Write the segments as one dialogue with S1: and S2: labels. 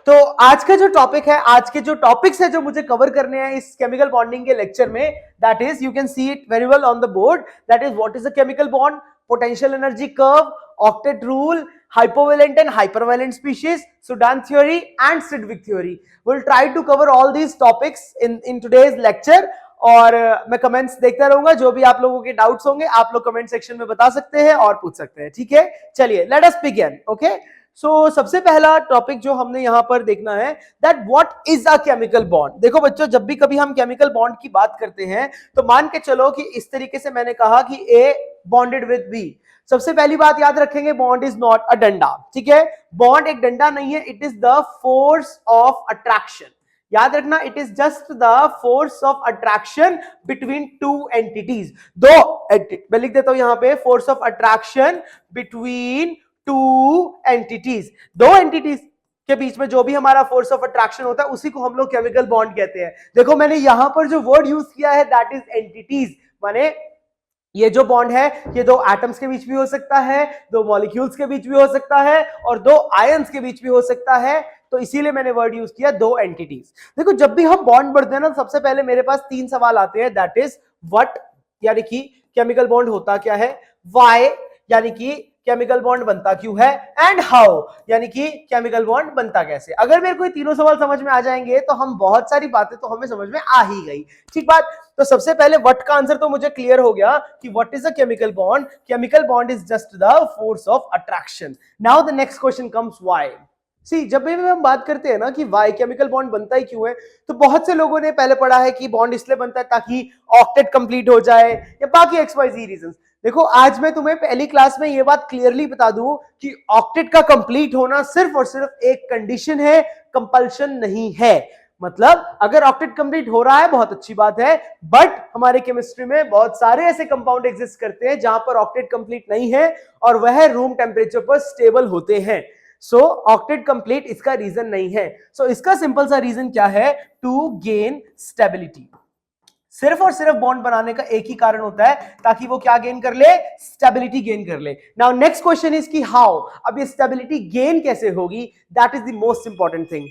S1: तो आज का जो टॉपिक है, आज के जो टॉपिक्स है जो मुझे कवर करने हैं इस केमिकल बॉन्डिंग के लेक्चर में, that is you can see it very well on the board, that is what is a chemical bond, potential energy curve, octet rule, hypovalent and hypervalent species, Sudan theory and Sidgwick theory. We'll try to cover all these topics in today's lecture. और मैं comments देखता रहूंगा, जो भी आप लोगों के doubts होंगे आप लोग कमेंट सेक्शन में बता सकते हैं और पूछ सकते हैं, ठीक है। चलिए लेट अस बिगिन। ओके, सो सबसे पहला टॉपिक जो हमने यहां पर देखना है, that what is a chemical bond. देखो बच्चों, जब भी कभी हम केमिकल बॉन्ड की बात करते हैं तो मान के चलो कि इस तरीके से मैंने कहा कि ए बॉन्डेड विद बी। सबसे पहली बात याद रखेंगे, बॉन्ड इज नॉट अ डंडा, ठीक है। बॉन्ड एक डंडा नहीं है, it is the force of attraction. याद रखना, it is just the force of attraction between two entities. मैं लिख देता हूं यहां पे, force of attraction between two entities. दो एंटिटीज के बीच में जो भी हमारा फोर्स ऑफ अट्रैक्शन होता है उसी को हम लोग केमिकल बॉन्ड कहते हैं। देखो मैंने यहां पर जो वर्ड यूज किया है दैट इज एंटिटीज, माने ये जो बॉन्ड है ये दो एटम्स के बीच भी हो सकता है, दो मॉलिक्यूल्स के बीच भी हो सकता है और दो आयंस के बीच भी हो सकता है, तो इसीलिए मैंने वर्ड यूज किया दो एंटिटीज। देखो जब भी हम बॉन्ड बढ़ते हैं ना, सबसे पहले मेरे पास तीन सवाल आते हैं, दैट इज व्हाट यानी कि केमिकल बॉन्ड होता क्या है, व्हाई यानी कि केमिकल बॉन्ड बनता क्यों है, एंड हाउ यानी कि केमिकल बॉन्ड बनता कैसे। अगर मेरे को ये तीनों सवाल समझ में आ जाएंगे तो हम बहुत सारी बातें तो हमें समझ में आ ही गई, ठीक बात। तो सबसे पहले व्हाट का आंसर तो मुझे क्लियर हो गया कि what is a chemical bond. Chemical bond is just the force of attraction. Now the next question comes why. See, जब भी हम बात करते हैं ना कि वाई केमिकल बॉन्ड बनता ही क्यों है, तो बहुत से लोगों ने पहले पढ़ा है कि बॉन्ड इसलिए बनता है ताकि ऑक्टेट कंप्लीट हो जाए या बाकी XYZ रीजंस। देखो आज मैं तुम्हें पहली क्लास में ये बात क्लियरली बता दूं कि ऑक्टेट का कंप्लीट होना सिर्फ और सिर्फ एक कंडीशन है, कंपल्शन नहीं है। मतलब अगर ऑक्टेट कंप्लीट हो रहा है बहुत अच्छी बात है, बट हमारे केमिस्ट्री में बहुत सारे ऐसे कंपाउंड एग्जिस्ट करते हैं जहां पर ऑक्टेट कंप्लीट नहीं है और वह रूम टेम्परेचर पर स्टेबल होते हैं। सो ऑक्टेट कंप्लीट इसका रीजन नहीं है। सो इसका सिंपल सा रीजन क्या है, टू गेन स्टेबिलिटी। सिर्फ और सिर्फ बॉन्ड बनाने का एक ही कारण होता है ताकि वो क्या गेन कर ले, स्टेबिलिटी गेन कर ले। नाउ नेक्स्ट क्वेश्चन इज कि हाउ, अब ये स्टेबिलिटी गेन कैसे होगी, that is the most important thing.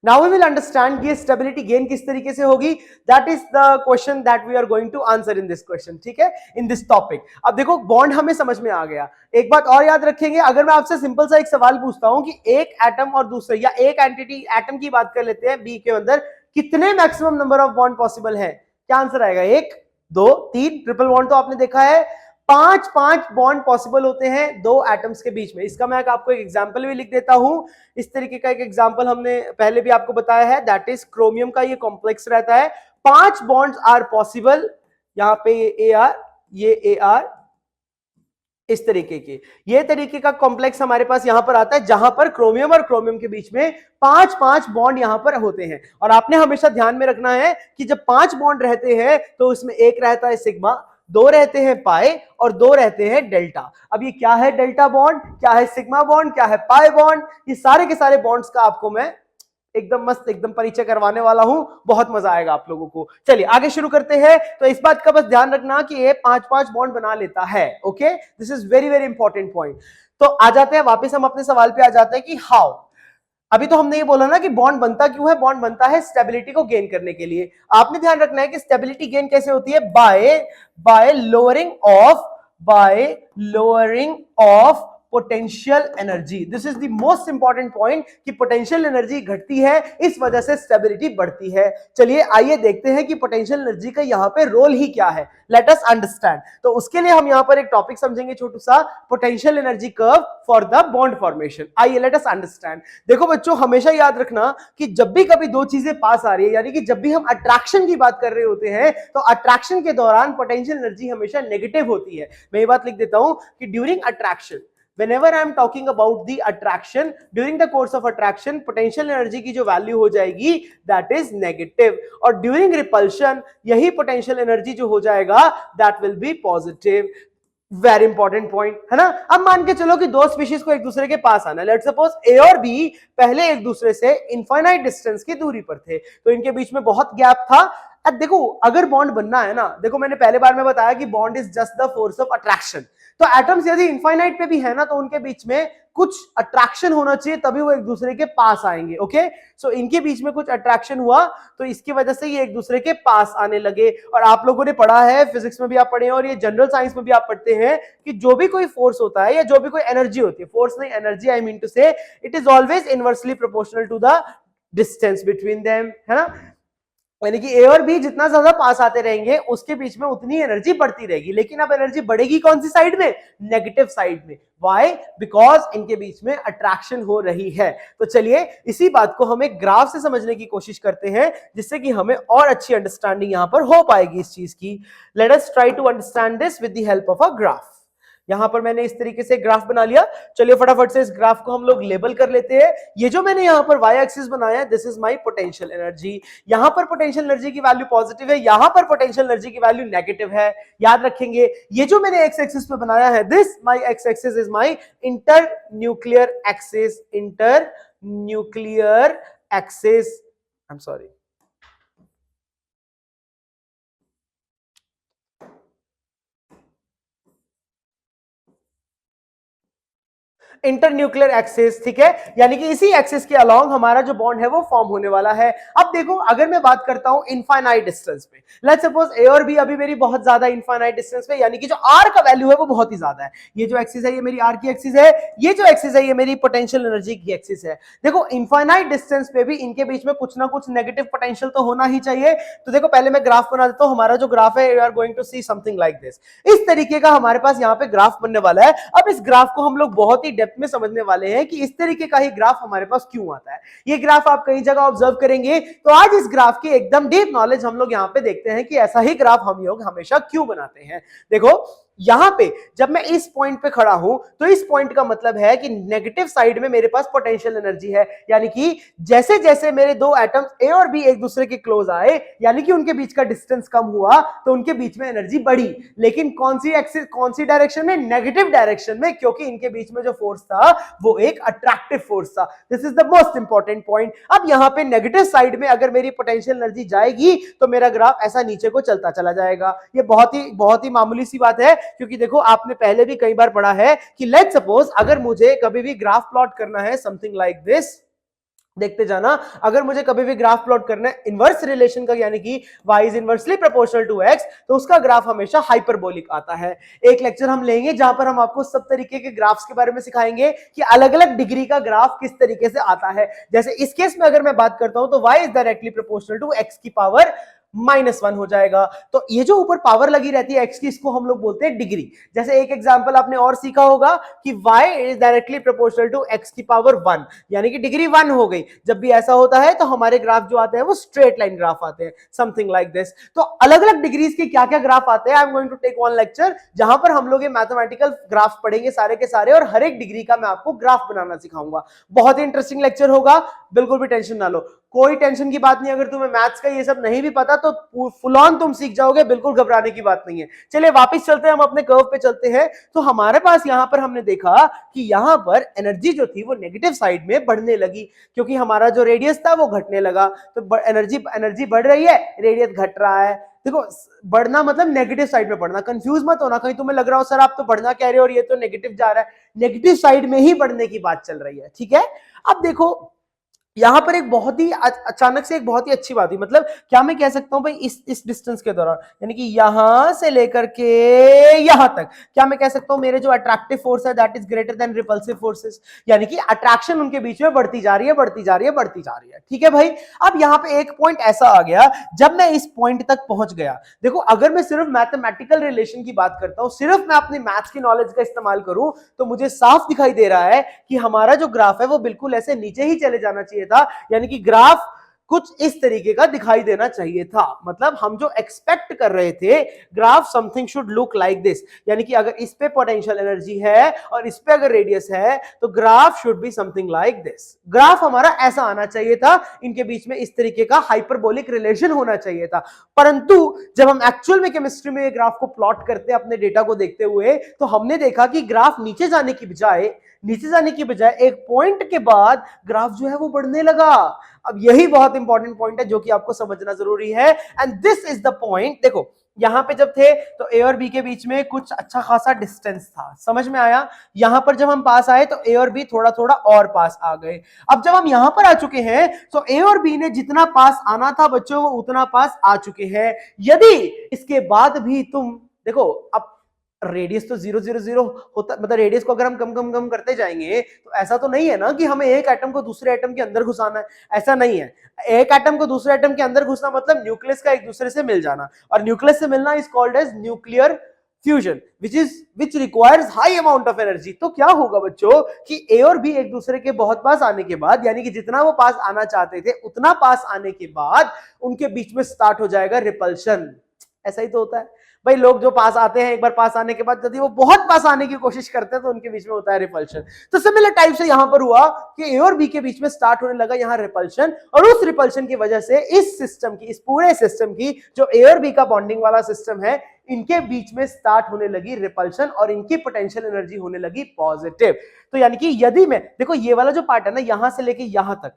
S1: Now we will understand कि stability gain किस तरीके से होगी, that is the question that we are going to answer in this question, ठीक है, in this topic। अब देखो बॉन्ड हमें समझ में आ गया, एक बात और याद रखेंगे, अगर मैं आपसे सिंपल सा एक सवाल पूछता हूं कि एक एटम और दूसरे या एक एंटिटी एटम की बात कर लेते हैं बी के अंदर, कितने maximum number of bond possible है, क्या आंसर आएगा, एक, दो, तीन। ट्रिपल बॉन्ड तो आपने देखा है, पांच बॉन्ड पॉसिबल होते हैं दो एटम्स के बीच में। इसका मैं आपको एक एग्जांपल भी लिख देता हूं। इस तरीके का एक एग्जांपल हमने पहले भी आपको बताया है, दैट इज क्रोमियम का ये कॉम्प्लेक्स रहता है, 5 बॉन्ड्स आर पॉसिबल। यहां पे ये AR इस तरीके के, ये तरीके का कॉम्प्लेक्स हमारे पास यहां पर आता है जहां पर क्रोमियम और क्रोमियम के बीच में 5 बॉन्ड यहां पर होते हैं। और आपने हमेशा ध्यान में रखना है कि जब 5 बॉन्ड रहते हैं तो उसमें एक रहता है सिग्मा, दो रहते हैं पाई और दो रहते हैं डेल्टा। अब ये क्या है डेल्टा बॉन्ड, क्या है सिग्मा बॉन्ड, क्या है पाई बॉन्ड, ये सारे के सारे बॉन्ड्स का आपको मैं एकदम मस्त एकदम परिचय करवाने वाला हूं, बहुत मजा आएगा आप लोगों को। चलिए आगे शुरू करते हैं। तो इस बात का बस ध्यान रखना कि ये 5 बॉन्ड बना लेता है। Okay, this is very very important point. तो आ जाते हैं वापस, हम अपने सवाल पे आ जाते हैं कि हाउ। अभी तो हमने ये बोला ना कि बॉन्ड बनता क्यों है, बॉन्ड बनता है स्टेबिलिटी को गेन करने के लिए। आपने ध्यान रखना है कि स्टेबिलिटी गेन कैसे होती है, bye lowering of potential energy. This is the most important point कि पोटेंशियल एनर्जी घटती है, इस वजह से स्टेबिलिटी बढ़ती है। चलिए आइए देखते हैं कि पोटेंशियल एनर्जी का यहां पे रोल ही क्या है, लेट अस अंडरस्टैंड। तो उसके लिए हम यहां पर एक टॉपिक समझेंगे छोटू सा, potential energy curve for the bond formation. आइए लेट अस अंडरस्टैंड। देखो बच्चों, हमेशा याद रखना कि जब भी कभी दो चीजें पास आ रही है, यानी कि जब भी हम अट्रैक्शन की बात कर रहे होते हैं तो अट्रैक्शन के दौरान पोटेंशियल एनर्जी हमेशा नेगेटिव होती है। मैं ये बात लिख देता हूं कि during attraction, whenever I am talking about the attraction, during the course of attraction potential energy की जो वैल्यू हो जाएगी that is negative, और during repulsion यही potential energy जो हो जाएगा that will be positive। Very important point है ना। अब मान के चलो कि दो स्पीशीज को एक दूसरे के पास आना है, लेट्स सपोज ए और बी पहले एक दूसरे से इनफाइनाइट डिस्टेंस की दूरी पर थे, तो इनके बीच में बहुत गैप था। अब देखो अगर बॉन्ड बनना है ना, देखो मैंने पहले बार में बताया कि bond is just the force of attraction, तो एटम्स यदि इनफाइनाइट पे भी है ना तो उनके बीच में कुछ अट्रैक्शन होना चाहिए तभी वो एक दूसरे के पास आएंगे। ओके, सो इनके बीच में कुछ अट्रैक्शन हुआ तो इसकी वजह से ये एक दूसरे के पास आने लगे। और आप लोगों ने पढ़ा है, फिजिक्स में भी आप पढ़े हैं और ये जनरल साइंस में भी आप पढ़ते हैं कि जो भी कोई फोर्स होता है या जो भी कोई एनर्जी होती है, फोर्स नहीं energy I mean to say, it is always inversely proportional to the distance between them, है ना। यानी कि ए और बी जितना ज्यादा पास आते रहेंगे उसके बीच में उतनी एनर्जी बढ़ती रहेगी। लेकिन अब एनर्जी बढ़ेगी कौन सी साइड में? नेगेटिव साइड में। व्हाई? बिकॉज इनके बीच में अट्रैक्शन हो रही है। तो चलिए इसी बात को हम एक ग्राफ से समझने की कोशिश करते हैं जिससे कि हमें और अच्छी अंडरस्टैंडिंग यहां पर हो पाएगी इस चीज की। Let us try to understand this with the help of a graph. यहां पर मैंने इस तरीके से ग्राफ बना लिया। चलिए फटाफट से इस ग्राफ को हम लोग लेबल कर लेते हैं। ये जो मैंने यहां पर वाई एक्सिस बनाया, this is my potential energy. यहां पर पोटेंशियल एनर्जी की वैल्यू पॉजिटिव है, यहां पर पोटेंशियल एनर्जी की वैल्यू नेगेटिव है, याद रखेंगे। ये जो मैंने एक्स एक्सिस पे बनाया है, this my ex axis is my inter nuclear axis, inter nuclear axis, I am sorry, inter nuclear axis. ठीक है, यानी कि इसी एक्सिस के अलोंग हमारा जो बॉन्ड है वो फॉर्म होने वाला है। अब देखो अगर मैं बात करता हूं इनफाइनाइट डिस्टेंस पे, लेट्स सपोज ए और बी अभी मेरी बहुत ज्यादा इनफाइनाइट डिस्टेंस पे, यानी कि जो आर का वैल्यू है वो बहुत ही ज्यादा है। ये जो एक्सिस है ये मेरी आर की एक्सिस है, ये जो एक्सिस है ये मेरी पोटेंशियल एनर्जी की एक्सिस है। देखो इनफाइनाइट डिस्टेंस पे भी इनके बीच में कुछ ना कुछ नेगेटिव पोटेंशियल तो होना ही चाहिए। तो देखो पहले मैं ग्राफ बना देता हूं। हमारा जो ग्राफ है, you are going to see something like this. इस तरीके का हमारे पास यहाँ पे ग्राफ बनने वाला है। अब इस ग्राफ को हम लोग बहुत ही डेप्थ में समझने वाले हैं कि इस तरीके का ही ग्राफ हमारे पास क्यों आता है। ये ग्राफ आप कई जगह ऑब्जर्व करेंगे। तो आज इस ग्राफ की एकदम डीप नॉलेज हम लोग यहाँ पे देखते हैं कि ऐसा ही ग्राफ हम लोग हमेशा क्यों बनाते हैं। देखो यहां पे जब मैं इस पॉइंट पे खड़ा हूं तो इस पॉइंट का मतलब है कि नेगेटिव साइड में मेरे पास पोटेंशियल एनर्जी है। यानी कि जैसे जैसे मेरे दो एटम्स ए और बी एक दूसरे के क्लोज आए, यानी कि उनके बीच का डिस्टेंस कम हुआ, तो उनके बीच में एनर्जी बढ़ी। लेकिन कौन सी एक्सिस, कौन सी डायरेक्शन में? नेगेटिव डायरेक्शन में, क्योंकि इनके बीच में जो फोर्स था वो एक अट्रैक्टिव फोर्स था। This is the most important point. अब यहां पे नेगेटिव साइड में अगर मेरी पोटेंशियल एनर्जी जाएगी तो मेरा ग्राफ ऐसा नीचे को चलता चला जाएगा। ये बहुत ही मामूली सी बात है, क्योंकि देखो आपने पहले भी कई बार पढ़ा है कि लेट्स सपोज अगर मुझे कभी भी ग्राफ प्लॉट करना है समथिंग लाइक दिस, देखते जाना, अगर मुझे कभी भी ग्राफ प्लॉट करना है इनवर्स रिलेशन का, यानी कि y is inversely proportional to x, तो उसका ग्राफ हमेशा हाइपरबोलिक आता है। एक लेक्चर हम लेंगे जहां पर हम आपको सब तरीके के ग्राफ्स के बारे में सिखाएंगे कि अलग अलग डिग्री का ग्राफ किस तरीके से आता है। जैसे इस केस में अगर मैं बात करता हूं तो y is directly proportional to x की पावर -1 हो जाएगा। तो ये जो ऊपर पावर लगी रहती है x की, इसको हम लोग बोलते हैं डिग्री। जैसे एक एग्जांपल आपने और सीखा होगा कि y is directly proportional to x की पावर 1, यानी कि डिग्री 1 हो गई। जब भी ऐसा होता है तो हमारे ग्राफ जो आते हैं वो स्ट्रेट लाइन ग्राफ आते हैं, समथिंग लाइक दिस। तो अलग अलग डिग्रीज के क्या क्या ग्राफ आते हैं, I am going to take one lecture जहां पर हम लोग ये मैथमेटिकल ग्राफ पढ़ेंगे सारे के सारे, और हर एक डिग्री का मैं आपको ग्राफ बनाना सिखाऊंगा। बहुत ही इंटरेस्टिंग लेक्चर होगा, बिल्कुल भी टेंशन ना लो, कोई टेंशन की बात नहीं। अगर तुम्हें मैथ्स का ये सब नहीं भी पता तो फुल ऑन तुम सीख जाओगे, बिल्कुल घबराने की बात नहीं है। चलिए वापस चलते हैं, हम अपने कर्व पे चलते हैं। तो हमारे पास यहां पर हमने देखा कि यहां पर एनर्जी जो थी वो नेगेटिव साइड में बढ़ने लगी, क्योंकि हमारा जो रेडियस था वो घटने लगा। तो एनर्जी बढ़ रही है, रेडियस घट रहा है। देखो बढ़ना मतलब नेगेटिव साइड में बढ़ना, कंफ्यूज मत होना, कहीं तुम्हें लग रहा हो सर आप तो बढ़ना कह रहे हो और ये तो नेगेटिव जा रहा है। नेगेटिव साइड में ही बढ़ने की बात चल रही है, ठीक है। अब देखो यहां पर एक बहुत ही अचानक से एक बहुत ही अच्छी बात हुई। मतलब क्या मैं कह सकता हूं भाई इस डिस्टेंस के दौरान, यानी कि यहां से लेकर के यहां तक, क्या मैं कह सकता हूं मेरे जो अट्रैक्टिव फोर्स है that is greater than repulsive forces, यानी कि अट्रैक्शन उनके बीच में बढ़ती जा रही है, बढ़ती जा रही है, बढ़ती जा रही है, ठीक है भाई। अब यहां पे एक पॉइंट ऐसा आ गया, जब मैं इस पॉइंट तक पहुंच गया, देखो अगर मैं सिर्फ मैथमेटिकल रिलेशन की बात करता हूं, सिर्फ मैं अपनी मैथ्स की नॉलेज का इस्तेमाल करूं, तो मुझे साफ दिखाई दे रहा है कि हमारा जो ग्राफ है वो बिल्कुल ऐसे नीचे ही चले जाना चाहिए था। यानी कि ग्राफ कुछ इस तरीके का दिखाई देना चाहिए था। मतलब हम जो एक्सपेक्ट कर रहे थे, graph something should look like this, यानी कि अगर इस पे पोटेंशियल एनर्जी है और इस पे अगर रेडियस है तो graph should be something like this. Graph हमारा ऐसा आना चाहिए था, इनके बीच में इस तरीके का हाइपरबोलिक रिलेशन होना चाहिए था। परंतु जब हम एक्चुअल में केमिस्ट्री में ग्राफ को प्लॉट करते अपने डेटा को देखते हुए, तो हमने देखा कि ग्राफ नीचे जाने की बजाय एक पॉइंट के बाद ग्राफ जो है वो बढ़ने लगा। अब यही बहुत इंपॉर्टेंट पॉइंट है जो कि आपको समझना जरूरी है, and this is the point. देखो यहां पे जब थे तो ए और बी के बीच में कुछ अच्छा खासा डिस्टेंस था, समझ में आया। यहां पर जब हम पास आए तो ए और बी थोड़ा थोड़ा और पास आ गए। अब जब हम यहां पर आ चुके हैं तो ए और बी ने जितना पास आना था बच्चों वो उतना पास आ चुके हैं। यदि इसके बाद भी तुम देखो, अब रेडियस तो 0 0 0 होता, मतलब रेडियस को अगर हम कम कम कम करते जाएंगे तो ऐसा तो नहीं है ना कि हमें एक एटम को दूसरे एटम के अंदर घुसाना है, ऐसा नहीं है। एक एटम को दूसरे एटम के अंदर घुसना मतलब न्यूक्लियस का एक दूसरे से मिल जाना, और न्यूक्लियस से मिलना is called as nuclear fusion which requires high amount of energy. तो क्या होगा बच्चों कि ए और बी एक दूसरे के बहुत पास आने के बाद, यानी कि जितना वो पास आना चाहते थे उतना पास आने के बाद उनके बीच में स्टार्ट हो जाएगा रिपल्शन। ऐसा ही तो होता है भाई, लोग जो पास आते हैं एक बार पास आने के बाद यदि वो बहुत पास आने की कोशिश करते हैं तो उनके बीच में होता है रिपल्शन। तो सिमिलर टाइप से यहां पर हुआ कि ए और बी के बीच में स्टार्ट होने लगा यहां रिपल्शन, और उस रिपल्शन की वजह से इस सिस्टम की, इस पूरे सिस्टम की जो ए और बी का बॉन्डिंग वाला सिस्टम है, इनके बीच में स्टार्ट होने लगी रिपल्शन और इनकी पोटेंशियल एनर्जी होने लगी पॉजिटिव। तो यानी कि यदि मैं देखो ये वाला जो पार्ट है ना, यहां से लेके यहां तक,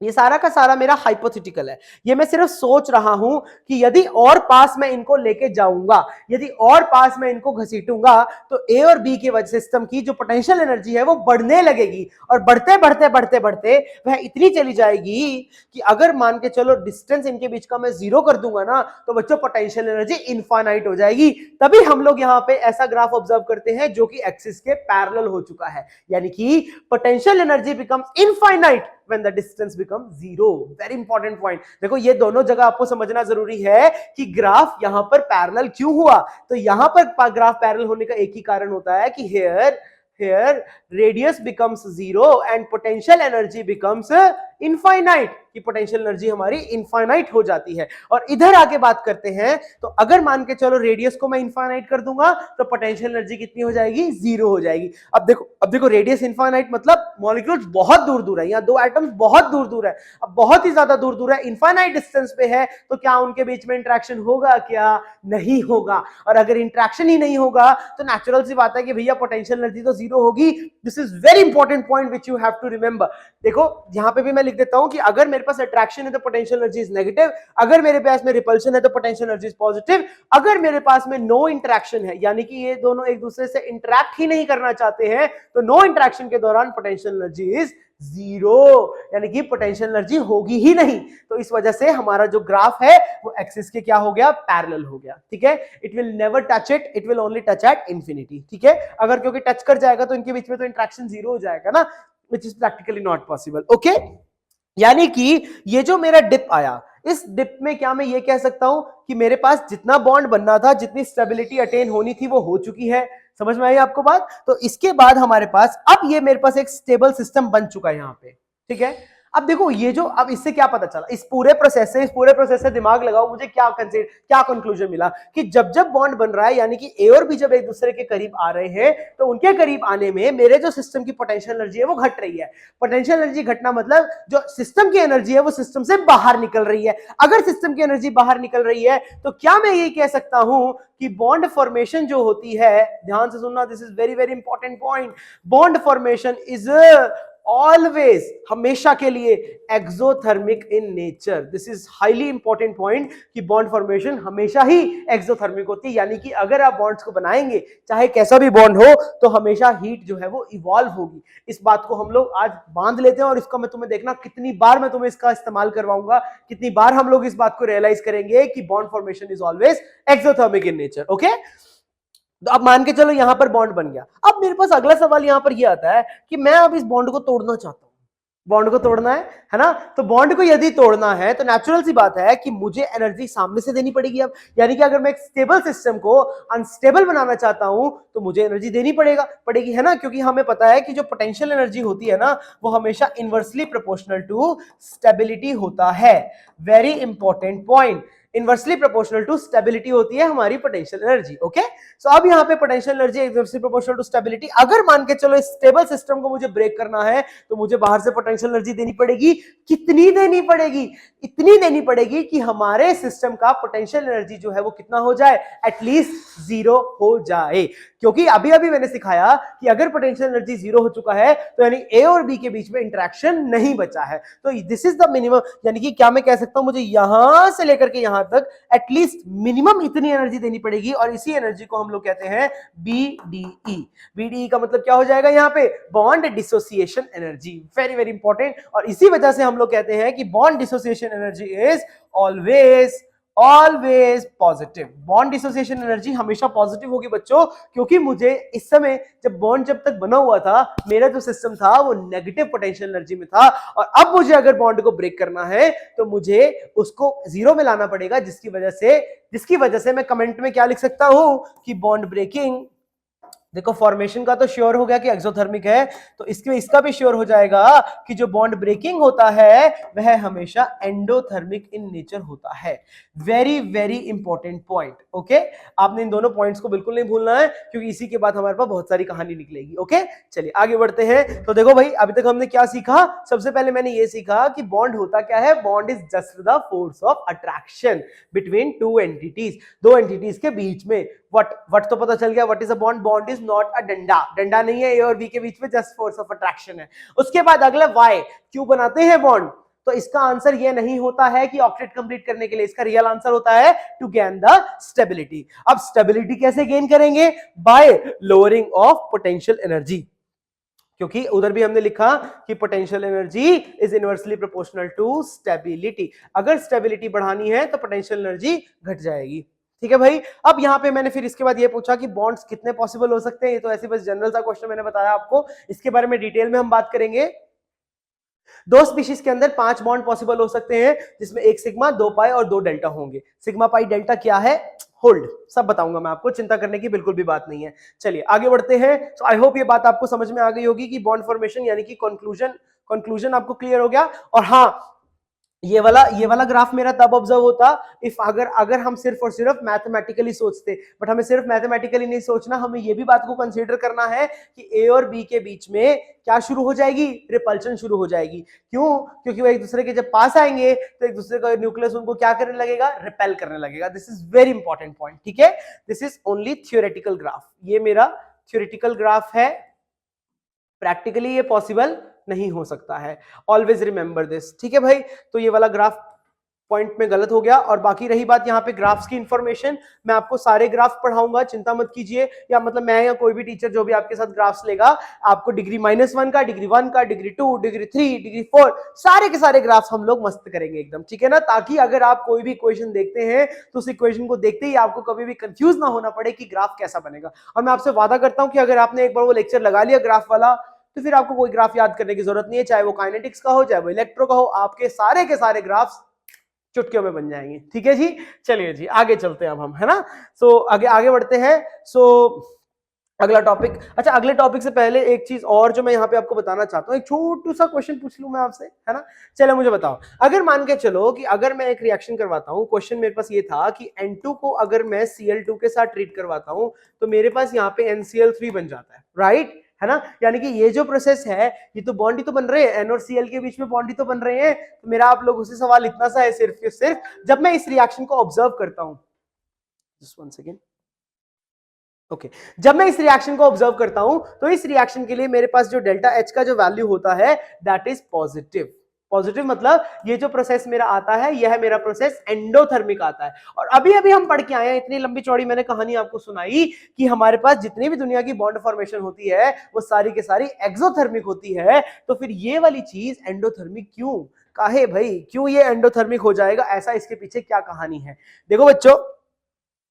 S1: ये सारा का सारा मेरा हाइपोथेटिकल है। ये मैं सिर्फ सोच रहा हूं कि यदि और पास मैं इनको लेके जाऊंगा, यदि और पास मैं इनको घसीटूंगा तो ए और बी के वजह सिस्टम की जो पोटेंशियल एनर्जी है वो बढ़ने लगेगी, और बढ़ते बढ़ते बढ़ते बढ़ते वह इतनी चली जाएगी कि अगर मान के चलो डिस्टेंस इनके बीच का मैं 0 कर दूंगा ना तो बच्चों पोटेंशियल एनर्जी इनफाइनाइट हो जाएगी। तभी हम लोग यहाँ पे ऐसा ग्राफ ऑब्जर्व करते हैं जो कि एक्सिस के पैरेलल हो चुका है, यानी कि potential energy becomes infinite when the distance becomes 0। very important point। देखो ये दोनों जगह आपको समझना जरूरी है कि ग्राफ यहां पर पैरेलल क्यों हुआ। तो यहां पर ग्राफ पैरेलल होने का एक ही कारण होता है कि here radius becomes 0 and potential energy becomes infinite, कि पोटेंशियल एनर्जी हमारी इनफाइनाइट हो जाती है। और इधर आके बात करते हैं तो अगर मान के चलो रेडियस को मैं इनफाइनाइट कर दूंगा तो पोटेंशियल एनर्जी कितनी हो जाएगी, 0 हो जाएगी। अब देखो रेडियस इनफाइनाइट मतलब मॉलिक्यूल्स बहुत दूर दूर है, यहाँ दो एटम्स बहुत दूर दूर है, अब बहुत ही ज्यादा दूर दूर है, इनफाइनाइट डिस्टेंस पे है, तो क्या उनके बीच में इंटरेक्शन होगा, क्या नहीं होगा। और अगर इंटरेक्शन ही नहीं होगा तो नेचुरल सी बात है कि भैया पोटेंशियल एनर्जी तो 0 होगी। This is very important point which you have to remember. देखो यहां पे भी मैं लिख देता हूं कि अगर मेरे पास अट्रैक्शन है तो पोटेंशियल एनर्जी इज नेगेटिव, अगर मेरे पास में रिपल्शन है तो पोटेंशियल एनर्जी इज पॉजिटिव, अगर मेरे पास में नो इंटरेक्शन है यानी कि ये दोनों एक दूसरे से इंटरैक्ट ही नहीं करना चाहते हैं तो नो इंटरेक्शन के दौरान पोटेंशियल एनर्जी इज 0, यानी कि पोटेंशियल एनर्जी होगी ही नहीं। तो इस वजह से हमारा जो ग्राफ है वो एक्सिस के क्या हो गया, पैरेलल हो गया। ठीक है, it will never touch it, it will only touch at infinity. ठीक है, अगर क्योंकि टच कर जाएगा तो इनके बीच में तो इंटरेक्शन 0 हो जाएगा ना, which is practically not possible. Okay, यानी कि ये जो मेरा डिप आया, इस डिप में क्या मैं ये कह सकता हूं कि मेरे पास जितना बॉन्ड बनना था, जितनी स्टेबिलिटी अटेन होनी थी वो हो चुकी है। समझ में आई आपको बात। तो इसके बाद हमारे पास अब ये मेरे पास एक स्टेबल सिस्टम बन चुका है यहां पे। ठीक है, अब देखो ये जो, अब इससे क्या पता चला, इस पूरे प्रोसेस से दिमाग लगाओ, मुझे क्या कंक्लूजन मिला कि जब जब बॉन्ड बन रहा है यानी कि ए और बी जब एक दूसरे के करीब आ रहे हैं तो उनके करीब आने में मेरे जो सिस्टम की पोटेंशियल एनर्जी है वो घट रही है। पोटेंशियल एनर्जी घटना मतलब जो सिस्टम की एनर्जी है वो सिस्टम से बाहर निकल रही है। अगर सिस्टम की एनर्जी बाहर निकल रही है तो क्या मैं ये कह सकता हूं कि बॉन्ड फॉर्मेशन जो होती है, ध्यान से सुनना, this is very very important point, bond formation is always, हमेशा के लिए exothermic in nature. This is highly important point कि बॉन्ड फॉर्मेशन हमेशा ही एक्सोथर्मिक होती है, यानी कि अगर आप बॉन्ड्स को बनाएंगे चाहे कैसा भी बॉन्ड हो तो हमेशा हीट जो है वो इवॉल्व होगी। इस बात को हम लोग आज बांध लेते हैं और इसका मैं तुम्हें देखना कितनी बार मैं तुम्हें इसका इस्तेमाल करवाऊंगा, कितनी बार हम लोग इस बात को रियलाइज करेंगे कि bond formation is always exothermic in nature. Okay, तो अब मान के चलो यहां पर बॉन्ड बन गया। अब मेरे पास अगला सवाल यहां पर यह आता है कि मैं अब इस बॉन्ड को तोड़ना चाहता हूं, बॉन्ड को तोड़ना है ना। तो बॉन्ड को यदि तोड़ना है तो नेचुरल सी बात है कि मुझे एनर्जी सामने से देनी पड़ेगी। अब यानी कि अगर मैं एक स्टेबल सिस्टम को अनस्टेबल बनाना चाहता हूं तो मुझे एनर्जी देनी पड़ेगी, है ना, क्योंकि हमें पता है कि जो पोटेंशियल एनर्जी होती है ना वो हमेशा इनवर्सली प्रोपोर्शनल टू स्टेबिलिटी होता है। Very important point, inversely proportional to stability होती है हमारी पोटेंशियल एनर्जी। ओके, सो अब यहाँ पे potential energy inversely proportional to stability. अगर मान के चलो इस स्टेबल सिस्टम को मुझे ब्रेक करना है तो मुझे बाहर से पोटेंशियल एनर्जी देनी पड़ेगी। कितनी देनी पड़ेगी? इतनी देनी पड़ेगी कि हमारे सिस्टम का पोटेंशियल एनर्जी जो है वो कितना हो जाए, एटलीस्ट 0 हो जाए। क्योंकि अभी अभी मैंने सिखाया कि अगर पोटेंशियल एनर्जी जीरो हो चुका है तो यानी ए और बी के बीच में इंटरेक्शन नहीं बचा है। तो दिस इज द मिनिमम, यानी कि क्या मैं कह सकता हूं मुझे यहां से लेकर के यहां तक एटलीस्ट मिनिमम इतनी एनर्जी देनी पड़ेगी, और इसी एनर्जी को हम लोग कहते हैं बीडीई। बीडीई का मतलब क्या हो जाएगा यहाँ पे, bond dissociation energy. Very very important, और इसी वजह से हम लोग कहते हैं कि bond dissociation energy is always positive. Bond dissociation energy हमेशा पॉजिटिव होगी बच्चों, क्योंकि मुझे इस समय जब बॉन्ड जब तक बना हुआ था मेरा जो सिस्टम था वो नेगेटिव पोटेंशियल एनर्जी में था, और अब मुझे अगर बॉन्ड को ब्रेक करना है तो मुझे उसको जीरो में लाना पड़ेगा, जिसकी वजह से मैं कमेंट में क्या लिख सकता हूं कि बॉन्ड ब्रेकिंग, देखो फॉर्मेशन का तो श्योर हो गया कि एक्सोथर्मिक है, तो इसका भी श्योर हो जाएगा कि जो बॉन्ड ब्रेकिंग होता है वह हमेशा एंडोथर्मिक इन नेचर होता है। Very very important point. Okay, आपने इन दोनों पॉइंट्स को बिल्कुल नहीं भूलना है, क्योंकि इसी के बाद हमारे पास बहुत सारी कहानी निकलेगी। ओके, चलिए आगे बढ़ते हैं। तो देखो भाई, अभी तक हमने क्या सीखा, सबसे पहले मैंने ये सीखा कि बॉन्ड होता क्या है। Bond is just the force of attraction between two entities, दो एंटिटीज के बीच में। वट तो पता चल गया, what is a bond. Bond is not a डंडा, डंडा नहीं है ए और बी के बीच में, जस्ट फोर्स ऑफ अट्रैक्शन है। उसके बाद अगला वाई, क्यों बनाते हैं बॉन्ड, तो इसका आंसर ये नहीं होता है कि ऑक्टेट कंप्लीट करने के लिए, इसका रियल आंसर होता है टू गेन द स्टेबिलिटी। अब स्टेबिलिटी कैसे गेन करेंगे, by lowering of potential energy, क्योंकि उधर भी हमने लिखा कि potential energy is inversely proportional to stability. अगर स्टेबिलिटी बढ़ानी है तो पोटेंशियल एनर्जी घट जाएगी। ठीक है भाई। अब यहाँ पे मैंने फिर इसके बाद ये पूछा कि बॉन्ड्स कितने पॉसिबल हो सकते हैं, ये तो ऐसे बस जनरल सा क्वेश्चन मैंने बताया आपको, इसके बारे में डिटेल में हम बात करेंगे। दो स्पीशीज के अंदर 5 बॉन्ड पॉसिबल हो सकते हैं, जिसमें एक सिग्मा, 2 पाई और 2 डेल्टा होंगे। सिग्मा पाई डेल्टा क्या है, होल्ड, सब बताऊंगा मैं आपको, चिंता करने की बिल्कुल भी बात नहीं है। चलिए आगे बढ़ते हैं। तो आई होप ये बात आपको समझ में आ गई होगी कि बॉन्ड फॉर्मेशन यानी कि कंक्लूजन आपको क्लियर हो गया। और हाँ, ये वाला ग्राफ मेरा तब ऑब्जर्व होता इफ अगर हम सिर्फ और सिर्फ मैथमेटिकली सोचते, बट हमें सिर्फ मैथमेटिकली नहीं सोचना, हमें ये भी बात को कंसीडर करना है कि ए और बी के बीच में क्या शुरू हो जाएगी, रिपल्शन शुरू हो जाएगी। क्यों, क्योंकि वो एक दूसरे के जब पास आएंगे तो एक दूसरे का न्यूक्लियस उनको क्या करने लगेगा, रिपेल करने लगेगा। This is very important point. ठीक है, this is only theoretical graph, ये मेरा थ्योरेटिकल ग्राफ है, प्रैक्टिकली ये पॉसिबल नहीं हो सकता है। Always remember this. ठीक है भाई, तो ये वाला ग्राफ पॉइंट में गलत हो गया। और बाकी रही बात यहाँ पे ग्राफ्स की इंफॉर्मेशन, मैं आपको सारे ग्राफ पढ़ाऊंगा, चिंता मत कीजिए। या मतलब मैं या कोई भी टीचर जो भी आपके साथ ग्राफ्स लेगा, आपको डिग्री -1 का, डिग्री 1 का, डिग्री 2, डिग्री 3, डिग्री 4, सारे के सारे ग्राफ्स हम लोग मस्त करेंगे एकदम। ठीक है ना, ताकि अगर आप कोई भी इक्वेशन देखते हैं तो उस इक्वेशन को देखते ही आपको कभी भी कंफ्यूज ना होना पड़े कि ग्राफ कैसा बनेगा। और मैं आपसे वादा करता हूं कि अगर आपने एक बार वो लेक्चर लगा लिया ग्राफ वाला, तो फिर आपको कोई ग्राफ याद करने की जरूरत नहीं है, चाहे वो काइनेटिक्स का हो, चाहे वो इलेक्ट्रो का हो, आपके सारे के सारे ग्राफ्स चुटकियों में बन जाएंगे। ठीक है जी, चलिए जी आगे चलते हैं अब हम, है ना। सो आगे बढ़ते हैं। सो अगला टॉपिक, अच्छा अगले टॉपिक से पहले एक चीज और जो मैं यहाँ पे आपको बताना चाहता हूँ, एक छोटू सा क्वेश्चन पूछ लूं मैं आपसे, है ना। चलो मुझे बताओ, अगर मान के चलो कि अगर मैं एक रिएक्शन करवाता हूँ, क्वेश्चन मेरे पास ये था कि N2 को अगर मैं Cl2 के साथ ट्रीट करवाता हूँ तो मेरे पास यहाँ पे NCl3 बन जाता है, राइट, है ना। यानी कि ये जो प्रोसेस है, ये तो बॉन्ड ही तो बन रहे हैं, N और Cl के बीच में बॉन्ड ही तो बन रहे हैं। तो मेरा आप लोगों से सवाल इतना सा है, सिर्फ जब मैं इस रिएक्शन को ऑब्जर्व करता हूं, जस्ट वन सेकेंड, ओके, जब मैं इस रिएक्शन को ऑब्जर्व करता हूं तो इस रिएक्शन के लिए मेरे पास जो डेल्टा H का जो वैल्यू होता है दैट इज पॉजिटिव। पॉजिटिव मतलब ये जो प्रोसेस मेरा आता है, यह मेरा प्रोसेस एंडोथर्मिक आता है। और अभी अभी हम पढ़ के आए हैं, इतनी लंबी चौड़ी मैंने कहानी आपको सुनाई कि हमारे पास जितनी भी दुनिया की बॉन्ड फॉर्मेशन होती है वो सारी के सारी एक्सोथर्मिक होती है। तो फिर ये वाली चीज एंडोथर्मिक क्यों, काहे भाई, क्यों ये एंडोथर्मिक हो जाएगा, ऐसा इसके पीछे क्या कहानी है। देखो बच्चों,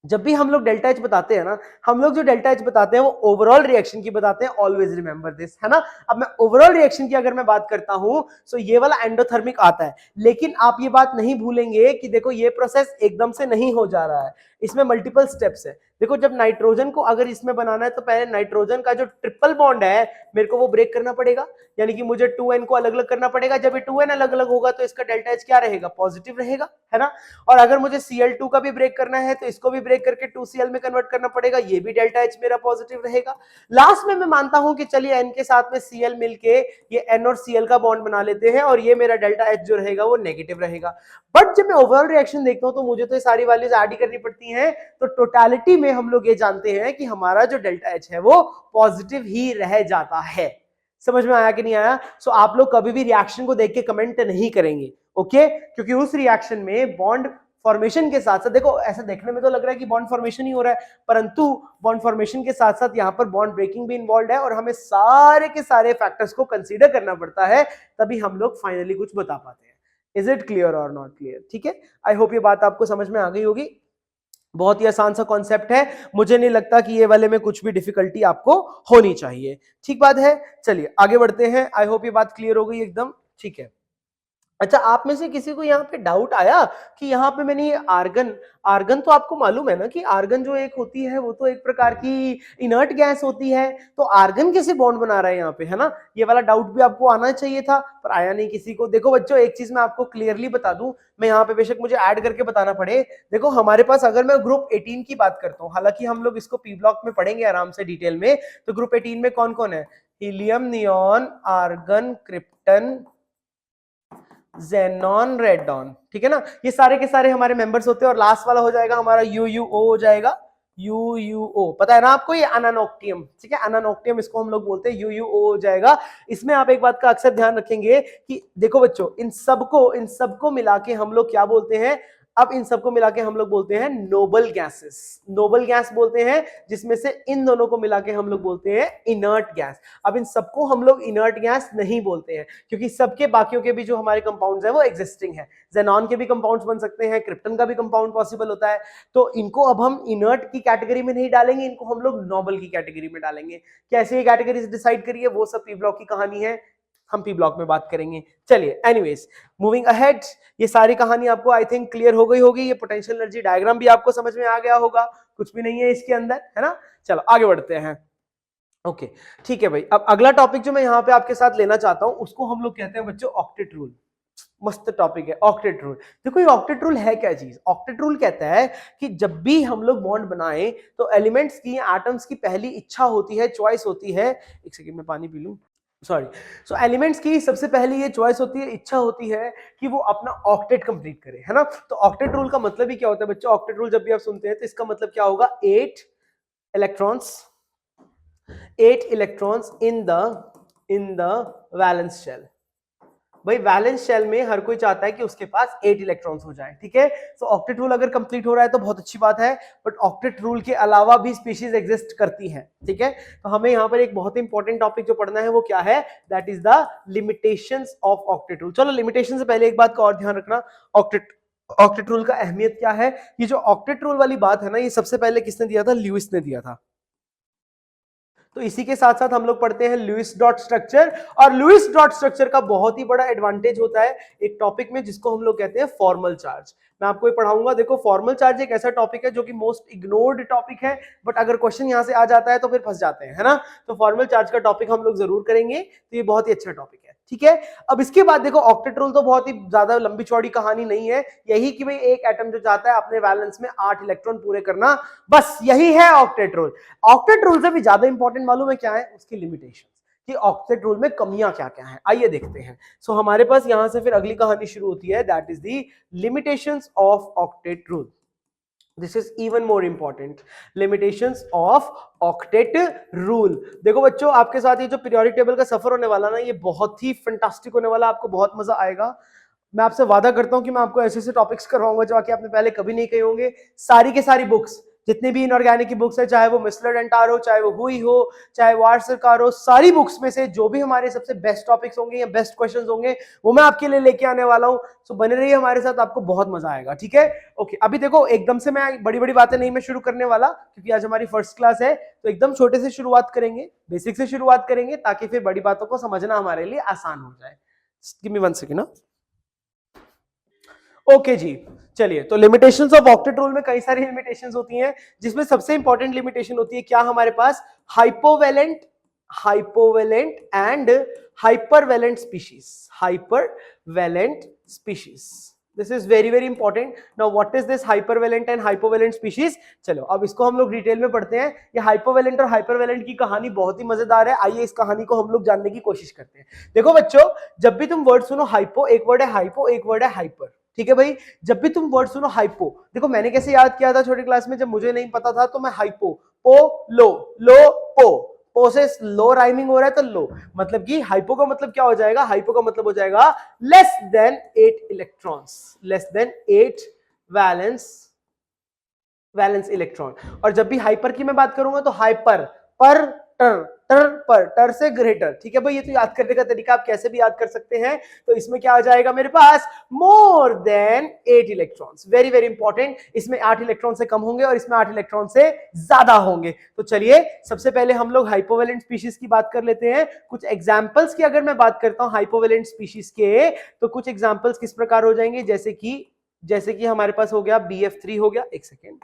S1: जब भी हम लोग डेल्टा एच बताते हैं ना, हम लोग जो डेल्टा एच बताते हैं वो ओवरऑल रिएक्शन की बताते हैं, ऑलवेज रिमेंबर दिस, है ना। अब मैं ओवरऑल रिएक्शन की अगर मैं बात करता हूं तो ये वाला एंडोथर्मिक आता है, लेकिन आप ये बात नहीं भूलेंगे कि देखो ये प्रोसेस एकदम से नहीं हो जा रहा है, इसमें मल्टीपल स्टेप्स है। देखो जब नाइट्रोजन को अगर इसमें बनाना है तो पहले नाइट्रोजन का जो ट्रिपल बॉन्ड है मेरे को वो ब्रेक करना पड़ेगा, यानी कि मुझे 2n को अलग अलग करना पड़ेगा। जब ये 2n अलग अलग होगा तो इसका डेल्टा एच क्या रहेगा, पॉजिटिव रहेगा, है ना। और अगर मुझे Cl2 का भी ब्रेक करना है तो इसको भी ब्रेक करके 2Cl में कन्वर्ट करना पड़ेगा, ये भी डेल्टा एच मेरा पॉजिटिव रहेगा। लास्ट में मैं मानता हूं कि चलिए n के साथ में Cl मिलके ये n और Cl का बॉन्ड बना लेते हैं और ये मेरा डेल्टा एच जो रहेगा वो नेगेटिव रहेगा। बट जब मैं ओवरऑल रिएक्शन देखता हूं तो मुझे तो ये सारी वैल्यूज ऐड ही करनी पड़ती है तो टोटलिटी में हम लोग ये जानते हैं कि हमारा जो डेल्टा एच है वो पॉजिटिव ही रह जाता है। समझ में आया कि नहीं आया? सो आप लोग कभी भी रिएक्शन को देख के कमेंट नहीं करेंगे, ओके? क्योंकि उस रिएक्शन में बॉन्ड फॉर्मेशन के साथ साथ, देखो ऐसा देखने में तो लग रहा है कि बॉन्ड फॉर्मेशन ही हो रहा है, परंतु बॉन्ड फॉर्मेशन के साथ साथ यहाँ पर बॉन्ड ब्रेकिंग भी इन्वॉल्व है और हमें सारे के सारे फैक्टर्स को कंसीडर करना पड़ता है, तभी हम लोग फाइनली कुछ बता पाते हैं। इज इट क्लियर और नॉट क्लियर? ठीक है, आई होप ये बात आपको समझ में आ गई होगी। बहुत ही आसान सा कॉन्सेप्ट है, मुझे नहीं लगता कि ये वाले में कुछ भी डिफिकल्टी आपको होनी चाहिए। ठीक बात है, चलिए आगे बढ़ते हैं। आई होप ये बात क्लियर हो गई एकदम। ठीक है, अच्छा आप में से किसी को यहाँ पे डाउट आया कि यहाँ पे मैंने ये आर्गन, आर्गन तो आपको मालूम है ना कि आर्गन जो एक होती है वो तो एक प्रकार की इनर्ट गैस होती है, तो आर्गन कैसे बॉन्ड बना रहा है यहाँ पे, है ना? ये वाला डाउट भी आपको आना चाहिए था पर आया नहीं किसी को। देखो बच्चों एक चीज मैं आपको क्लियरली बता दूं, मैं यहाँ पे बेशक मुझे ऐड करके बताना पड़े, देखो हमारे पास अगर मैं ग्रुप 18 की बात करता हूँ, हालांकि हम लोग इसको पी ब्लॉक में पढ़ेंगे आराम से डिटेल में, तो ग्रुप 18 में कौन कौन है? Helium, neon, argon, krypton, xenon, radon, ठीक है ना? ये सारे के सारे हमारे मेंबर्स होते हैं और लास्ट वाला हो जाएगा हमारा यूयूओ हो जाएगा, यूयूओ, पता है ना आपको, ये अनानोक्टियम, ठीक है, अनानोक्टियम इसको हम लोग बोलते हैं, यूयूओ हो जाएगा। इसमें आप एक बात का अक्सर ध्यान रखेंगे कि देखो बच्चों इन सबको मिला के हम लोग क्या बोलते हैं? अब इन सबको मिला के हम लोग बोलते हैं नोबल गैसेस, नोबल गैस बोलते हैं, जिसमें से इन दोनों को मिला के हम लोग बोलते हैं इनर्ट गैस। अब इन सबको हम लोग इनर्ट गैस नहीं बोलते हैं क्योंकि सबके बाकियों के भी जो हमारे कंपाउंड्स हैं वो एग्जिस्टिंग है, जेनॉन के भी कंपाउंड्स बन सकते हैं, क्रिप्टन का भी कंपाउंड पॉसिबल होता है, तो इनको अब हम इनर्ट की कैटेगरी में नहीं डालेंगे, इनको हम लोग नोबल की कैटेगरी में डालेंगे। कैसे ये कैटेगरीज डिसाइड करिए वो सब पी ब्लॉक की कहानी है, हम पी ब्लॉक में बात करेंगे। चलिए एनीवेज मूविंग अहेड, ये सारी कहानी आपको आई थिंक क्लियर हो गई होगी, ये पोटेंशियल एनर्जी डायग्राम भी आपको समझ में आ गया होगा, कुछ भी नहीं है इसके अंदर, है ना? चलो आगे बढ़ते हैं। ओके ठीक है भाई, अब अगला टॉपिक जो मैं यहाँ पे आपके साथ लेना चाहता हूं उसको हम लोग कहते हैं बच्चों ऑक्टेट रूल। मस्त टॉपिक है ऑक्टेट रूल। देखो ये ऑक्टेट रूल है क्या चीज? ऑक्टेट रूल कहता है कि जब भी हम लोग बॉन्ड बनाएं तो एलिमेंट्स की, एटम्स की पहली इच्छा होती है, चॉइस होती है, एक सेकंड में पानी पी लूं, सॉरी। सो एलिमेंट्स की सबसे पहले ये चॉइस होती है, इच्छा होती है कि वो अपना ऑक्टेट कंप्लीट करे, है ना? तो ऑक्टेट रूल का मतलब ही क्या होता है बच्चों? ऑक्टेट रूल जब भी आप सुनते हैं तो इसका मतलब क्या होगा? 8 electrons in the valence shell. भाई वैलेंस शेल में हर कोई चाहता है कि उसके पास 8 इलेक्ट्रॉन्स हो जाए, ठीक है? तो ऑक्टेट रूल अगर कंप्लीट हो रहा है तो बहुत अच्छी बात है, बट ऑक्टेट रूल के अलावा भी स्पीशीज एग्जिस्ट करती हैं, ठीक है? तो हमें यहाँ पर एक बहुत इंपॉर्टेंट टॉपिक जो पढ़ना है वो क्या है? That is the limitations of octet rule. चलो लिमिटेशन से पहले एक बात का और ध्यान रखना, ऑक्टेट रूल का अहमियत क्या है? ये जो ऑक्टेट रूल वाली बात है ना, ये सबसे पहले किसने दिया था? ल्यूइस ने दिया था। तो इसी के साथ साथ हम लोग पढ़ते हैं लुईस डॉट स्ट्रक्चर, और लुईस डॉट स्ट्रक्चर का बहुत ही बड़ा एडवांटेज होता है एक टॉपिक में जिसको हम लोग कहते हैं फॉर्मल चार्ज। मैं आपको ये पढ़ाऊंगा। देखो फॉर्मल चार्ज एक ऐसा टॉपिक है जो कि मोस्ट इग्नोर्ड टॉपिक है, बट अगर क्वेश्चन यहां से आ जाता है तो फिर फंस जाते हैं, है ना? तो फॉर्मल चार्ज का टॉपिक हम लोग जरूर करेंगे, तो ये बहुत ही अच्छा टॉपिक है, ठीक है? अब इसके बाद देखो ऑक्टेट रूल तो बहुत ही ज्यादा लंबी चौड़ी कहानी नहीं है, यही कि भाई एक एटम जो चाहता है अपने वैलेंस में 8 इलेक्ट्रॉन पूरे करना, बस यही है ऑक्टेट रूल। ऑक्टेट रूल से भी ज्यादा इंपॉर्टेंट मालूम है क्या है? उसकी लिमिटेशन, कि ऑक्टेट रूल में कमियां क्या क्या हैं, आइए देखते हैं। सो हमारे पास यहां से फिर अगली कहानी शुरू होती है, that is the limitations of octet rule. This is even more important, limitations of octet rule. देखो बच्चों आपके साथ ये जो पीरियोडिक टेबल का सफर होने वाला ना, ये बहुत ही फैंटास्टिक होने वाला, आपको बहुत मजा आएगा। मैं आपसे वादा करता हूं कि मैं आपको ऐसे ऐसे टॉपिक्स करवाऊंगा जो कि आपने पहले कभी नहीं कहे होंगे। सारी के सारी बुक्स, जितनी भी इनऑर्गेनिक की बुक्स है, चाहे वो मिसलर एंटार हो, चाहे वो हुई हो, चाहे वार सरकार हो, सारी बुक्स में से जो भी हमारे सबसे बेस्ट टॉपिक्स होंगे या बेस्ट क्वेश्चंस होंगे वो मैं आपके लिए लेके आने वाला हूं। सो बने रहिए हमारे साथ, आपको बहुत मजा आएगा, ठीक है? ओके अभी देखो एकदम से मैं बड़ी बड़ी बातें नहीं मैं शुरू करने वाला, क्योंकि आज हमारी फर्स्ट क्लास है, तो एकदम छोटे से शुरुआत करेंगे, बेसिक से शुरुआत करेंगे, ताकि फिर बड़ी बातों को समझना हमारे लिए आसान हो जाए। गिव मी 1 सेकंड ना। ओके जी, चलिए तो लिमिटेशंस ऑफ ऑक्टेट रूल में कई सारी लिमिटेशंस होती हैं, जिसमें सबसे इंपॉर्टेंट लिमिटेशन होती है क्या हमारे पास? Hypovalent and hypervalent species. Hypervalent species, this is very very important. Now what is this hypervalent and hypovalent species? चलो अब इसको हम लोग डिटेल में पढ़ते हैं। ये हाइपोवेलेंट और हाइपरवेलेंट की कहानी बहुत ही मजेदार है, आइए इस कहानी को हम लोग जानने की कोशिश करते हैं। देखो बच्चों, जब भी तुम वर्ड सुनो हाइपो, एक वर्ड है हाइपो, एक वर्ड है हाइपर, ठीक है भाई। जब भी तुम वर्ड सुनो हाइपो, देखो मैंने कैसे याद किया था छोटी क्लास में, जब मुझे नहीं पता था तो मैं हाइपो, पो लो, लो पो, पो से लो राइमिंग हो रहा है तो लो, मतलब कि हाइपो का मतलब क्या हो जाएगा, हाइपो का मतलब हो जाएगा less than 8 electrons, less than 8 valence electron. और जब भी हाइपर की मैं बात करूंगा तो हाइपर, पर, टर, टर पर, टर से ग्रेटर, ठीक है भाई। ये तो याद करने का तरीका आप कैसे भी याद कर सकते हैं। तो इसमें क्या आ जाएगा मेरे पास, more than 8 electrons, very very important. इसमें 8 इलेक्ट्रॉन से कम होंगे और इसमें 8 इलेक्ट्रॉन से ज्यादा होंगे। तो चलिए सबसे पहले हम लोग हाइपोवेलेंट स्पीशीज की बात कर लेते हैं। कुछ एग्जांपल्स की अगर मैं बात करता हूं हाइपोवेलेंट स्पीशीज के, तो कुछ एग्जांपल्स किस प्रकार हो जाएंगे, जैसे कि हमारे पास हो गया BF3 हो गया, एक सेकेंड,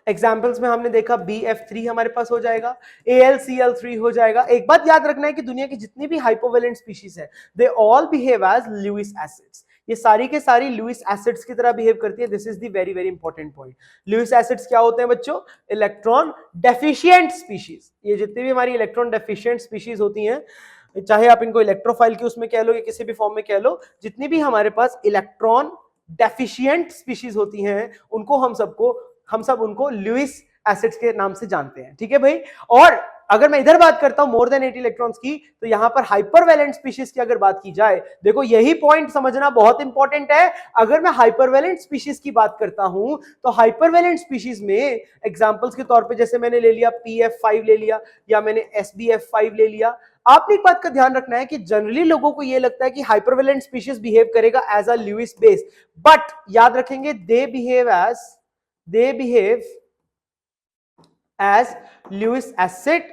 S1: एग्जाम्पल्स में हमने देखा BF3 हमारे पास हो जाएगा, AlCl3 हो जाएगा। एक बात याद रखना है कि दुनिया की जितनी भी हाइपोवेलेंट स्पीशीज है, they all behave as Lewis acids. ये सारी के सारी लुईस एसिड्स की तरह बिहेव करती है। This is the very very important point. Lewis acids क्या होते हैं बच्चों, इलेक्ट्रॉन डेफिशिएंट स्पीशीज। ये जितनी भी हमारी इलेक्ट्रॉन डेफिशिएंट स्पीशीज होती हैं, चाहे आप इनको इलेक्ट्रोफाइल के उसमें कह लो या किसी भी फॉर्म में कह लो, जितनी भी हमारे पास इलेक्ट्रॉन डेफिशिएंट स्पीशीज होती हैं, हम सब उनको लुईस एसिड्स के नाम से जानते हैं, ठीक है भाई। और अगर मैं इधर बात करता हूं मोर देन 8 इलेक्ट्रॉन्स की, तो यहां पर हाइपरवैलेंट स्पीशीज की अगर बात की जाए, देखो यही पॉइंट समझना बहुत इंपॉर्टेंट है। अगर मैं हाइपरवैलेंट स्पीशीज की बात करता हूं, तो हाइपरवैलेंट स्पीशीज में एग्जांपल्स के तौर पे जैसे मैंने ले लिया PF5 ले लिया, या मैंने SBF5 ले लिया। आपने एक बात का ध्यान रखना है कि जनरली लोगों को यह लगता है कि हाइपरवैलेंट स्पीशीज बिहेव करेगा as a Lewis base, but याद रखेंगे दे behave as Lewis acid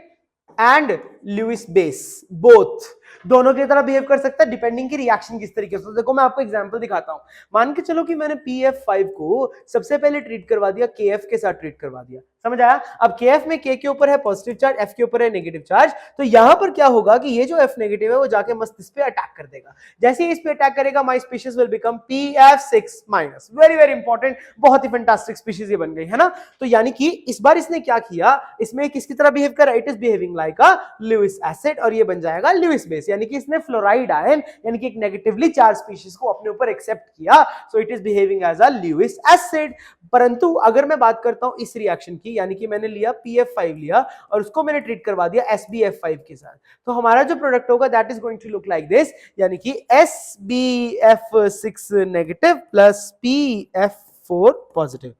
S1: and Lewis base, both दोनों की तरह बिहेव कर सकता है, डिपेंडिंग की रिएक्शन किस तरीके से। तो देखो मैं आपको एग्जांपल दिखाता हूं। मान के चलो कि मैंने PF5 को सबसे पहले ट्रीट करवा दिया, KF के साथ ट्रीट करवा दिया, समझ आया। अब KF में K के ऊपर है पॉजिटिव चार्ज, F के ऊपर है नेगेटिव चार्ज, तो यहां पर क्या होगा कि ये जो F नेगेटिव है वो जाके मस्तिष्क पे अटैक कर देगा। जैसे ही इस पे अटैक करेगा, my species will become PF6 minus. Very very important, बहुत ही फैंटास्टिक स्पीशीज ये बन गई है ना। तो यानी कि इस बार इसने क्या किया, इसमें किसकी तरह बिहेव कर रहा है, it is behaving like a Lewis acid, और ये बन जाएगा लुईस बेस। यानी कि इसने फ्लोराइड आयन, यानी कि एक नेगेटिवली चार्ज स्पीशीज को अपने ऊपर एक्सेप्ट किया, so it is behaving as a Lewis acid. परंतु अगर मैं बात करता हूं इस रिएक्शन की, यानी कि मैंने लिया PF5 लिया और उसको मैंने ट्रीट करवा दिया SBF5 के साथ, तो हमारा जो प्रोडक्ट होगा that is going to look like this, यानी कि SBF6 negative plus PF4 positive.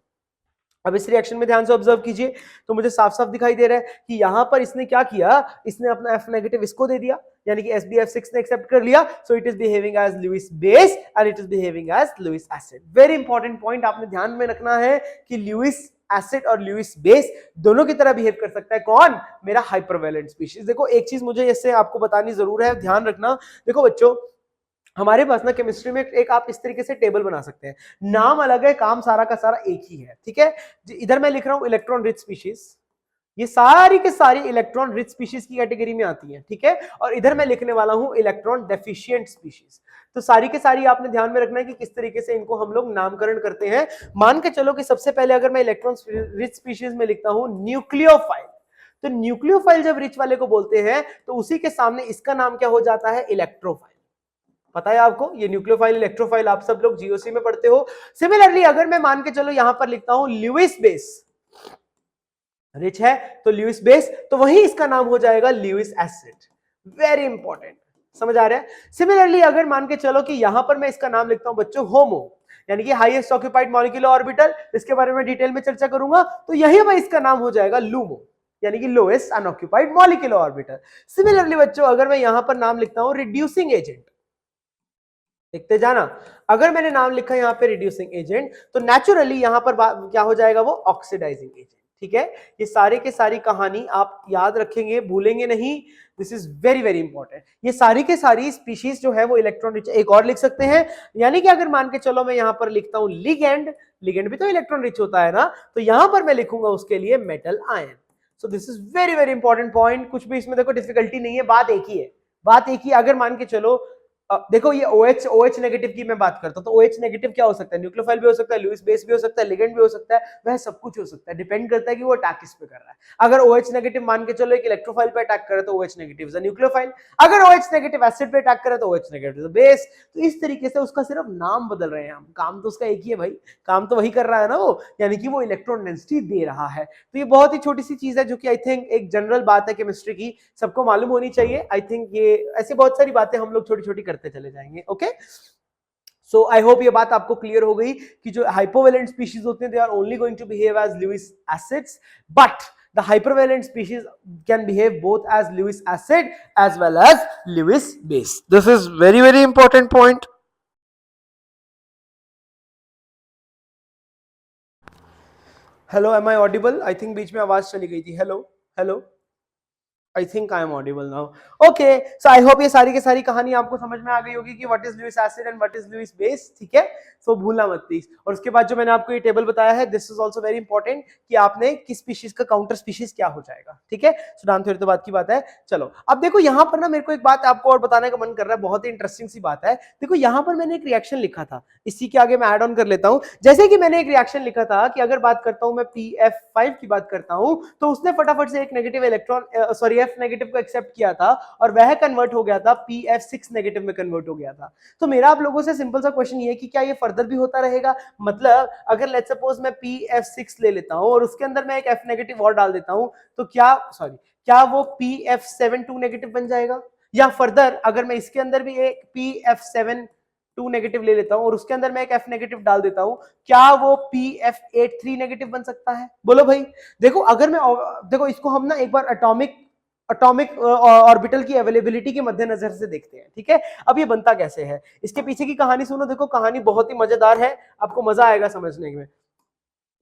S1: अब इस रिएक्शन में ध्यान से ऑब्जर्व कीजिए तो मुझे साफ साफ दिखाई दे रहा है कि यहां पर इसने क्या किया, इसने अपना F नेगेटिव इसको दे दिया, यानी कि SBF6 ने एक्सेप्ट कर लिया, so it is behaving as Lewis base and it is behaving as Lewis acid. Very important point आपने ध्यान में रखना है कि लुईस एसिड और लुईस बेस दोनों की तरह बिहेव कर सकता है कौन, मेरा हाइपरवैलेंट स्पीशीज। देखो एक चीज मुझे इससे आपको बतानी जरूर है, ध्यान रखना। देखो बच्चों, हमारे पास ना केमिस्ट्री में एक आप इस तरीके से टेबल बना सकते हैं, नाम अलग है, काम सारा का सारा एक ही है, ठीक है। इधर मैं लिख रहा हूं इलेक्ट्रॉन रिच स्पीशीज, ये सारी के सारी इलेक्ट्रॉन रिच स्पीशीज की कैटेगरी में आती हैं, ठीक है। और इधर मैं लिखने वाला हूं इलेक्ट्रॉन डेफिशिएंट स्पीशीज। तो सारी के सारी आपने ध्यान में रखना है कि किस तरीके से इनको हम लोग नामकरण करते हैं। मान के चलो कि सबसे पहले अगर मैं इलेक्ट्रॉन रिच स्पीशीज में लिखता हूं न्यूक्लियोफाइल, तो न्यूक्लियोफाइल जब रिच वाले को बोलते हैं तो उसी के सामने इसका नाम क्या हो जाता है, इलेक्ट्रोफाइल। पता है आपको, ये न्यूक्लियोफाइल इलेक्ट्रोफाइल आप सब लोग जीओसी में पढ़ते हो। सिमिलरली अगर मैं मान के चलो यहां पर लिखता हूं लुईस बेस, रिच है तो लुईस बेस, तो वही इसका नाम हो जाएगा लुईस एसिड। वेरी इंपॉर्टेंट, समझ आ रहा है। सिमिलरली अगर मान के चलो कि यहां पर मैं इसका नाम लिखता हूं बच्चों होमो, यानी कि हाईएस्ट ऑक्यूपाइड मॉलिक्यूलर ऑर्बिटल, इसके बारे में डिटेल में चर्चा करूंगा, तो यही पर इसका नाम हो जाएगा लूमो, यानी कि lowest unoccupied molecular orbital. Similarly बच्चों अगर मैं यहां पर नाम लिखता हूं रिड्यूसिंग एजेंट, देखते जाना, अगर मैंने नाम लिखा यहां पे रिड्यूसिंग एजेंट, तो नेचुरली यहां पर क्या हो जाएगा, वो ऑक्सीडाइजिंग एजेंट, ठीक है। ये सारे के सारी कहानी आप याद रखेंगे, भूलेंगे नहीं, this is very very important. ये सारी के सारी स्पीशीज जो है वो इलेक्ट्रॉन रिच, एक और लिख सकते हैं, यानी कि अगर मान के चलो मैं यहां पर लिखता हूं लिगेंड, लिगेंड भी तो इलेक्ट्रॉन रिच होता है ना, तो यहां पर मैं लिखूंगा उसके लिए metal ion. So this is very very important point, कुछ भी इसमें देखो डिफिकल्टी नहीं है, बात एक ही है, बात एक ही। अगर मान के चलो देखो ये OH नेगेटिव की मैं बात करता हूं, तो OH नेगेटिव क्या हो सकता है? न्यूक्लियोफाइल भी हो सकता है, लुईस बेस भी हो सकता है, लिगेंड भी हो सकता है, वह सब कुछ हो सकता है, डिपेंड करता है कि वो अटैक किस पे कर रहा है। अगर OH नेगेटिव मान के चलो एक इलेक्ट्रोफाइल पे अटैक करे तो OH negative is a nucleophile, अगर OH नेगेटिव एसिड पे अटैक करे तो OH negative is a base. तो इस तरीके से उसका सिर्फ नाम बदल रहे हैं हम, काम तो उसका एक ही है भाई, काम तो वही कर रहा है ना वो, यानी कि वो इलेक्ट्रॉन डेंसिटी दे रहा है। तो ये बहुत ही छोटी सी चीज है जो कि आई थिंक एक जनरल बात है केमिस्ट्री की, सबको मालूम होनी चाहिए। आई थिंक ये ऐसी बहुत सारी बातें हम लोग छोटी छोटी करते चले जाएंगे। ओके, सो आई होप ये बात आपको क्लियर हो गई कि जो हाइपोवेलेंट स्पीशीज होते हैं they are only going to behave as Lewis acids, but the hypervalent species can behave both as Lewis acid as well as Lewis base. This is very very important point. Hello, am I audible? I think बीच में आवाज चली गई थी. Hello, hello. I think I am audible now. Okay, so I hope ये सारी की सारी कहानी आपको समझ में आ गई होगी कि what is Lewis acid and what is Lewis base. ठीक है, so भूलना मत प्लीज। और उसके बाद जो मैंने आपको ये टेबल बताया है, this is also very important कि आपने किस स्पीशीज का काउंटर स्पीशीज क्या हो जाएगा। ठीक है, so डांस थ्योरी तो बात की बात है। चलो अब देखो यहाँ पर ना मेरे को एक बात आपको और बताने का मन कर रहा है, बहुत ही इंटरेस्टिंग सी बात है। देखो यहाँ पर मैंने एक रिएक्शन लिखा था, इसी के आगे मैं ऐड ऑन कर लेता हूँ। जैसे कि मैंने एक रिएक्शन लिखा था कि अगर बात करता हूँ मैं PF5 की बात करता हूँ, तो उसने फटाफट से एक negative electron sorry F negative को एक्सेप्ट किया था और वह कन्वर्ट हो गया था PF6 नेगेटिव में कन्वर्ट हो गया था। तो मेरा आप लोगों से सिंपल सा क्वेश्चन ये है कि क्या ये फर्दर भी होता रहेगा? मतलब अगर लेट्स सपोज मैं PF6 ले लेता हूं और उसके अंदर मैं एक F नेगेटिव और डाल देता हूं, तो क्या वो PF7 2 नेगेटिव बन जाएगा? या फर्दर अगर मैं इसके अंदर भी एक PF7 2 नेगेटिव ले लेता हूं और उसके अंदर मैं एक F नेगेटिव डाल देता हूं, क्या वो PF8 3 नेगेटिव बन सकता है? बोलो भाई। देखो अगर मैं देखो इसको हम ना एक बार अटोमिक ऑर्बिटल की अवेलेबिलिटी के मद्देनजर से देखते हैं। ठीक है, अब ये बनता कैसे है, इसके पीछे की कहानी सुनो। देखो कहानी बहुत ही मजेदार है, आपको मजा आएगा समझने में।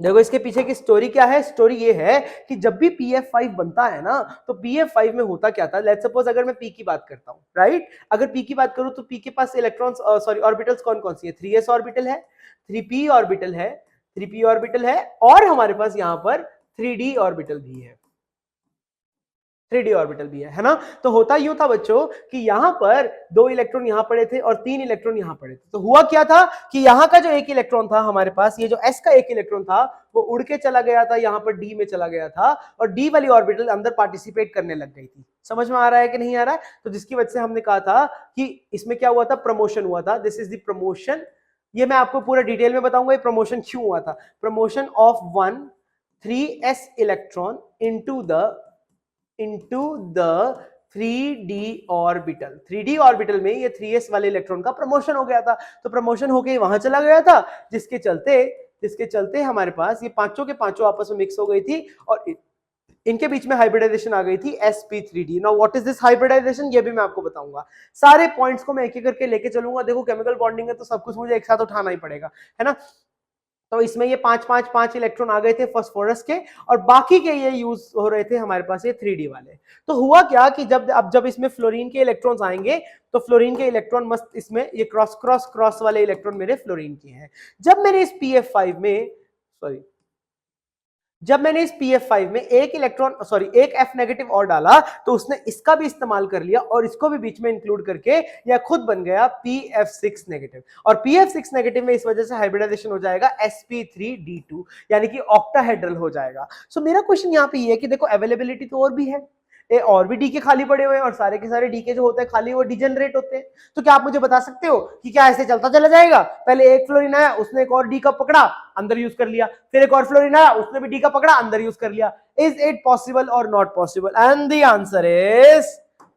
S1: देखो इसके पीछे की स्टोरी क्या है। स्टोरी ये है कि जब भी PF5 बनता है ना, तो PF5 में होता क्या था। लेट्स सपोज अगर मैं P की बात करता हूं, राइट, अगर P की बात करूं तो P के पास इलेक्ट्रॉन्स सॉरी ऑर्बिटल्स कौन कौन सी है? 3s ऑर्बिटल है, 3p ऑर्बिटल है, 3p ऑर्बिटल है, और हमारे पास यहां पर 3d ऑर्बिटल भी है, 3d ऑर्बिटल भी है ना। तो होता यूं था बच्चों कि यहां पर 2 इलेक्ट्रॉन यहां पड़े थे और 3 इलेक्ट्रॉन यहां पड़े थे। तो हुआ क्या था कि यहां का जो एक इलेक्ट्रॉन था हमारे पास, ये जो s का एक इलेक्ट्रॉन था, वो उड़ के चला गया था यहां पर d में चला गया था, और d वाली ऑर्बिटल अंदर पार्टिसिपेट करने लग गई थी। समझ में आ रहा है कि नहीं आ रहा है? तो जिसकी वजह से हमने कहा था कि इसमें क्या हुआ था, प्रमोशन हुआ था। This is the promotion. ये मैं आपको पूरा डिटेल में बताऊंगा ये प्रमोशन क्यों हुआ था। Promotion of 1 3s electron into the 3d orbital. 3d orbital में ये 3s वाले इलेक्ट्रॉन का प्रमोशन हो गया था। तो प्रमोशन होके वहां चला गया था, जिसके चलते हमारे पास ये पांचों के पांचों आपस में मिक्स हो गई थी और इनके बीच में हाइब्रिडाइजेशन आ गई थी sp3d। Now what is this hybridization, ये भी मैं आपको बताऊंगा। सारे पॉइंट्स को मैं एक एक करके लेके चलूंगा। देखो केमिकल बॉन्डिंग है तो सब कुछ मुझे एक साथ उठाना ही पड़ेगा, है ना। तो इसमें ये 5 इलेक्ट्रॉन आ गए थे फास्फोरस के, और बाकी के ये यूज हो रहे थे हमारे पास ये 3d वाले। तो हुआ क्या कि जब इसमें फ्लोरीन के इलेक्ट्रॉन्स आएंगे, तो फ्लोरीन के इलेक्ट्रॉन मस्त इसमें ये क्रॉस वाले इलेक्ट्रॉन मेरे फ्लोरीन के हैं। जब मैंने इस PF5 में एक F नेगेटिव और डाला, तो उसने इसका भी इस्तेमाल कर लिया और इसको भी बीच में इंक्लूड करके यह खुद बन गया PF6 नेगेटिव। और PF6 नेगेटिव में इस वजह से हाइब्रिडाइजेशन हो जाएगा sp3d2, यानी कि ऑक्टाहेड्रल हो जाएगा। सो मेरा क्वेश्चन यहाँ पे ये है कि देखो अवेलेबिलिटी तो और भी है, और भी डीके खाली पड़े हुए हैं, और सारे के सारे डीके जो होते हैं खाली वो डिजेनरेट होते हैं। तो क्या आप मुझे बता सकते हो कि क्या ऐसे चलता चला जाएगा? पहले एक फ्लोरीन आया, उसने एक और डी का पकड़ा, अंदर यूज कर लिया, फिर एक और फ्लोरीन आया, उसने भी डी का पकड़ा, अंदर यूज कर लिया। इज इट पॉसिबल और not possible? And the answer is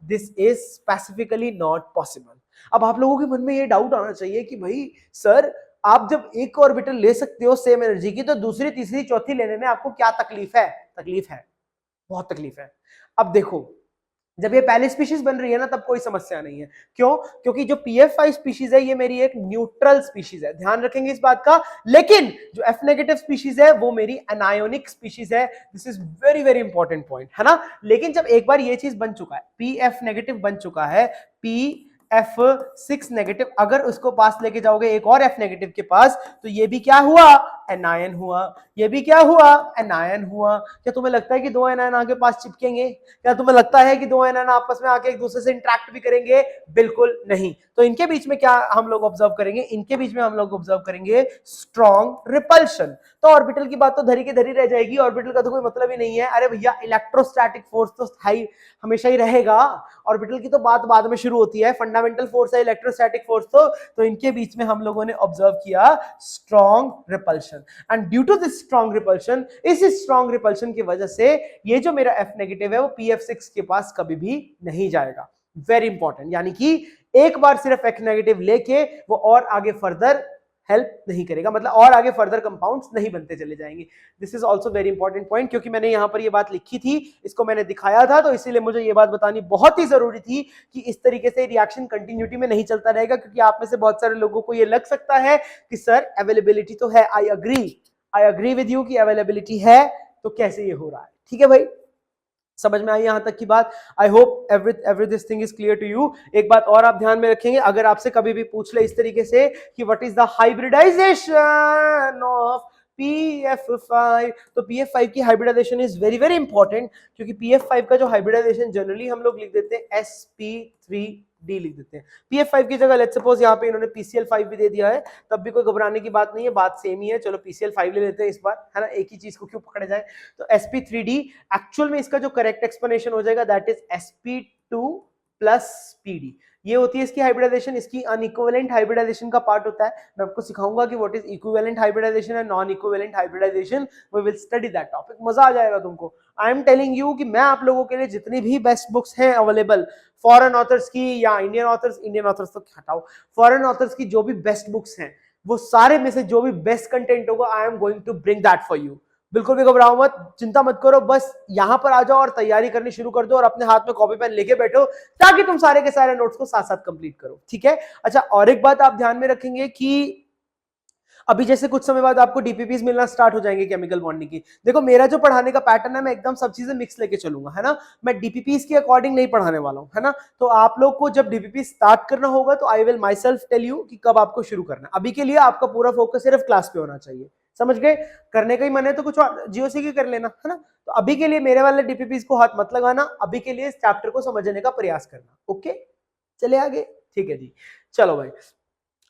S1: this is specifically not possible. अब आप लोगों के मन में ये डाउट आना चाहिए कि भाई सर, आप जब एक ऑर्बिटल ले सकते हो सेम एनर्जी की, तो दूसरी तीसरी चौथी लेने में आपको क्या तकलीफ है? तकलीफ है, बहुत तकलीफ है। अब देखो जब ये पहली स्पीशीज बन रही है ना, तब कोई समस्या नहीं है। क्यों? क्योंकि जो PF5 स्पीशीज है ये मेरी एक न्यूट्रल स्पीशीज है, ध्यान रखेंगे इस बात का। लेकिन जो F नेगेटिव स्पीशीज है वो मेरी एनायोनिक स्पीशीज है। This is very very important point, है ना। लेकिन जब एक बार ये चीज बन चुका है, PF नेगेटिव बन चुका है, PF6 नेगेटिव, अगर उसको पास लेके जाओगे एक और F नेगेटिव के पास, तो ये भी क्या हुआ? एनायन हुआ, ये भी क्या हुआ, एनायन हुआ। क्या तुम्हें लगता है कि दो एनायन आगे पास चिपकेंगे? क्या तुम्हें लगता है कि दो एनायन आपस में आके एक दूसरे से इंटरेक्ट भी करेंगे? बिल्कुल नहीं। तो इनके बीच में क्या हम लोग ऑब्जर्व करेंगे? इनके बीच में हम लोग ऑब्जर्व करेंगे स्ट्रॉन्ग रिपल्शन। तो ऑर्बिटल की बात तो धरी की धरी रह जाएगी, ऑर्बिटल का तो कोई मतलब ही नहीं है। अरे भैया इलेक्ट्रोस्टैटिक फोर्स तो स्थायी हमेशा ही रहेगा, ऑर्बिटल की तो बात बाद में शुरू होती है। फंडामेंटल फोर्स है इलेक्ट्रोस्टैटिक फोर्स। तो इनके बीच में हम लोगों ने ऑब्जर्व किया strong repulsion, and due to this strong repulsion, इस स्ट्रॉन्ग रिपल्शन की वजह से ये जो मेरा F नेगेटिव है वो PF6 के पास कभी भी नहीं जाएगा। वेरी इंपॉर्टेंट, यानी कि एक बार सिर्फ F नेगेटिव लेके वो और आगे फर्दर हेल्प नहीं करेगा, मतलब और आगे फर्दर कंपाउंड्स नहीं बनते चले जाएंगे। This is also very important point, क्योंकि मैंने यहां पर ये बात लिखी थी, इसको मैंने दिखाया था, तो इसीलिए मुझे ये बात बतानी बहुत ही जरूरी थी कि इस तरीके से रिएक्शन कंटिन्यूटी में नहीं चलता रहेगा, क्योंकि आप में से बहुत सारे लोगों को ये लग सकता है कि सर अवेलेबिलिटी तो है, आई अग्री विद यू कि अवेलेबिलिटी है, तो कैसे ये हो रहा है? ठीक है भाई, समझ में आई यहां तक की बात? I hope every this thing is clear to you. एक बात और आप ध्यान में रखेंगे, अगर आपसे कभी भी पूछ ले इस तरीके से कि what is the hybridization of PF5, तो PF5 की hybridization is very very important, क्योंकि PF5 का जो हाइब्रिडाइजेशन जनरली हम लोग लिख देते हैं sp3d लिख देते हैं। PF5 की जगह लेट्स सपोज यहाँ पे इन्होंने PCl5 भी दे दिया है, तब भी कोई घबराने की बात नहीं है, बात सेम ही है। चलो PCl5 ले लेते हैं इस बार, है ना, एक ही चीज को क्यों पकड़े जाए। तो sp3d एक्चुअल में इसका जो करेक्ट एक्सप्लेनेशन हो जाएगा that is sp2 plus pd। ये होती है इसकी हाइब्रिडाइजेशन, इसकी अनइक्विवेलेंट हाइब्रिडाइजेशन का पार्ट होता है। मैं आपको सिखाऊंगा कि what is equivalent hybridization and non equivalent hybridization. We will study that topic, मजा आ जाएगा तुमको। आई एम टेलिंग यू कि मैं आप लोगों के लिए जितनी भी बेस्ट बुक्स हैं अवेलेबल, फॉरेन ऑथर्स की या इंडियन ऑथर्स तो हटाओ, फॉरेन ऑथर्स की जो भी बेस्ट बुक्स हैं, वो सारे में से जो भी बेस्ट कंटेंट होगा I am going to bring that for you. बिल्कुल भी घबराओ मत, चिंता मत करो, बस यहां पर आ जाओ और तैयारी करनी शुरू कर दो और अपने हाथ में कॉपी पेन लेके बैठो, ताकि तुम सारे के सारे नोट्स को साथ साथ कंप्लीट करो। ठीक है? अच्छा, और एक बात आप ध्यान में रखेंगे कि अभी जैसे कुछ समय बाद आपको डीपीपीज मिलना स्टार्ट हो जाएंगे केमिकल बॉन्डिंग की। देखो मेरा जो पढ़ाने का पैटर्न है, मैं एकदम सब चीजें मिक्स लेके चलूंगा, है ना, मैं डीपीपीज के अकॉर्डिंग नहीं पढ़ाने वाला हूं, है ना। तो आप लोग को जब डीपीपी स्टार्ट करना होगा तो I will myself tell you कि कब आपको शुरू करना है। अभी के लिए आपका पूरा फोकस सिर्फ क्लास पे होना चाहिए, समझ गए? करने का ही मन है तो कुछ और जीओसी की कर लेना, है ना। तो अभी के लिए मेरे वाले डीपीपीज को हाथ मत लगाना, अभी के लिए इस चैप्टर को समझने का प्रयास करना। ओके, चले आगे, ठीक है जी, चलो भाई।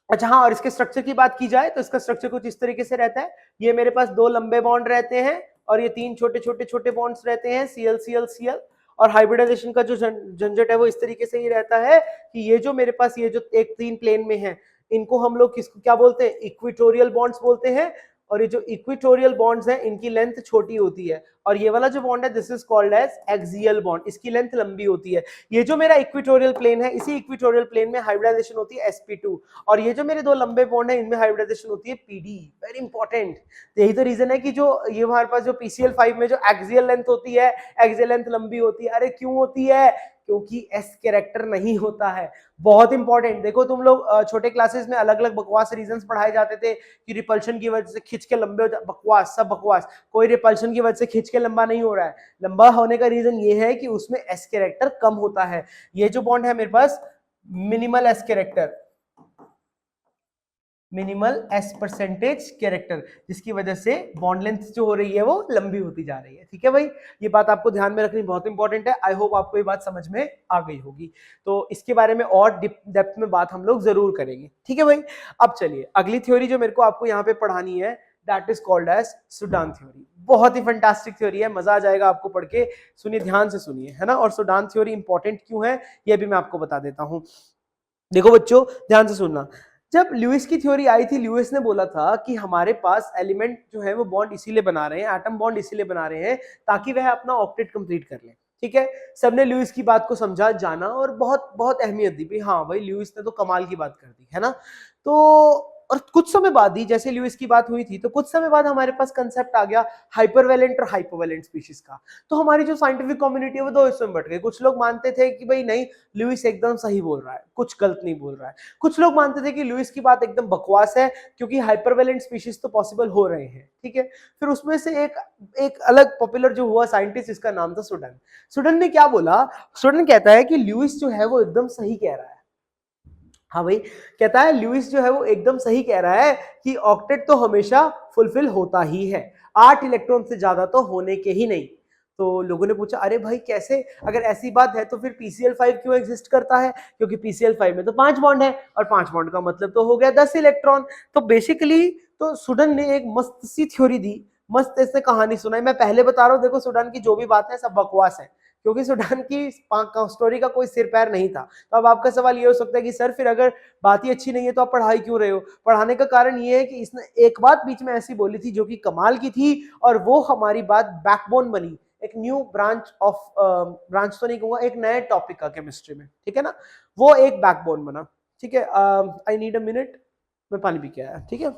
S1: अच्छा हाँ, और इसके स्ट्रक्चर की बात की जाए तो इसका स्ट्रक्चर कुछ इस तरीके से रहता है। ये मेरे पास दो लंबे बॉन्ड रहते हैं और ये तीन छोटे छोटे छोटे बॉन्ड्स रहते हैं, Cl Cl Cl। और हाइब्रिडाइजेशन का जो झंझट है वो इस तरीके से ही रहता है कि ये जो मेरे पास ये जो एक तीन प्लेन में है, इनको हम लोग किसको क्या बोलते हैं? इक्विटोरियल बॉन्ड्स बोलते हैं। और ये जो इक्विटोरियल बॉन्ड्स हैं इनकी लेंथ छोटी होती है, और ये वाला जो बॉन्ड है this is called as axial bond, इसकी लेंथ लंबी होती है। ये जो मेरा इक्विटोरियल प्लेन है, इसी इक्विटोरियल प्लेन में हाइब्रिडाइजेशन होती है sp2, और ये जो मेरे दो लंबे बॉन्ड है इनमें हाइब्रिडाइजेशन होती है pd। वेरी इंपॉर्टेंट, यही तो रीजन है कि जो ये हमारे पास जो PCl5 में जो एक्सियल लेंथ होती है, एक्सियल लेंथ लंबी होती है। अरे क्यों होती है? क्योंकि एस कैरेक्टर नहीं होता है। बहुत इंपॉर्टेंट, देखो तुम लोग छोटे क्लासेस में अलग अलग बकवास रीजंस पढ़ाए जाते थे कि रिपल्शन की वजह से खिंच के लंबे हो, बकवास, सब बकवास। कोई रिपल्शन की वजह से खिंच के लंबा नहीं हो रहा है। लंबा होने का रीजन ये है कि उसमें एस कैरेक्टर कम होता है। ये जो बॉन्ड है मेरे पास minimal s character, minimal s percentage character, जिसकी वजह से बॉन्ड लेंथ जो हो रही है वो लंबी होती जा रही है। ठीक है भाई, ये बात आपको ध्यान में रखनी बहुत इंपॉर्टेंट है। आई होप आपको ये बात समझ में आ गई होगी। तो इसके बारे में और डेप्थ में बात हम लोग जरूर करेंगे। ठीक है भाई, अब चलिए अगली थ्योरी जो मेरे को आपको यहाँ पे पढ़ानी है दैट इज कॉल्ड एज सूडान थ्योरी। बहुत ही फैंटास्टिक थ्योरी है, मजा आ जाएगा आपको पढ़ के। सुनिए, ध्यान से सुनिए, है ना। और सूडान थ्योरी इंपॉर्टेंट क्यों है ये भी मैं आपको बता देता हूँ। देखो बच्चों, ध्यान से सुनना। जब ल्यूइस की थ्योरी आई थी, ल्यूइस ने बोला था कि हमारे पास एलिमेंट जो है वो बॉन्ड इसीलिए बना रहे हैं, एटम बॉन्ड इसीलिए बना रहे हैं ताकि वह अपना ऑक्टेट कंप्लीट कर ले। ठीक है, सबने ल्यूइस की बात को समझा, जाना और बहुत बहुत अहमियत दी भी। हाँ भाई, ल्यूइस ने तो कमाल की बात कर दी, है ना। तो और कुछ समय बाद ही, जैसे ल्यूइस की बात हुई थी, तो कुछ समय बाद हमारे पास कंसेप्ट आ गया हाइपरवेलेंट और हाइपोवेलेंट स्पीशीज का। तो हमारी जो साइंटिफिक कम्युनिटी है वो दो हिस्सों में बट गई। कुछ लोग मानते थे कि भाई नहीं, ल्यूइस एकदम सही बोल रहा है, कुछ गलत नहीं बोल रहा है। कुछ लोग मानते थे कि ल्यूइस की बात एकदम बकवास है, क्योंकि हाइपरवेलेंट स्पीशीज तो पॉसिबल हो रहे हैं। ठीक है, फिर उसमें से एक अलग पॉपुलर जो हुआ साइंटिस्ट, इसका नाम था सुडन। सुडन ने क्या बोला? सुडन कहता है कि ल्यूइस जो है वो एकदम सही कह रहा है। हाँ भाई, कहता है ल्यूइस जो है वो एकदम सही कह रहा है कि ऑक्टेट तो हमेशा फुलफिल होता ही है, 8 इलेक्ट्रॉन से ज्यादा तो होने के ही नहीं। तो लोगों ने पूछा अरे भाई कैसे, अगर ऐसी बात है तो फिर PCl5 क्यों एग्जिस्ट करता है, क्योंकि PCl5 में तो 5 बॉन्ड है और 5 बॉन्ड का मतलब तो हो गया 10 इलेक्ट्रॉन। तो बेसिकली तो सुडन ने एक मस्त सी थ्योरी दी, मस्त ऐसे कहानी सुनाई। मैं पहले बता रहा हूँ, देखो सुडन की जो भी बात है सब बकवास है, क्योंकि सुडान की स्टोरी का कोई सिर पैर नहीं था। तो अब आपका सवाल ये हो सकता है कि सर फिर अगर बात ही अच्छी नहीं है तो आप पढ़ाई क्यों रहे हो। पढ़ाने का कारण ये है कि इसने एक बात बीच में ऐसी बोली थी जो कि कमाल की थी, और वो हमारी बात बैकबोन बनी, एक न्यू ब्रांच ऑफ, ब्रांच तो नहीं कहूंगा, एक नए टॉपिक का केमिस्ट्री में, ठीक है ना, वो एक बैकबोन बना। ठीक है, आई नीड अ मिनट, मैं पानी पी के आया, ठीक है।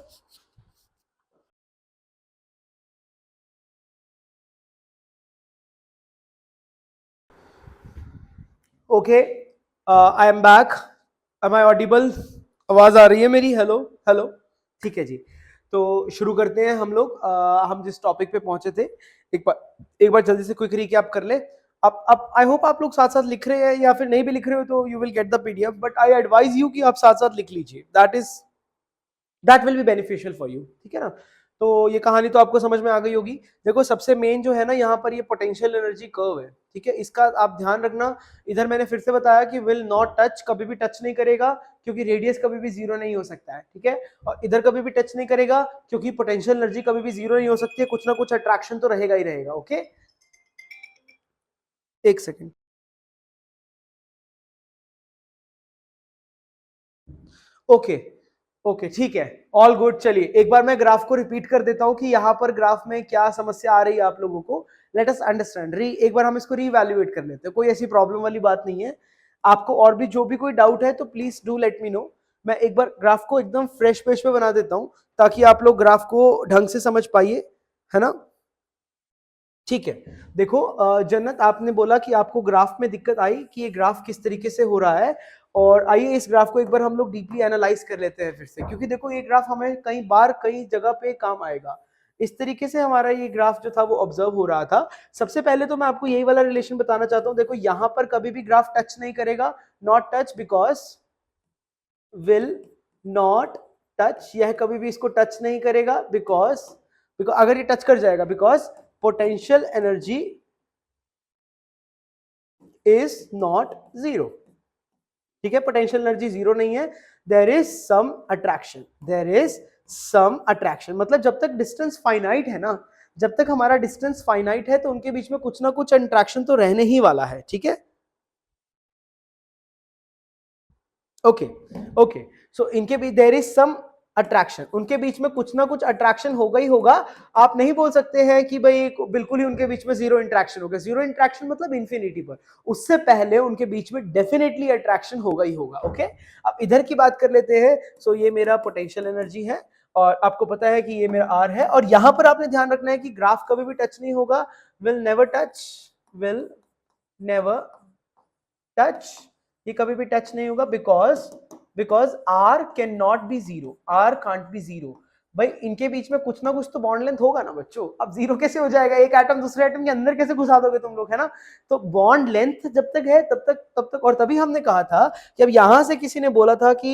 S1: Okay, I am back, am I audible, आवाज आ रही है मेरी, हेलो हेलो, ठीक है जी। तो शुरू करते हैं हम लोग, हम जिस टॉपिक पे पहुंचे थे, एक बार जल्दी से क्विक रीकैप कर ले। अब आई होप आप लोग साथ साथ लिख रहे हैं, या फिर नहीं भी लिख रहे हो तो you will get the PDF, but I advise you कि आप साथ साथ लिख लीजिए, that will be beneficial for you, ठीक है ना। तो ये कहानी तो आपको समझ में आ गई होगी। देखो सबसे मेन जो है ना यहाँ पर, ये पोटेंशियल एनर्जी कर्व है, ठीक है, इसका आप ध्यान रखना। इधर मैंने फिर से बताया कि विल नॉट टच, कभी भी टच नहीं करेगा, क्योंकि रेडियस कभी भी जीरो नहीं हो सकता है, ठीक है। और इधर कभी भी टच नहीं करेगा, क्योंकि पोटेंशियल एनर्जी कभी भी जीरो नहीं हो सकती है, कुछ ना कुछ अट्रैक्शन तो रहेगा ही रहेगा। ओके, एक सेकेंड। ओके ओके, ठीक है, ऑल गुड। चलिए एक बार मैं ग्राफ को रिपीट कर देता हूं कि यहाँ पर ग्राफ में क्या समस्या आ रही है आप लोगों को। लेट अस अंडरस्टैंड, एक बार हम इसको रीवैल्यूएट कर लेते हैं, कोई ऐसी प्रॉब्लम वाली बात नहीं है। आपको और भी जो भी कोई डाउट है तो please do let me know. मैं एक बार ग्राफ को एकदम फ्रेश पेज पे बना देता हूं, ताकि आप लोग ग्राफ को ढंग से समझ पाइए, है ना। ठीक है, देखो जन्नत, आपने बोला कि आपको ग्राफ में दिक्कत आई कि ये ग्राफ किस तरीके से हो रहा है। और आइए इस ग्राफ को एक बार हम लोग डीपली एनालाइज कर लेते हैं फिर से, क्योंकि देखो ये ग्राफ हमें कई बार कई जगह पे काम आएगा। इस तरीके से हमारा ये ग्राफ जो था वो ऑब्जर्व हो रहा था। सबसे पहले तो मैं आपको यही वाला रिलेशन बताना चाहता हूँ। देखो यहाँ पर कभी भी ग्राफ टच नहीं करेगा, not touch, because will not touch, यह कभी भी इसको टच नहीं करेगा, बिकॉज अगर ये टच कर जाएगा, because potential energy is not zero, ठीक है, पोटेंशियल एनर्जी जीरो नहीं है, there is some attraction, there is some attraction. मतलब जब तक डिस्टेंस फाइनाइट है ना, जब तक हमारा डिस्टेंस फाइनाइट है तो उनके बीच में कुछ ना कुछ अट्रैक्शन तो रहने ही वाला है, ठीक है। ओके ओके, सो इनके बीच देयर इज सम अट्रैक्शन, उनके बीच में कुछ ना कुछ अट्रैक्शन होगा ही होगा। आप नहीं बोल सकते हैं कि भाई बिल्कुल ही उनके बीच में जीरो इंट्रैक्शन होगा, जीरो इंट्रैक्शन मतलब इंफिनिटी पर, उससे पहले उनके बीच में डेफिनेटली अट्रैक्शन होगा ही होगा। ओके, अब इधर की बात कर लेते हैं। सो ये मेरा पोटेंशियल एनर्जी है, और आपको पता है कि ये मेरा आर है, और यहां पर आपने ध्यान रखना है कि ग्राफ कभी भी टच नहीं होगा, will never touch, will never touch, ये कभी भी टच नहीं होगा, because R can not be zero, R can't be zero. भाई इनके बीच में कुछ ना कुछ तो बॉन्ड लेंथ होगा ना बच्चों, अब जीरो कैसे हो जाएगा, एक एटम दूसरे एटम के अंदर कैसे घुसा दोगे तुम लोग, है ना। तो बॉन्ड लेंथ जब तक है तब तक और तभी हमने कहा था कि अब यहां से किसी ने बोला था कि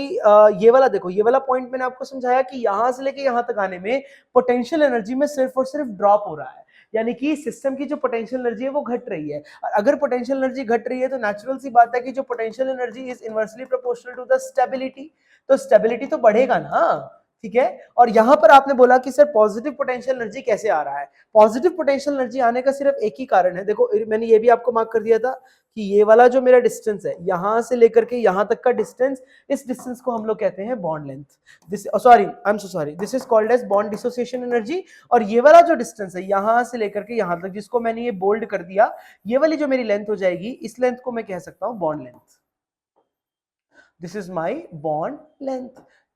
S1: ये वाला देखो, ये वाला पॉइंट मैंने आपको समझाया कि यहां से लेके यहां तक आने में पोटेंशियल एनर्जी में सिर्फ और सिर्फ ड्रॉप हो रहा है, यानी कि सिस्टम की जो पोटेंशियल एनर्जी है वो घट रही है। और अगर पोटेंशियल एनर्जी घट रही है तो नेचुरल सी बात है कि जो potential energy is inversely proportional to the stability, तो स्टेबिलिटी तो बढ़ेगा ना, ठीक है। और यहां पर आपने बोला कि सर पॉजिटिव पोटेंशियल एनर्जी कैसे आ रहा है, पॉजिटिव पोटेंशियल एनर्जी आने का सिर्फ एक ही कारण है। देखो मैंने ये भी आपको मार्क कर दिया था कि ये वाला जो मेरा डिस्टेंस है यहां से लेकर के यहां तक का डिस्टेंस, इस डिस्टेंस को हम लोग कहते हैं bond length. This sorry, I am so sorry, this is called as bond dissociation energy. और ये वाला जो डिस्टेंस है यहां से लेकर के यहां तक, जिसको मैंने ये बोल्ड कर दिया, ये वाली जो मेरी लेंथ हो जाएगी, इस लेंथ को मैं कह सकता हूं bond length. This is my bond length.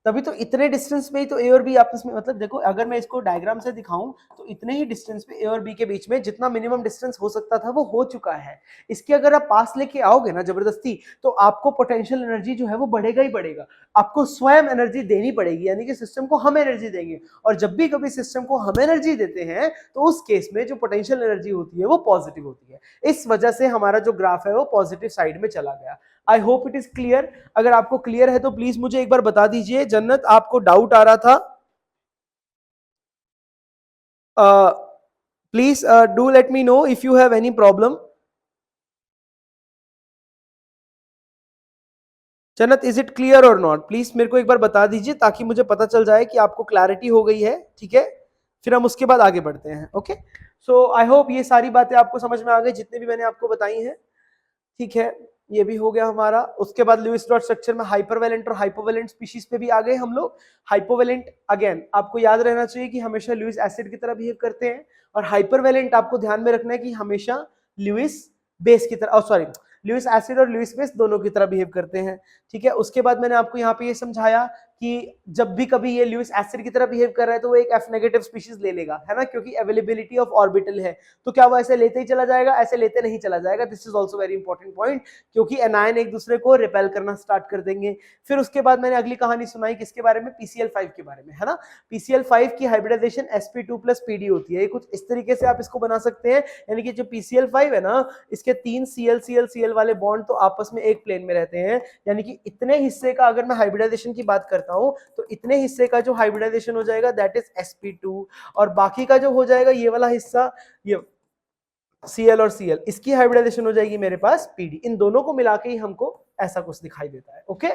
S1: तभी तो इतने डिस्टेंस में ही तो ए और बी आपस में, मतलब देखो अगर मैं इसको डायग्राम से दिखाऊं तो इतने ही डिस्टेंस पे ए और बी के बीच में जितना मिनिमम डिस्टेंस हो सकता था वो हो चुका है। इसके अगर आप पास लेके आओगे ना जबरदस्ती, तो आपको पोटेंशियल एनर्जी जो है वो बढ़ेगा ही बढ़ेगा, आपको स्वयं एनर्जी देनी पड़ेगी, यानी कि सिस्टम को हम एनर्जी देंगे। और जब भी कभी सिस्टम को हम एनर्जी देते हैं तो उस केस में जो पोटेंशियल एनर्जी होती है वो पॉजिटिव होती है। इस वजह से हमारा जो ग्राफ है वो पॉजिटिव साइड में चला गया। I hope it is clear. अगर आपको क्लियर है तो प्लीज मुझे एक बार बता दीजिए। जन्नत, आपको डाउट आ रहा था? Please do let me know if you have any problem. जन्नत, इज इट क्लियर और नॉट? प्लीज मेरे को एक बार बता दीजिए ताकि मुझे पता चल जाए कि आपको क्लैरिटी हो गई है। ठीक है, फिर हम उसके बाद आगे बढ़ते हैं। ओके, सो आई होप ये सारी बातें आपको समझ में आ गई जितने भी मैंने आपको बताई हैं। ठीक है, ये भी हो गया हमारा। उसके बाद लुईस डॉट स्ट्रक्चर में हाइपरवेलेंट और हाइपोवेलेंट स्पीशीज पे भी आ गए हम लोग। हाइपोवेलेंट अगेन आपको याद रहना चाहिए कि हमेशा लुईस एसिड की तरह बिहेव करते हैं, और हाइपरवेलेंट आपको ध्यान में रखना है कि हमेशा लुईस बेस की तरह, सॉरी, लुईस एसिड और लुईस बेस दोनों की तरह बिहेव करते हैं। ठीक है, उसके बाद मैंने आपको यहाँ पे ये समझाया कि जब भी कभी ये लुईस एसिड की तरह बिहेव कर रहा है तो वो एक एफ नेगेटिव स्पीशीज ले लेगा, है ना, क्योंकि अवेलेबिलिटी ऑफ ऑर्बिटल है। तो क्या वो ऐसे लेते ही चला जाएगा? ऐसे लेते नहीं चला जाएगा। This is also very important point, क्योंकि एनायन एक दूसरे को रिपेल करना स्टार्ट कर देंगे। फिर उसके बाद मैंने अगली कहानी सुनाई किसके बारे में? PCl5 के बारे में, है ना। PCl5 की हाइब्रिडाइजेशन sp2+pd होती है। ये कुछ इस तरीके से आप इसको बना सकते हैं, यानी कि जो PCl5 है ना, इसके 3 Cl वाले बॉन्ड तो आपस में एक प्लेन में रहते हैं, यानी कि इतने हिस्से का अगर मैं हाइब्रिडाइजेशन की बात करता हूं तो इतने हिस्से का जो हाइब्रिडाइजेशन हो जाएगा दैट इज sp2, और बाकी का जो हो जाएगा ये वाला हिस्सा, ये Cl और Cl, इसकी हाइब्रिडाइजेशन हो जाएगी मेरे पास Pd। इन दोनों को मिला के ही हमको ऐसा कुछ दिखाई देता है। ओके,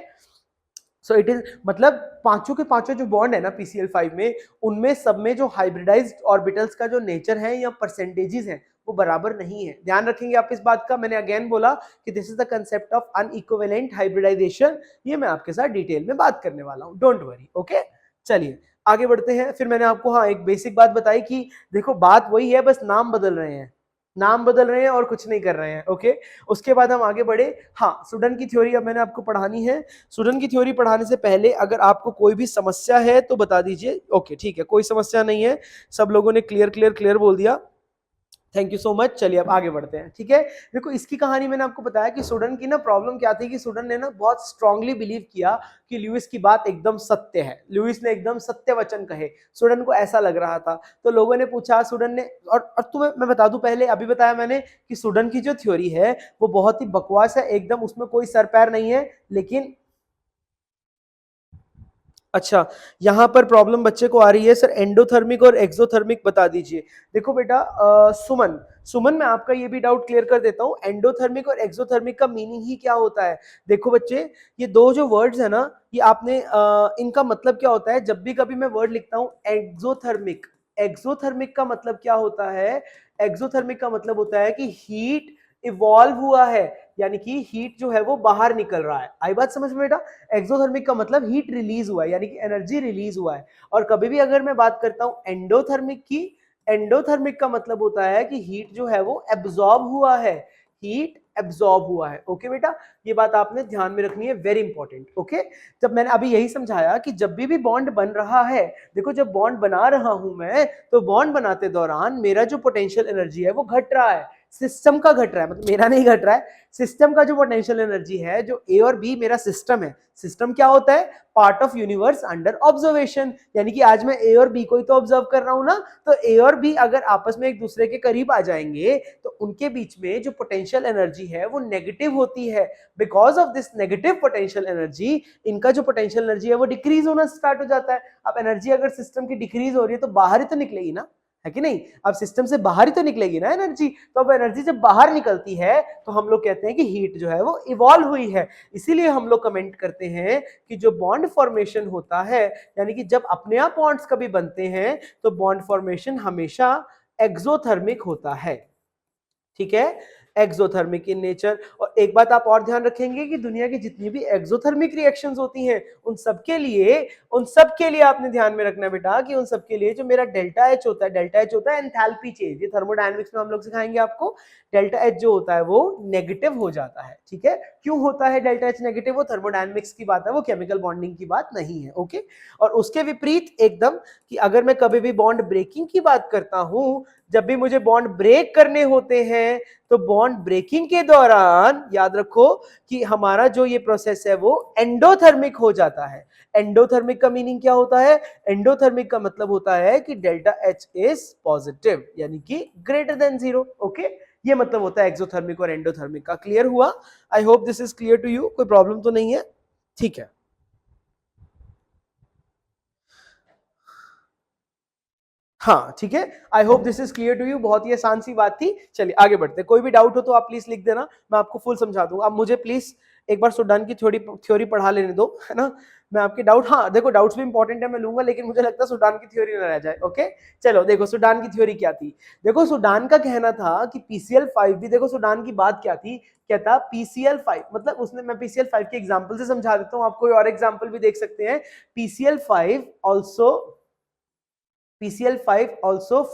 S1: सो इट इज, मतलब पांचों के पांचों जो बॉन्ड है ना PCl5 में, उनमें सब में जो हाइब्रिडाइज्ड ऑर्बिटल्स का जो नेचर है या परसेंटेजेस हैं वो बराबर नहीं है। ध्यान रखेंगे आप इस बात का। मैंने अगेन बोला कि this is the concept of unequivalent hybridization. ये मैं आपके साथ डिटेल में बात करने वाला हूं, डोंट वरी। ओके, चलिए आगे बढ़ते हैं। फिर मैंने आपको हाँ एक बेसिक बात बताई कि देखो बात वही है, बस नाम बदल रहे हैं, नाम बदल रहे हैं और कुछ नहीं कर रहे हैं। ओके, उसके बाद हम आगे बढ़े। हाँ, सुडन की थ्योरी अब मैंने आपको पढ़ानी है। सुडन की थ्योरी पढ़ाने से पहले अगर आपको कोई भी समस्या है तो बता दीजिए। ओके ठीक है, कोई समस्या नहीं है, सब लोगों ने क्लियर क्लियर क्लियर बोल दिया। Thank you so much. चलिए अब आगे बढ़ते हैं। ठीक है, देखो इसकी कहानी मैंने आपको बताया कि सुडन की ना प्रॉब्लम क्या थी कि सुडन ने ना बहुत स्ट्रांगली बिलीव किया कि लुईस की बात एकदम सत्य है, लुईस ने एकदम सत्य वचन कहे। सुडन को ऐसा लग रहा था, तो लोगों ने पूछा सुडन ने, और तुम्हें मैं बता दूं, पहले अभी बताया मैंने कि सुडन की जो थ्योरी है वो बहुत ही बकवास है एकदम, उसमें कोई सर पैर नहीं है। लेकिन अच्छा, यहां पर प्रॉब्लम बच्चे को आ रही है सर, एंडोथर्मिक और एक्सोथर्मिक बता दीजिए। देखो बेटा सुमन, सुमन मैं आपका ये भी डाउट क्लियर कर देता हूं, एंडोथर्मिक और एक्सोथर्मिक का मीनिंग ही क्या होता है। देखो बच्चे, ये दो जो वर्ड्स है ना, ये आपने इनका मतलब क्या होता है। जब भी कभी मैं वर्ड लिखता हूं एक्सोथर्मिक, एक्सोथर्मिक का मतलब क्या होता है? एक्सोथर्मिक का मतलब होता है कि हीट इवॉल्व हुआ है, यानी कि हीट जो है वो बाहर निकल रहा है। आई बात समझ में बेटा? एक्सोथर्मिक का मतलब हीट रिलीज हुआ है, यानी कि एनर्जी रिलीज हुआ है। और कभी भी अगर मैं बात करता हूं एंडोथर्मिक की, एंडोथर्मिक का मतलब होता है कि हीट जो है वो एब्जॉर्ब हुआ है, हीट एब्जॉर्ब हुआ है। ओके बेटा, ये बात आपने ध्यान में रखनी है, वेरी इंपॉर्टेंट। ओके, जब मैंने अभी यही समझाया कि जब भी बॉन्ड बन रहा है, देखो जब बॉन्ड बना रहा हूं मैं, तो बॉन्ड बनाते दौरान मेरा जो पोटेंशियल एनर्जी है वो घट रहा है, सिस्टम का घट रहा है, मतलब मेरा नहीं घट रहा है, सिस्टम का जो पोटेंशियल एनर्जी है, जो ए और बी मेरा सिस्टम है। सिस्टम क्या होता है? Part of universe under observation, यानी कि आज मैं ए और बी को ही तो ऑब्जर्व कर रहा हूं ना, तो ए और बी अगर आपस में एक दूसरे के करीब आ जाएंगे तो उनके बीच में जो पोटेंशियल एनर्जी है वो नेगेटिव होती है। Because of this negative potential energy, इनका जो पोटेंशियल एनर्जी है वो डिक्रीज होना स्टार्ट हो जाता है। अब एनर्जी अगर सिस्टम की डिक्रीज हो रही है तो बाहर ही तो निकलेगी ना, है कि नहीं? अब सिस्टम से बाहर ही तो निकलेगी ना एनर्जी, तो अब एनर्जी जब बाहर निकलती है तो हम लोग कहते हैं कि हीट जो है वो इवॉल्व हुई है। इसीलिए हम लोग कमेंट करते हैं कि जो बॉन्ड फॉर्मेशन होता है, यानी कि जब अपने आप बॉन्ड्स कभी बनते हैं तो बॉन्ड फॉर्मेशन हमेशा एक्सोथर्मिक होता है। ठीक है, एक्सोथर्मिक इन नेचर। और एक बात आप और ध्यान रखेंगे कि दुनिया की जितनी भी एक्सोथर्मिक रिएक्शंस होती हैं उन सब के लिए आपने ध्यान में रखना बेटा कि उन सब के लिए जो मेरा डेल्टा एच होता है, डेल्टा एच होता है एंथैल्पी चेंज। ये थर्मोडायनामिक्स में हम लोग सिखाएंगे आपको। डेल्टा एच जो होता है वो नेगेटिव हो जाता है। ठीक है, क्यों होता है डेल्टा एच नेगेटिव? वो थर्मोडायनामिक्स की बात है, वो केमिकल बॉन्डिंग की बात नहीं है। ओके, और उसके विपरीत एकदम कि अगर मैं कभी भी बॉन्ड ब्रेकिंग की बात करता हूं, जब भी मुझे बॉन्ड ब्रेक करने होते हैं तो बॉन्ड ब्रेकिंग के दौरान याद रखो कि हमारा जो ये प्रोसेस है वो एंडोथर्मिक हो जाता है। एंडोथर्मिक का मीनिंग क्या होता है? एंडोथर्मिक का मतलब होता है कि डेल्टा एच इज पॉजिटिव, यानी कि ग्रेटर देन जीरो। ओके, ये मतलब होता है एक्सोथर्मिक और एंडोथर्मिक का। क्लियर हुआ? I hope this is clear to you, कोई प्रॉब्लम तो नहीं है? ठीक है, हाँ ठीक है, I hope this is clear to you. बहुत ही आसान सी बात थी। चलिए आगे बढ़ते हैं। कोई भी डाउट हो तो आप प्लीज लिख देना, मैं आपको फुल समझा दूंगा। अब मुझे प्लीज एक बार सुडान की थ्योरी पढ़ा लेने दो, है ना। मैं आपके डाउट, हाँ देखो डाउट्स भी इंपॉर्टेंट है, मैं लूंगा, लेकिन मुझे लगता है सुडान की थ्योरी ना रह जाए। ओके चलो, देखो सुडान की थ्योरी क्या थी। देखो सुडान का कहना था कि PCl5 भी, देखो सुडान की बात क्या थी, क्या था PCl5, मतलब उसने, मैं PCl5 के एग्जाम्पल से समझा देता हूँ, आप कोई और एग्जाम्पल भी देख सकते हैं। PCl5 also PCl5 also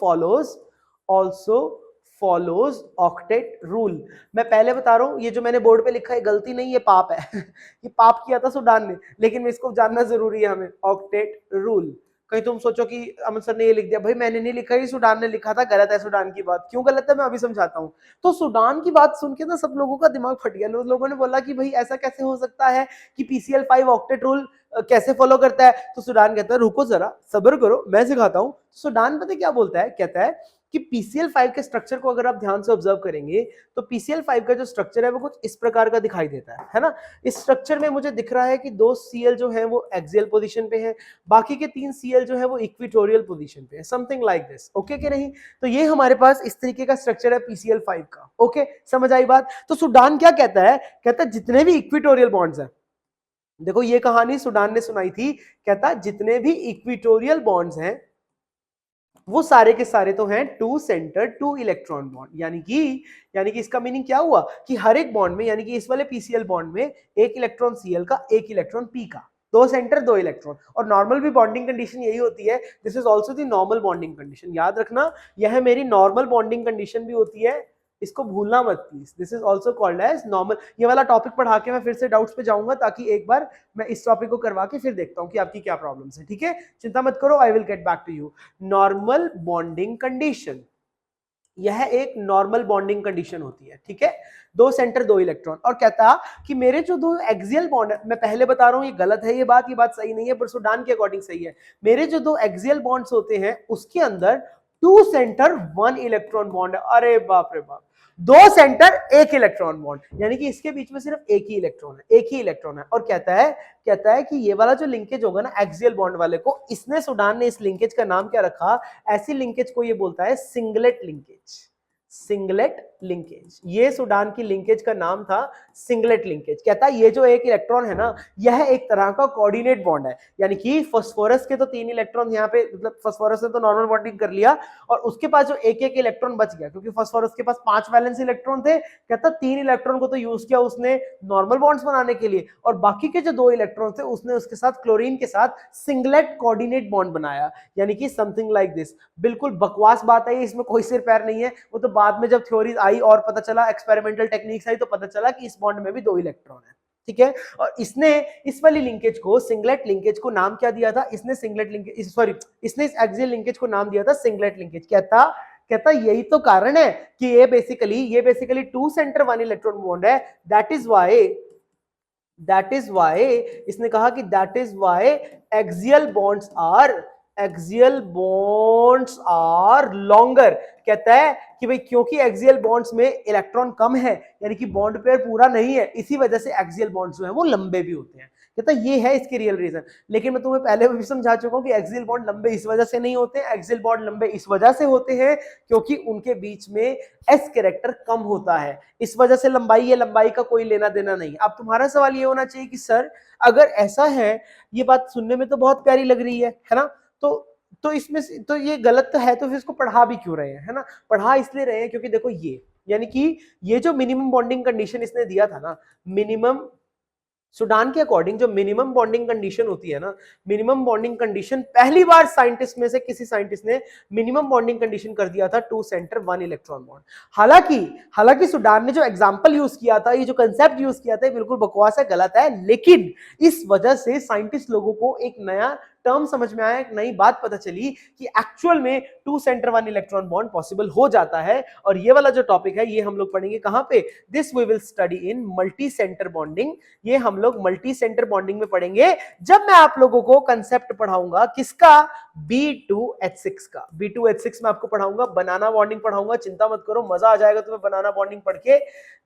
S1: follows octet rule। मैं पहले बता रहा हूं, ये जो मैंने बोर्ड पे लिखा है गलती नहीं, ये पाप है ये पाप किया था सुडान ने, लेकिन इसको जानना जरूरी है हमें। ऑक्टेट रूल, कहीं तुम सोचो कि अमन सर ने ये लिख दिया, भाई मैंने नहीं लिखा, ये सुडान ने लिखा था, गलत है सुडान की बात। क्यों गलत है, मैं अभी समझाता हूँ। तो सुडान की बात सुन के ना सब लोगों का दिमाग फट गया। लोगों ने बोला कि भाई ऐसा कैसे हो सकता है कि PCl5 ऑक्टेट रूल कैसे फॉलो करता है। तो सुडान कहता है रुको जरा, सब्र करो, मैं सिखाता हूं। सुडान पता क्या बोलता है, कहता है कि PCl5 के स्ट्रक्चर को अगर आप ध्यान से ऑब्जर्व करेंगे तो PCl5 का जो स्ट्रक्चर है वो कुछ इस प्रकार का दिखाई देता है ना। इस स्ट्रक्चर में मुझे दिख रहा है कि 2 Cl जो है वो एक्सियल पोजीशन पे है, बाकी के 3 Cl जो है वो इक्वेटोरियल पोजीशन पे है, समथिंग लाइक दिस। ओके कि नहीं? तो ये हमारे पास इस तरीके का स्ट्रक्चर है PCl5 का। ओके समझ आई बात? तो सुडान क्या कहता है, कहता है जितने भी इक्वेटोरियल बॉन्ड्स हैं, देखो ये कहानी सुडान ने सुनाई थी, कहता जितने भी इक्वेटोरियल बॉन्ड्स हैं वो सारे के सारे तो हैं two centre two electron bond. यानी कि इसका मीनिंग क्या हुआ कि हर एक बॉन्ड में, यानी कि इस वाले PCl बॉन्ड में एक इलेक्ट्रॉन Cl का, एक इलेक्ट्रॉन P का, 2 सेंटर 2 इलेक्ट्रॉन। और नॉर्मल भी बॉन्डिंग कंडीशन यही होती है। This is also the normal bonding condition, याद रखना यह मेरी नॉर्मल बॉन्डिंग कंडीशन भी होती है, इसको भूलना मत please. This is also called as normal. ये वाला टॉपिक पढ़ा के मैं फिर से डाउट्स पे जाऊंगा, ताकि एक बार मैं इस टॉपिक को करवा के फिर देखता हूं कि आपकी क्या प्रॉब्लम्स है। ठीक है, चिंता मत करो, I will get back to you. Normal bonding condition, यह एक नॉर्मल बॉन्डिंग कंडीशन होती है। ठीक है, 2 सेंटर 2 इलेक्ट्रॉन। और कहता कि मेरे जो 2 एक्सियल बॉन्ड है, मैं पहले बता रहा हूं ये गलत है, ये बात सही नहीं है, पर सुडान के अकॉर्डिंग सही है। मेरे जो 2 एक्सियल बॉन्ड्स होते हैं उसके अंदर 2 सेंटर 1 इलेक्ट्रॉन बॉन्ड है। अरे बाप रे बाप, 2 सेंटर 1 इलेक्ट्रॉन बॉन्ड, यानी कि इसके बीच में सिर्फ एक ही इलेक्ट्रॉन है। और कहता है कि ये वाला जो लिंकेज होगा ना एक्सियल बॉन्ड वाले को, इसने, सुडान ने इस लिंकेज का नाम क्या रखा, ऐसी लिंकेज को ये बोलता है सिंगलेट लिंकेज। ये सुडान की लिंकेज का नाम था सिंगलेट लिंकेज। कहता है ये जो एक इलेक्ट्रॉन है ना, यह एक तरह का कोऑर्डिनेट बॉन्ड है। यानी कि फास्फोरस के तो 3 इलेक्ट्रॉन यहाँ पे, मतलब फास्फोरस ने तो नॉर्मल बॉन्डिंग कर लिया, और उसके पास जो एक इलेक्ट्रॉन बच गया, क्योंकि फास्फोरस के पास 5 वैलेंस इलेक्ट्रॉन थे। कहता 3 इलेक्ट्रॉन को तो यूज किया उसने नॉर्मल बॉन्ड्स बनाने के लिए, और बाकी के जो 2 इलेक्ट्रॉन थे उसने उसके साथ क्लोरीन के साथ सिंगलेट कोऑर्डिनेट बॉन्ड बनाया, यानी कि समथिंग लाइक दिस। बिल्कुल बकवास बात है, इसमें कोई सिर पैर नहीं है। वो तो बाद में जब थ्योरीज आई और पता चला, एक्सपेरिमेंटल टेक्निक्स आई, तो पता चला कि इस बॉन्ड में भी 2 इलेक्ट्रॉन है। ठीक है, और इसने इस वाली लिंकेज को, सिंगलेट लिंकेज को नाम क्या दिया था, इसने इस एक्सियल लिंकेज को नाम दिया था सिंगलेट लिंकेज। कहता यही तो कारण है कि ये बेसिकली 2 सेंटर 1 इलेक्ट्रॉन बॉन्ड है। दैट इज वाई इसने कहा कि that is why axial bonds are longer. कहता है कि भाई क्योंकि एक्सियल बॉन्ड्स में इलेक्ट्रॉन कम है, यानी कि बॉन्ड पेयर पूरा नहीं है, इसी वजह से एक्सियल बॉन्ड्स जो है वो लंबे भी होते हैं। कहता है ये है इसकी रियल रीजन। लेकिन मैं तुम्हें पहले भी समझा चुका हूं कि एक्सियल बॉन्ड लंबे इस वजह से नहीं होते, एक्सियल बॉन्ड लंबे इस वजह से होते हैं क्योंकि उनके बीच में एस कैरेक्टर कम होता है, इस वजह से लंबाई का कोई लेना देना नहीं। अब तुम्हारा सवाल ये होना चाहिए कि सर अगर ऐसा है, ये बात सुनने में तो बहुत प्यारी लग रही है ना, तो इसमें तो ये गलत है, तो फिर इसको पढ़ा भी क्यों रहे हैं, है ना। पढ़ा इसलिए रहे हैं क्योंकि देखो यानी कि ये जो मिनिमम बॉन्डिंग कंडीशन इसने दिया था ना, मिनिमम, सुडान के अकॉर्डिंग जो मिनिमम बॉन्डिंग कंडीशन होती है ना, मिनिमम बॉन्डिंग कंडीशन पहली बार साइंटिस्ट में से किसी साइंटिस्ट ने मिनिमम बॉन्डिंग कंडीशन कर दिया था 2 सेंटर 1 इलेक्ट्रॉन बॉन्ड। हालांकि सुडान ने जो एग्जांपल यूज किया था, ये जो कंसेप्ट यूज किया था, बिल्कुल बकवास है, गलत है, लेकिन इस वजह से साइंटिस्ट लोगों को एक नया टर्म समझ में आया, एक नई बात पता चली कि एक्चुअल में two centre one electron bond possible हो जाता है। और ये वाला जो टॉपिक है ये हम लोग पढ़ेंगे कहां पे, this we will study in multi center bonding. ये हम लोग मल्टी सेंटर बॉन्डिंग में पढ़ेंगे जब मैं आप लोगों को कंसेप्ट पढ़ाऊंगा किसका, B2H6 का। B2H6 में आपको पढ़ाऊंगा, बनाना बॉन्डिंग पढ़ाऊंगा, चिंता मत करो, मजा आ जाएगा तुम्हें बनाना बॉन्डिंग पढ़ के।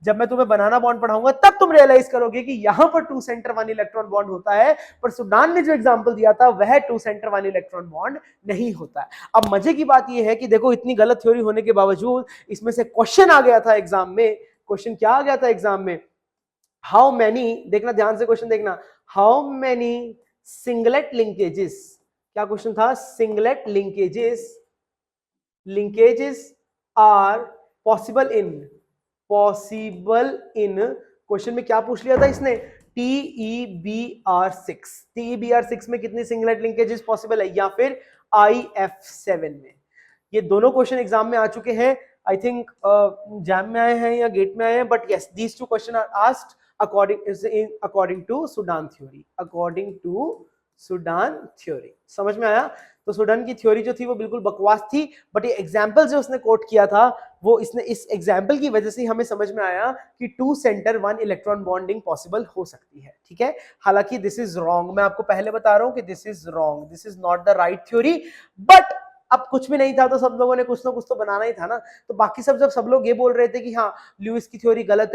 S1: जब मैं तुम्हें बनाना बॉन्ड पढ़ाऊंगा तब तुम रियलाइज करोगे कि यहां पर two centre one electron bond होता है, पर सूडान ने जो एग्जांपल दिया था वह two centre one electron bond नहीं होता है। अब मजे की बात यह है कि देखो इतनी गलत थ्योरी होने के बावजूद इसमें से क्वेश्चन आ गया था एग्जाम में। क्वेश्चन क्या आ गया था एग्जाम में, हाउ मैनी, देखना ध्यान से क्वेश्चन देखना, हाउ मैनी सिंगलेट लिंकेजेस, क्या क्वेश्चन था, singlet linkages are possible in question में क्या पूछ लिया था इसने, TeBr6 में कितनी सिंगलेट लिंकेजेस पॉसिबल है, या फिर IF7 में। ये दोनों क्वेश्चन एग्जाम में आ चुके हैं, आई थिंक जैम में आए हैं या गेट में आए हैं, but yes these two questions are asked according to Sugden theory. समझ में आया। तो सूडान की थ्योरी जो थी वो बिल्कुल बकवास थी, बट ये एग्जाम्पल जो उसने कोट किया था वो इसने इस एग्जाम्पल की वजह से हमें समझ में आया कि two centre one electron bonding possible हो सकती है। ठीक है, हालांकि दिस इज रॉन्ग, मैं आपको पहले बता रहा हूं कि this is wrong, this is not the right theory. But अब कुछ भी नहीं था तो सब लोगों ने कुछ ना कुछ तो बनाना ही था ना। तो बाकी सब लोग ये बोल रहे थे कि हाँ ल्यूइस की थ्योरी गलत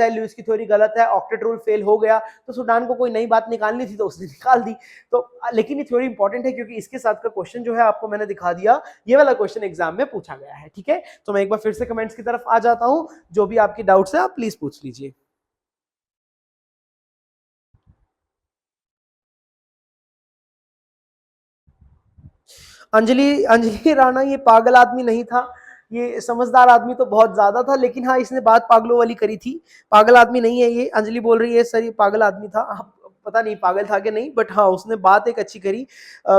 S1: है, ऑक्टेट रूल फेल हो गया, तो सूडान को कोई नई बात निकालनी थी तो उसने निकाल दी। तो लेकिन ये थ्योरी इंपॉर्टेंट है क्योंकि इसके साथ का क्वेश्चन जो है आपको मैंने दिखा दिया, ये वाला क्वेश्चन एग्जाम में पूछा गया है। ठीक है, तो मैं एक बार फिर से कमेंट्स की तरफ आ जाता हूं, जो भी आपकी डाउट्स है आप प्लीज पूछ लीजिए। अंजलि राणा ये पागल आदमी नहीं था, ये समझदार आदमी तो बहुत ज्यादा था, लेकिन हाँ इसने बात पागलों वाली करी थी। पागल आदमी नहीं है ये, अंजलि बोल रही है सर ये पागल आदमी था, पता नहीं पागल था कि नहीं, बट हाँ उसने बात एक अच्छी करी।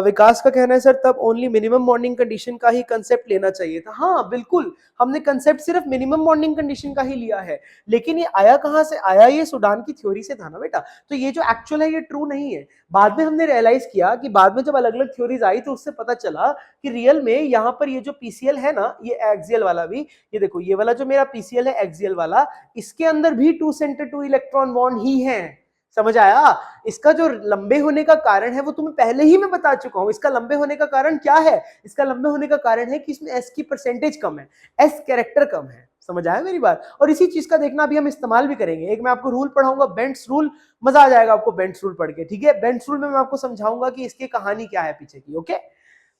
S1: विकास का कहना है सर तब ओनली मिनिमम बॉन्डिंग कंडीशन का ही कंसेप्ट लेना चाहिए था। हाँ बिल्कुल, हमने कंसेप्ट सिर्फ मिनिमम बॉन्डिंग कंडीशन का ही लिया है, लेकिन ये आया कहां से आया, ये सूडान की थ्योरी से था ना बेटा। तो ये जो एक्चुअल है ये ट्रू नहीं है। बाद में हमने रियलाइज किया कि बाद में जब अलग अलग थ्योरीज आई तो उससे पता चला कि रियल में यहाँ पर ये जो पीसीएल है ना, ये एक्सियल वाला भी, ये देखो ये वाला जो मेरा पीसीएल है एक्सियल वाला, इसके अंदर भी two centre two electron bond ही है। समझ आया। इसका जो लंबे होने का कारण है वो तुम्हें पहले ही मैं बता चुका हूं। इसका लंबे होने का कारण क्या है, इसका लंबे होने का कारण है कि इसमें एस की परसेंटेज कम है, एस कैरेक्टर कम है। समझ आया मेरी बात। और इसी चीज का देखना अभी हम इस्तेमाल भी करेंगे। एक मैं आपको रूल पढ़ाऊंगा बेंट्स रूल, मजा आ जाएगा आपको बेंट्स रूल पढ़ के। ठीक है, बेंट्स रूल में मैं आपको समझाऊंगा कि इसकी कहानी क्या है पीछे की। ओके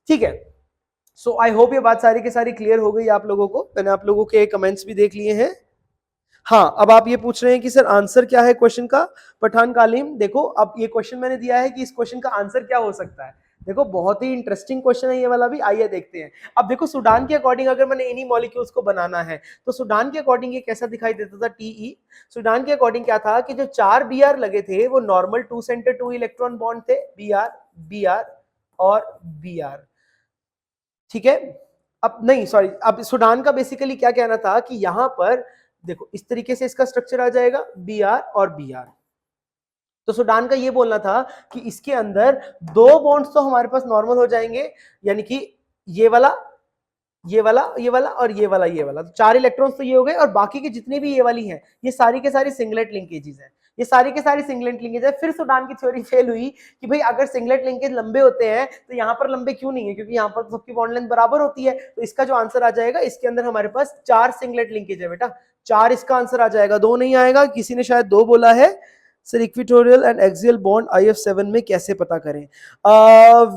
S1: ठीक है, सो आई होप ये बात सारी की सारी क्लियर हो गई आप लोगों को। मैंने आप लोगों के कमेंट्स भी देख लिए हैं। हाँ, अब आप ये पूछ रहे हैं कि सर आंसर क्या है क्वेश्चन का। पठान कालीम देखो, अब ये क्वेश्चन मैंने दिया है कि इस क्वेश्चन का आंसर क्या हो सकता है। देखो बहुत ही इंटरेस्टिंग क्वेश्चन है ये वाला भी, आइए देखते हैं। अब देखो सूडान के अकॉर्डिंग अगर मैंने इन्हीं मॉलिक्यूल्स को बनाना है तो सूडान के अकॉर्डिंग ये कैसा दिखाई देता था, टीई। सूडान के अकॉर्डिंग क्या था कि जो 4 बीआर लगे थे वो normal two centre two electron bond थे, बीआर बीआर और बीआर। ठीक है, अब नहीं सॉरी, अब सूडान का बेसिकली क्या कहना था कि यहां पर देखो इस तरीके से इसका स्ट्रक्चर आ जाएगा, बीआर और बीआर। तो सूडान का ये बोलना था कि इसके अंदर 2 बॉन्ड्स तो हमारे पास नॉर्मल हो जाएंगे, यानी कि ये वाला ये वाला ये वाला और ये वाला ये वाला, तो 4 इलेक्ट्रॉन्स तो ये हो गए, और बाकी के जितने भी ये वाली हैं ये सारी के सारी सिंगलेट लिंकेजेस हैं, ये सारी के सारी सिंगलेट लिंकेज है। फिर सूडान की थ्योरी फेल हुई कि भाई अगर सिंगलेट लिंकेज लंबे होते हैं तो यहाँ पर लंबे क्यों नहीं है, क्योंकि यहाँ पर तो सबकी बॉन्ड लेंथ बराबर होती है। तो इसका जो आंसर आ जाएगा, इसके अंदर हमारे पास 4 सिंगलेट लिंकेज है बेटा, 4 इसका आंसर आ जाएगा, 2 नहीं आएगा। किसी ने शायद 2 बोला है। Sir equatorial and axial bond IF7 में कैसे पता करें,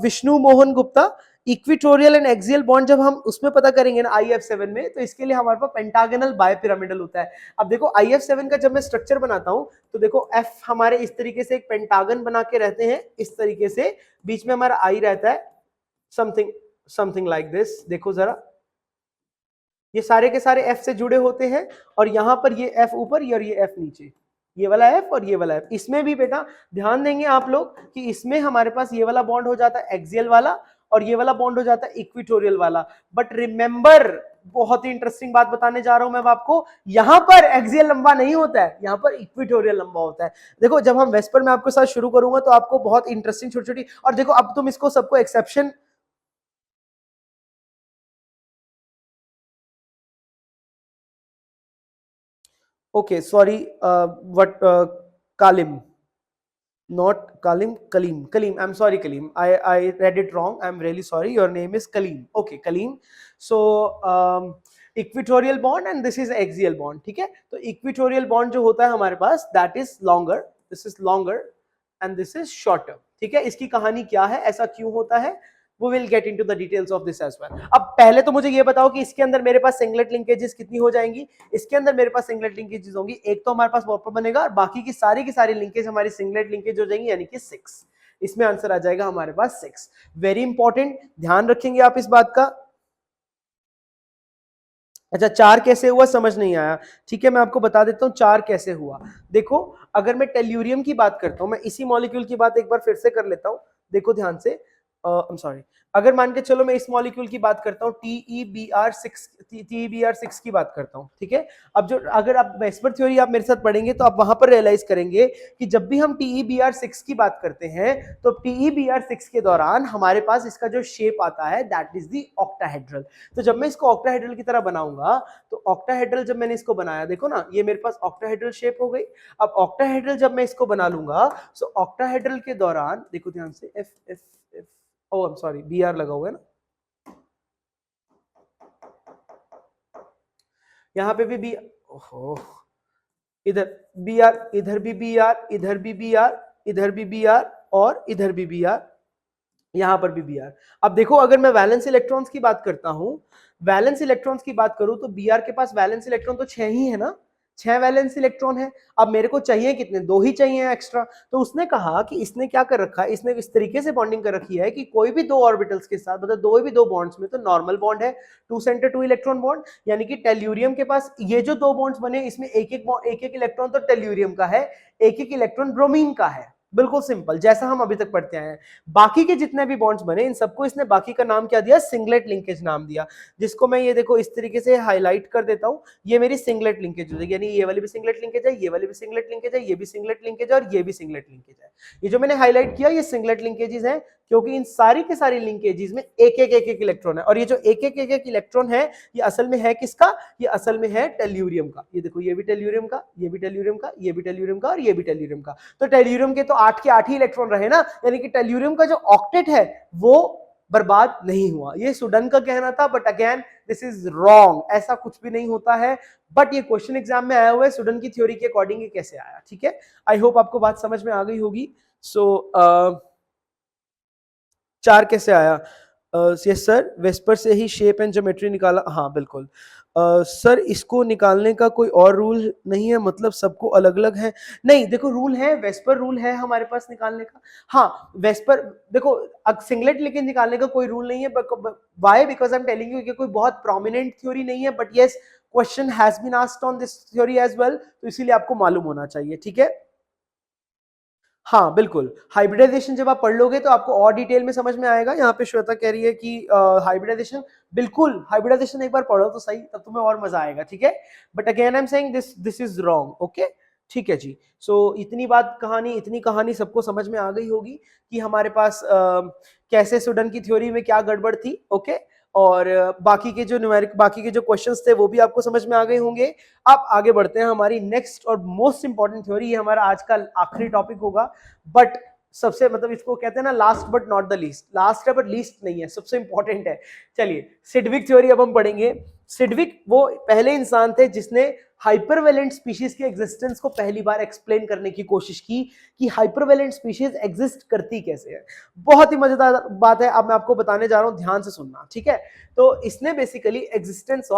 S1: Vishnu Mohan Gupta. Equatorial and axial bond जब हम उसमें पता करेंगे ना IF7 में, तो इसके लिए हमारे पास पेंटागनल बायपिरामिडल होता है। अब देखो IF7 का जब मैं स्ट्रक्चर बनाता हूं तो देखो F हमारे इस तरीके से एक पेंटागन बना के रहते हैं, इस तरीके से, बीच में हमारा I रहता है, समथिंग लाइक दिस। देखो जरा, ये सारे के सारे F से जुड़े होते हैं, और यहां पर ये F ऊपर और ये F नीचे, ये वाला F और ये वाला F। इसमें भी बेटा ध्यान देंगे आप लोग कि इसमें हमारे पास ये वाला बॉन्ड हो जाता है एक्सियल वाला, और ये वाला बॉन्ड हो जाता है इक्विटोरियल वाला। बट रिमेंबर बहुत ही इंटरेस्टिंग बात बताने जा रहा हूं मैं अब आपको। यहां पर एक्सियल लंबा नहीं होता है, यहां पर इक्वेटोरियल लंबा होता है। देखो जब हम वेस्पर में आपके साथ शुरू करूंगा तो आपको बहुत इंटरेस्टिंग छोटी छोटी, और देखो अब तुम इसको सबको exception, okay sorry, what, Kalim, not Kalim, Kalim, Kalim. I'm sorry, Kalim. I read it wrong. I'm really sorry. Your name is Kalim. Okay, Kalim. So equatorial bond and this is axial bond. ठीक है? तो equatorial bond जो होता है हमारे पास, that is longer. This is longer and this is shorter. ठीक है? इसकी कहानी क्या है? ऐसा क्यों होता है? We will get into the details of this as well. अब पहले तो मुझे ये बताओ कि इसके अंदर मेरे पास सिंगलेट लिंकेजेस कितनी हो जाएंगी? इसके अंदर मेरे पास सिंगलेट लिंकेजेस होंगी, एक तो हमारे पास वॉपर बनेगा और बाकी की सारी लिंकेज हमारी सिंगलेट लिंकेज हो जाएंगी, यानी कि 6। इसमें आंसर आ जाएगा हमारे पास 6। वेरी इंपॉर्टेंट, ध्यान रखेंगे आप इस बात का। अच्छा 4 कैसे हुआ समझ नहीं आया, ठीक है मैं आपको बता देता हूं 4 कैसे हुआ। देखो अगर मैं टेल्यूरियम की बात करता हूं, मैं इसी मॉलिक्यूल की बात एक बार फिर से कर लेता हूं, देखो ध्यान से, आई एम सॉरी, अगर मान के चलो मैं इस मॉलिक्यूल की बात करता हूं TeBr6 की बात करता हूं, ठीक है। अब जो अगर आप वेस्पर थ्योरी आप मेरे साथ पढ़ेंगे तो आप वहां पर रियलाइज करेंगे कि जब भी हम TeBr6 की बात करते हैं तो TeBr6 के दौरान हमारे पास इसका जो शेप आता है दैट इज द ऑक्टाहेड्रल। तो जब मैं इसको ऑक्टाहेड्रल की तरह बनाऊंगा तो ऑक्टाहेड्रल जब मैंने इसको बनाया, देखो ना ये मेरे पास ऑक्टाहेड्रल शेप हो गई। अब ऑक्टाहेड्रल जब मैं इसको बना लूंगा तो ऑक्टाहेड्रल के दौरान देखो ध्यान से, F F F, oh I am sorry B R लगा हुआ है ना, यहां पे भी बी, ओहो इधर बी आर, इधर भी बी आर, इधर भी बी आर, इधर भी बी आर और इधर भी बी आर, यहां पर भी बी आर। अब देखो अगर मैं वैलेंस इलेक्ट्रॉन्स की बात करता हूं, वैलेंस इलेक्ट्रॉन्स की बात करूं तो बी आर के पास वैलेंस इलेक्ट्रॉन तो 6 ही है ना, 6 वैलेंस इलेक्ट्रॉन है। अब मेरे को चाहिए कितने, 2 ही चाहिए एक्स्ट्रा। तो उसने कहा कि इसने क्या कर रखा है, इसने इस तरीके से बॉन्डिंग कर रखी है कि कोई भी 2 ऑर्बिटल्स के साथ, मतलब दो भी 2 बॉन्ड्स में तो नॉर्मल बॉन्ड है, 2 सेंटर 2 इलेक्ट्रॉन बॉन्ड, यानी कि टेल्यूरियम के पास ये जो 2 बॉन्ड्स बने इसमें एक एक इलेक्ट्रॉन तो टेल्यूरियम का है, एक एक इलेक्ट्रॉन ब्रोमीन का है। बिल्कुल सिंपल, जैसा हम अभी तक पढ़ते आए हैं। बाकी के जितने भी बॉन्ड्स बने इन सबको इसने बाकी का नाम क्या दिया, सिंगलेट लिंकेज नाम दिया, जिसको मैं ये देखो इस तरीके से हाईलाइट कर देता हूं। ये मेरी सिंगलेट लिंकेज हो जाएगी, यानी ये वाली भी सिंगलेट लिंकेज है, ये वाली भी सिंगलेट लिंकेज है, ये भी सिंगलेट लिंकेज है और ये भी सिंगलेट लिंकेज है। ये जो मैंने हाईलाइट किया ये सिंगलेट लिंकेजेस हैं, क्योंकि इन सारी के सारी लिंकेजेस में एक एक इलेक्ट्रॉन है, और ये जो एक एक इलेक्ट्रॉन है ये असल में है किसका, ये असल में है टेल्यूरियम का। ये देखो ये भी टेल्यूरियम का, ये भी टेल्यूरियम का, ये भी टेल्यूरियम का और ये भी टेल्यूरियम का। तो टेल्यूरियम के तो 8 के 8 ही इलेक्ट्रॉन रहे ना, यानी कि टेल्यूरियम का जो ऑक्टेट है वो बर्बाद नहीं हुआ। ये सुडन का कहना था, but again this is wrong, ऐसा कुछ भी नहीं होता है। बट ये क्वेश्चन एग्जाम में आया हुआ है, सुडन की थ्योरी के अकॉर्डिंग ये कैसे आया, ठीक है। आई होप आपको बात समझ में आ गई होगी। सो 4 कैसे आया, यस सर वेस्पर से ही शेप एंड ज्योमेट्री निकाला, हाँ बिल्कुल। सर इसको निकालने का कोई और रूल नहीं है, मतलब सबको अलग अलग है? नहीं देखो रूल है, वेस्पर रूल है हमारे पास निकालने का। हाँ वेस्पर देखो सिंगलेट लेके निकालने का कोई रूल नहीं है, why, because I am telling you कि कोई बहुत प्रोमिनेंट थ्योरी नहीं है, but yes question has been asked on this theory as well, तो इसीलिए आपको मालूम होना चाहिए, ठीक है। हाँ बिल्कुल, हाइब्रिडाइजेशन जब आप पढ़ लोगे तो आपको और डिटेल में समझ में आएगा। यहाँ पे श्वेता कह रही है कि हाइब्रिडाइजेशन, बिल्कुल हाइब्रिडाइजेशन एक बार पढ़ो तो सही, तब तुम्हें और मजा आएगा, ठीक है। But again I am saying this is wrong, okay ठीक है जी। सो इतनी कहानी सबको समझ में आ गई होगी कि हमारे पास कैसे सुडन की थ्योरी में क्या गड़बड़ थी, ओके। और बाकी के जो न्यूमेरिक, बाकी के जो क्वेश्चंस थे वो भी आपको समझ में आ गए होंगे। अब आगे बढ़ते हैं हमारी नेक्स्ट और मोस्ट इंपॉर्टेंट थ्योरी, ये हमारा आज का आखिरी टॉपिक होगा, बट सबसे मतलब इसको कहते हैं ना last but not the least, last है बट लीस्ट नहीं है, सबसे इंपॉर्टेंट है। चलिए सिडविक थ्योरी अब हम पढ़ेंगे। सिडविक वो पहले इंसान थे जिसने हाइपरवेलेंट स्पीशीज के एग्जिस्टेंस को पहली बार एक्सप्लेन करने की कोशिश की कि हाइपरवेलेंट स्पीशीज एग्जिस्ट करती कैसे है। बहुत ही मजेदार बात है, अब मैं आपको बताने जा रहा हूं, ध्यान से सुनना, ठीक है। तो इसने बेसिकली एग्जिस्टेंस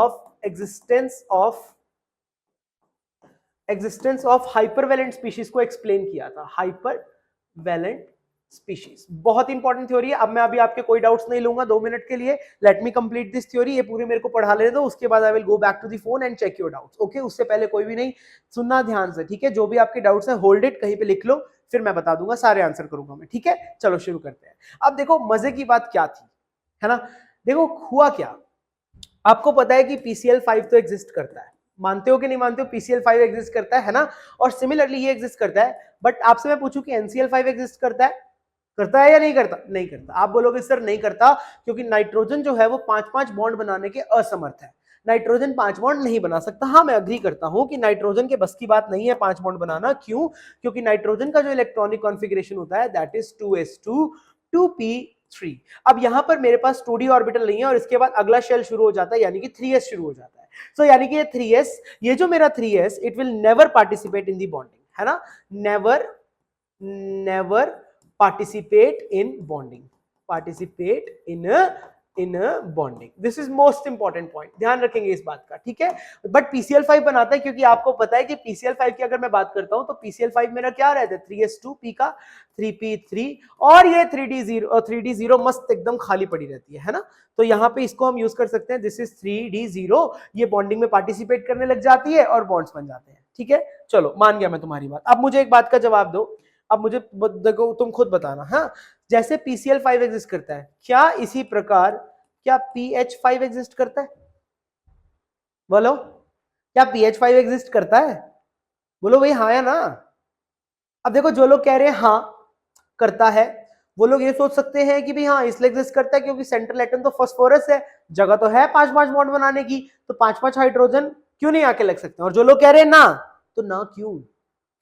S1: ऑफ हाइपरवेलेंट स्पीशीज को एक्सप्लेन किया था। हाइपरवेलेंट स्पीशीज बहुत इंपॉर्टेंट थ्योरी है। अब मैं अभी आपके कोई डाउट्स नहीं लूंगा 2 मिनट के लिए, let me complete this theory, ये पूरी मेरे को पढ़ा लेने दो, उसके बाद I will go back to the phone and check your doubts, okay. उससे पहले कोई भी नहीं, सुनना ध्यान से, ठीक है। जो भी आपके डाउट्स है होल्ड इट, कहीं पे लिख लो, फिर मैं बता दूंगा, सारे आंसर करूंगा मैं, ठीक है। चलो शुरू करते हैं। अब देखो मजे की बात क्या थी, है ना। देखो हुआ क्या, आपको पता है कि PCl5 तो एग्जिस्ट करता है, मानते हो कि नहीं मानते हो? PCl5 एग्जिस्ट करता है ना, और सिमिलरली ये एग्जिस्ट करता है। बट आपसे मैं पूछूं कि NCl5 एग्जिस्ट करता है या नहीं करता? नहीं करता। आप बोलोगे सर नहीं करता क्योंकि नाइट्रोजन जो है वो 5-5 बॉन्ड बनाने के असमर्थ है, नाइट्रोजन 5 बॉन्ड नहीं बना सकता। हाँ, मैं अग्री करता हूं कि नाइट्रोजन के बस की बात नहीं है 5 बॉन्ड बनाना। क्यों? क्योंकि नाइट्रोजन का जो इलेक्ट्रॉनिक कॉन्फ़िगरेशन होता है दैट इज 2s2 2p3। अब यहां पर मेरे पास 2d ऑर्बिटल नहीं है और इसके बाद अगला शेल शुरू हो जाता है, यानी कि 3s शुरू हो जाता है। सो यानी कि ये 3s, ये जो मेरा 3s, it will never participate in the bonding, है ना, never participate in bonding, participate in a bonding. This is most important point, ध्यान रखेंगे इस बात का, ठीक है। बट PCl5 बनाता है, क्योंकि आपको पता है कि PCl5 की अगर मैं बात करता हूं तो PCl5 मेरा क्या रहता है, 3s2p का 3p3, और ये 3d0 मस्त एकदम खाली पड़ी रहती है ना। तो यहाँ पे इसको हम यूज कर सकते हैं, दिस इज 3d0, ये बॉन्डिंग में पार्टिसिपेट करने लग जाती है और बॉन्ड्स बन जाते हैं, ठीक है। चलो मान गया मैं तुम्हारी बात। अब मुझे एक बात का जवाब दो, अब मुझे देखो, तुम खुद बताना। हाँ, जैसे PCl5 एग्जिस्ट करता है, क्या इसी प्रकार क्या PH5 एग्जिस्ट करता है? बोलो, क्या PH5 एग्जिस्ट करता है? बोलो भाई हाँ या ना। अब देखो, जो लोग कह रहे हैं हाँ करता है, वो लोग ये सोच सकते हैं कि भाई हाँ इसलिए एग्जिस्ट करता है क्योंकि सेंट्रल एटम तो फास्फोरस है, जगह तो है 5-5 बॉन्ड बनाने की, तो 5-5 हाइड्रोजन क्यों नहीं आके लग सकते हैं। और जो लोग कह रहे हैं ना, तो ना क्यों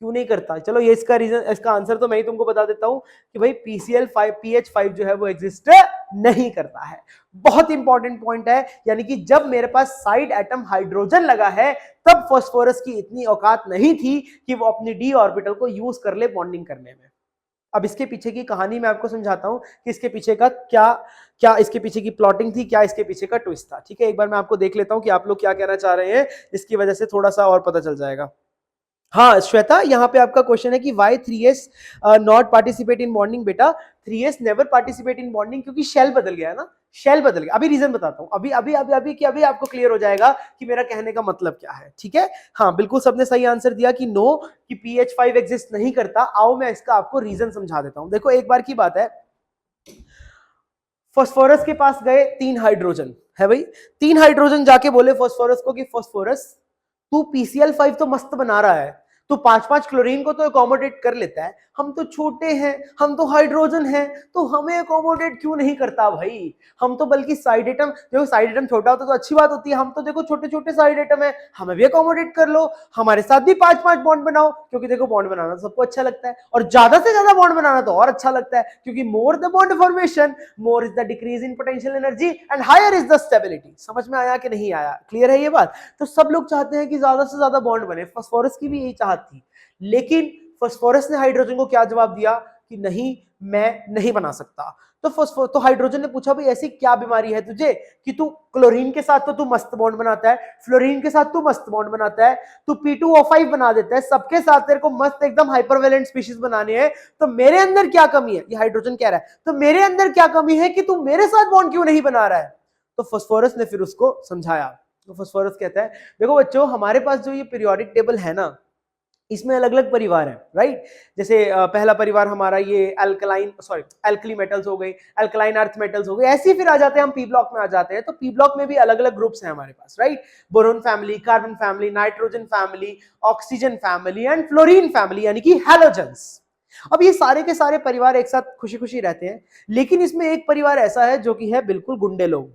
S1: नहीं करता? चलो ये इसका रीजन, इसका आंसर तो मैं ही तुमको बता देता हूं कि भाई PCl5 PH5 जो है वो एग्जिस्ट नहीं करता है। बहुत इंपॉर्टेंट पॉइंट है, यानी कि जब मेरे पास साइड एटम हाइड्रोजन लगा है तब फास्फोरस की इतनी औकात नहीं थी कि वो अपनी d ऑर्बिटल को यूज कर ले बॉन्डिंग करने में। अब इसके पीछे की कहानी मैं आपको समझाता हूं कि इसके पीछे का क्या क्या इसके पीछे की प्लॉटिंग थी, क्या इसके पीछे का ट्विस्ट था, ठीक है। एक बार मैं आपको देख लेता हूं कि आप लोग क्या कहना चाह रहे हैं, इसकी वजह से थोड़ा सा और पता चल जाएगा। हाँ श्वेता, यहाँ पे आपका क्वेश्चन है कि why 3s not participate in bonding. बेटा 3s never participate in bonding क्योंकि शेल बदल गया है ना, शेल बदल गया। अभी रीजन बताता हूँ, अभी आपको क्लियर हो जाएगा कि मेरा कहने का मतलब क्या है, ठीक है। हाँ बिल्कुल, सबने सही आंसर दिया कि नो, कि PH5 एग्जिस्ट नहीं करता। आओ मैं इसका आपको रीजन समझा देता हूँ। देखो एक बार की बात है, फास्फोरस के पास गए 3 हाइड्रोजन, है भाई, 3 हाइड्रोजन जाके बोले फास्फोरस को कि फास्फोरस तू PCl5 तो मस्त बना रहा है, तो 5-5 क्लोरीन को तो अकोमोडेट कर लेता है, हम तो छोटे हैं, हम तो हाइड्रोजन हैं, तो हमें अकोमोडेट क्यों नहीं करता भाई? हम तो बल्कि साइड एटम, देखो साइड एटम छोटा होता तो अच्छी बात होती है, हम तो देखो छोटे छोटे साइड एटम है, हमें भी अकोमोडेट कर लो, हमारे साथ भी 5-5 बॉन्ड बनाओ, क्योंकि देखो बॉन्ड बनाना तो सबको अच्छा लगता है, और ज्यादा से ज्यादा बॉन्ड बनाना तो और अच्छा लगता है, क्योंकि more the bond formation more is the decrease in potential energy and higher is the stability. समझ में आया कि नहीं आया? क्लियर है ये बात? तो सब लोग चाहते हैं कि ज्यादा से ज्यादा बॉन्ड बने, फास्फोरस की भी यही चाहत थी, लेकिन फास्फोरस ने हाइड्रोजन को क्या जवाब दिया कि नहीं, मैं नहीं बना सकता। तो हाइड्रोजन ने पूछा भाई ऐसी क्या बीमारी है तुझे कि तू क्लोरीन के साथ तो तू मस्त बॉन्ड बनाता है, फ्लोरीन के साथ तू मस्त बॉन्ड बनाता है, तू P2O5 बना देता है, सबके साथ तेरे को मस्त एकदम हाइपरवेलेंट स्पीशीज बनाने हैं, तो मेरे अंदर क्या कमी है? ये हाइड्रोजन कह रहा है, तो मेरे अंदर क्या कमी है कि तू मेरे साथ बॉन्ड क्यों नहीं बना रहा है? तो फास्फोरस ने फिर उसको समझाया। तो फास्फोरस कहता है देखो बच्चों, हमारे पास जो ये पीरियोडिक टेबल है ना, इसमें अलग अलग परिवार है, राइट। जैसे पहला परिवार हमारा ये एल्कली मेटल्स हो गए, अल्कलाइन अर्थ मेटल्स हो गए, ऐसे ही फिर आ जाते हैं हम पी ब्लॉक में आ जाते हैं। तो पी ब्लॉक में भी अलग अलग ग्रुप्स हैं हमारे पास, right. Boron family, carbon family, nitrogen family, oxygen family and fluorine family, यानी कि हैलोजेंस। अब ये सारे के सारे परिवार एक साथ खुशी खुशी रहते हैं, लेकिन इसमें एक परिवार ऐसा है जो कि है बिल्कुल गुंडे लोग,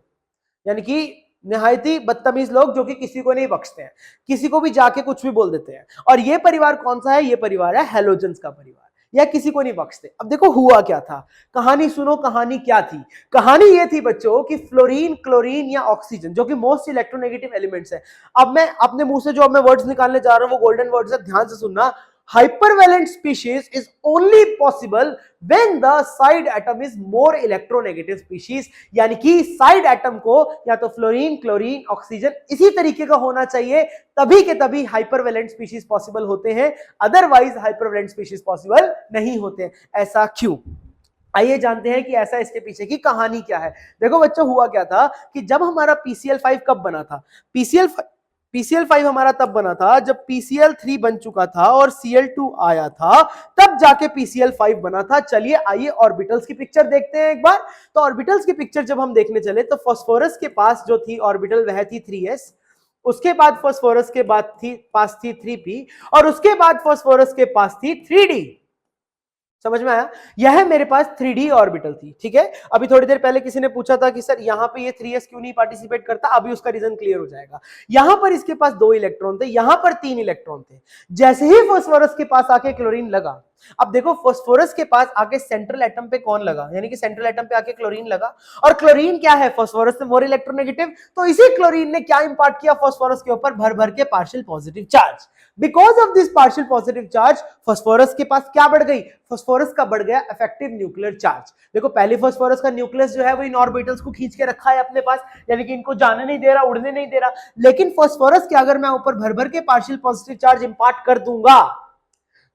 S1: यानी कि निहायती बदतमीज लोग, जो कि किसी को नहीं बख्शते हैं, किसी को भी जाके कुछ भी बोल देते हैं। और ये परिवार कौन सा है? ये परिवार है हैलोजेंस का परिवार, या किसी को नहीं बख्शते। अब देखो हुआ क्या था, कहानी सुनो, कहानी क्या थी? कहानी ये थी बच्चों कि फ्लोरीन, क्लोरीन या ऑक्सीजन, जो कि मोस्ट इलेक्ट्रोनेगेटिव एलिमेंट्स है। अब मैं अपने मुंह से जो अब मैं वर्ड्स निकालने जा रहा हूं वो गोल्डन वर्ड्स है, ध्यान से सुनना। Hypervalent species is only possible when the side atom is more electronegative species, यानी कि साइड एटम को या तो फ्लोरीन, क्लोरीन, ऑक्सीजन इसी तरीके का होना चाहिए, तभी के तभी हाइपरवेलेंट स्पीशीज पॉसिबल होते हैं, अदरवाइज हाइपरवेलेंट स्पीशीज पॉसिबल नहीं होते। ऐसा क्यों? आइए जानते हैं कि ऐसा इसके पीछे की कहानी क्या है। देखो बच्चों, हुआ क्या था कि जब हमारा PCl5 कब बना था? PCl5 PCl5 हमारा तब बना था जब PCl3 बन चुका था और Cl2 आया था, तब जाके PCl5 बना था। चलिए आइए ऑर्बिटल्स की पिक्चर देखते हैं एक बार। तो ऑर्बिटल्स की पिक्चर जब हम देखने चले तो फास्फोरस के पास जो थी ऑर्बिटल वह थी 3s, उसके बाद फास्फोरस के पास थी 3p, और उसके बाद फास्फोरस के पास थी 3d। समझ में आया? यह मेरे पास 3d ऑर्बिटल थी, ठीक है। अभी थोड़ी देर पहले किसी ने पूछा था कि सर यहां पे ये 3s क्यों नहीं पार्टिसिपेट करता, अभी उसका रीजन क्लियर हो जाएगा। यहां पर इसके पास 2 इलेक्ट्रॉन थे, यहां पर 3 इलेक्ट्रॉन थे। जैसे ही फास्फोरस के पास आके क्लोरीन लगा, अब देखो फास्फोरस के पास आके सेंट्रल एटम पे कौन लगा, यानी कि सेंट्रल एटम पे आके क्लोरीन लगा, और क्लोरीन क्या है, फास्फोरस से मोर इलेक्ट्रोनेगेटिव, तो इसी क्लोरीन ने क्या इंपार्ट किया फास्फोरस के ऊपर, भर भर के partial positive charge. Because of this partial positive charge phosphorus के पास क्या बढ़ गई, फास्फोरस का बढ़ गया इफेक्टिव न्यूक्लियर चार्ज। देखो पहले फास्फोरस का न्यूक्लियस जो है वो इन ऑर्बिटल्स को खींच के रखा है अपने पास, यानी कि इनको जाने नहीं दे रहा, उड़ने नहीं दे रहा। लेकिन फास्फोरस के अगर मैं ऊपर भर भर के पार्शियल पॉजिटिव चार्ज इंपार्ट कर दूंगा,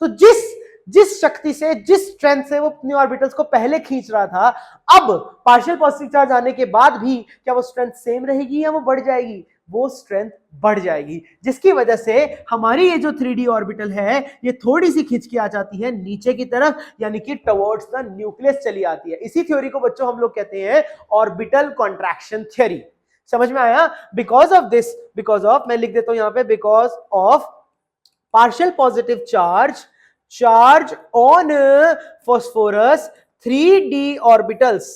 S1: तो जिस शक्ति से, जिस स्ट्रेंथ से वो अपनी ऑर्बिटल्स को पहले खींच रहा था, अब पार्शियल पॉजिटिव चार्ज आने के बाद भी क्या वो स्ट्रेंथ सेम रहेगी या वो बढ़ जाएगी, वो स्ट्रेंथ बढ़ जाएगी, जिसकी वजह से हमारी ये जो 3d ऑर्बिटल है ये थोड़ी सी खिंच के आ जाती है नीचे की तरफ, यानी कि टुवर्ड्स द न्यूक्लियस चली आती है। इसी थ्योरी को बच्चों हम लोग कहते हैं ऑर्बिटल कॉन्ट्रैक्शन थ्योरी। समझ में आया? Because of this, because of, मैं लिख देता हूं यहां पे, बिकॉज ऑफ partial positive charge on phosphorus, 3d orbitals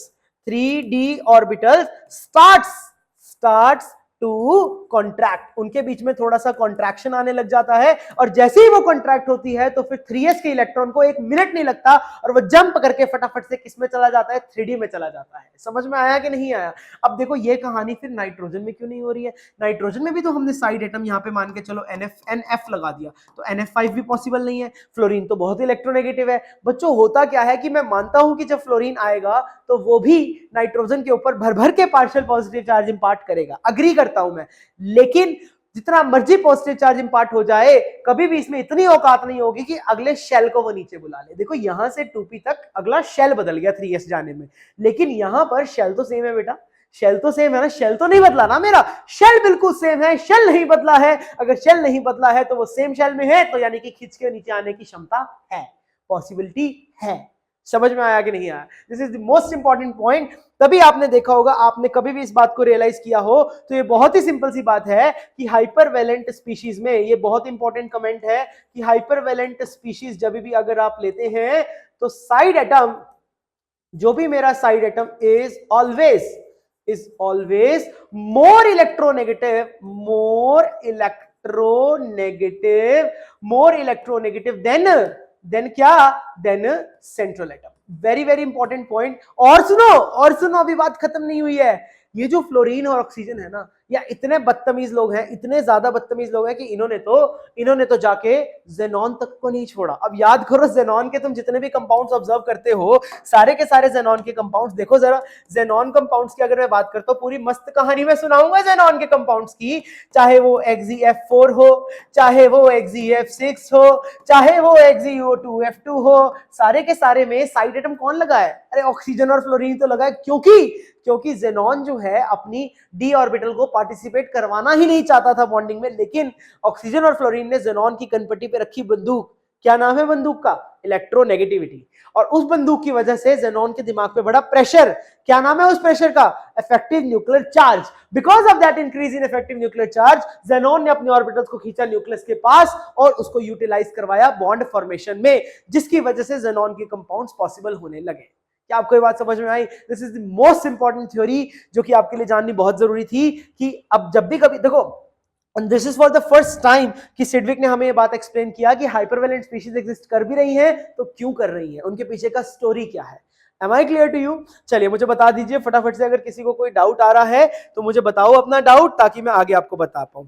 S1: starts to contract, उनके बीच में थोड़ा सा कॉन्ट्रैक्शन आने लग जाता है, और जैसे ही वो कॉन्ट्रैक्ट होती है तो फिर 3s के इलेक्ट्रॉन को 1 मिनट नहीं लगता और वो जंप करके फटाफट से किस में चला जाता है, 3d में चला जाता है। समझ में आया कि नहीं आया? अब देखो ये कहानी फिर नाइट्रोजन में क्यों नहीं हो रही है। नाइट्रोजन में भी तो हमने साइड एटम यहाँ पे मान के चलो NF लगा दिया, तो NF5 भी पॉसिबल नहीं है। फ्लोरीन तो बहुत इलेक्ट्रोनेगेटिव है। बच्चों होता क्या है कि मैं मानता हूं कि जब फ्लोरीन आएगा तो वो भी नाइट्रोजन के ऊपर भर भर के पार्शियल पॉजिटिव चार्ज इंपार्ट करेगा, अग्री करता हूं मैं, लेकिन जितना मर्जी पॉजिटिव चार्ज इंपार्ट हो जाए, कभी भी इसमें इतनी औकात नहीं होगी कि अगले शेल को वो नीचे बुला ले। देखो यहां से 2p तक अगला शेल बदल गया 3s जाने में, लेकिन यहां पर शेल तो सेम है बेटा, शेल तो सेम है ना, शेल तो नहीं बदला ना, मेरा शेल बिल्कुल सेम है, शेल नहीं बदला है। अगर शेल नहीं बदला है तो वो सेम शेल में है, तो यानी कि खिंच के नीचे आने की क्षमता है, पॉसिबिलिटी है। समझ में आया कि नहीं आया? This is the most important point. तभी आपने देखा होगा, आपने कभी भी इस बात को रियलाइज किया हो तो ये बहुत ही सिंपल सी बात है कि हाइपरवेलेंट स्पीशीज में, ये बहुत इंपॉर्टेंट कमेंट है कि हाइपरवेलेंट स्पीशीज जब भी अगर आप लेते हैं तो साइड एटम, जो भी मेरा side atom is always more electronegative than क्या, than central atom. Very very important point. और सुनो अभी बात खत्म नहीं हुई है। ये जो फ्लोरीन और ऑक्सीजन है ना, या इतने बदतमीज लोग हैं, इतने ज्यादा बदतमीज लोग हैं कि इन्होंने तो जाके जेनॉन तक को नहीं छोड़ा। अब याद करो, जेनॉन के तुम जितने भी कंपाउंड्स ऑब्जर्व करते हो, सारे के सारे जेनॉन के कंपाउंड्स देखो जरा। जेनॉन कंपाउंड्स की अगर मैं बात करता हूं, पूरी मस्त कहानी मैं सुनाऊंगा जेनॉन के कंपाउंड्स की, चाहे वो XeF4 हो, चाहे वो XeF6 हो, चाहे वो XeO2F2 हो, सारे के सारे में साइड एटम कौन लगा है? अरे ऑक्सीजन और फ्लोरीन तो लगा है, क्योंकि जेनॉन जो है अपनी डी ऑर्बिटल को पार्टिसिपेट करवाना ही नहीं चाहता था बॉन्डिंग में, लेकिन ऑक्सीजन और फ्लोरीन ने जेनॉन की कनपट्टी पे रखी बंदूक। क्या नाम है बंदूक का? इलेक्ट्रोनेगेटिविटी। और उस बंदूक की वजह से जेनॉन के दिमाग पे बड़ा प्रेशर। क्या नाम है उस प्रेशर का? Effective nuclear charge. Because of that increase in effective nuclear charge, xenon ने अपनी ऑर्बिटल्स को खींचा न्यूक्लियस के पास और उसको यूटिलाइज करवाया बॉन्ड फॉर्मेशन में, जिसकी वजह से जेनॉन के कंपाउंड्स पॉसिबल होने लगे। क्या आपको ये बात समझ में आई? This is the most important theory जो कि आपके लिए जाननी बहुत जरूरी थी कि अब जब भी कभी देखो, this is for the first time कि सिडविक ने हमें ये बात एक्सप्लेन किया कि हाइपरवेलेंट स्पीशीज एग्जिस्ट कर भी रही हैं तो क्यों कर रही हैं, उनके पीछे का स्टोरी क्या है। Am I clear to you? चलिए मुझे बता दीजिए फटाफट से, अगर किसी को कोई डाउट आ रहा है तो मुझे बताओ अपना डाउट, ताकि मैं आगे आपको बता पाऊं।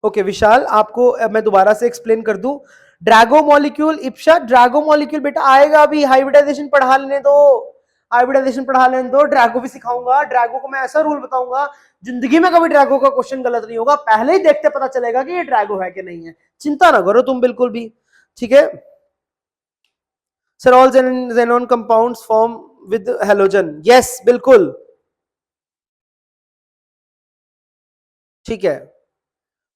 S1: ओके विशाल, आपको मैं दोबारा से एक्सप्लेन कर दूं। ड्रैगो मॉलिक्यूल, इप्शा ड्रैगो मॉलिक्यूल बेटा आएगा, अभी हाइब्रिडाइजेशन पढ़ा लेने दो, हाइब्रिडाइजेशन पढ़ा लेने दो, ड्रैगो भी सिखाऊंगा। ड्रैगो को मैं ऐसा रूल बताऊंगा, जिंदगी में कभी ड्रैगो का क्वेश्चन गलत नहीं होगा, पहले ही देखते पता चलेगा कि ये ड्रैगो है कि नहीं है। चिंता ना करो तुम बिल्कुल भी, ठीक है। Sir all xenon compounds form with halogen, yes बिल्कुल। ठीक है,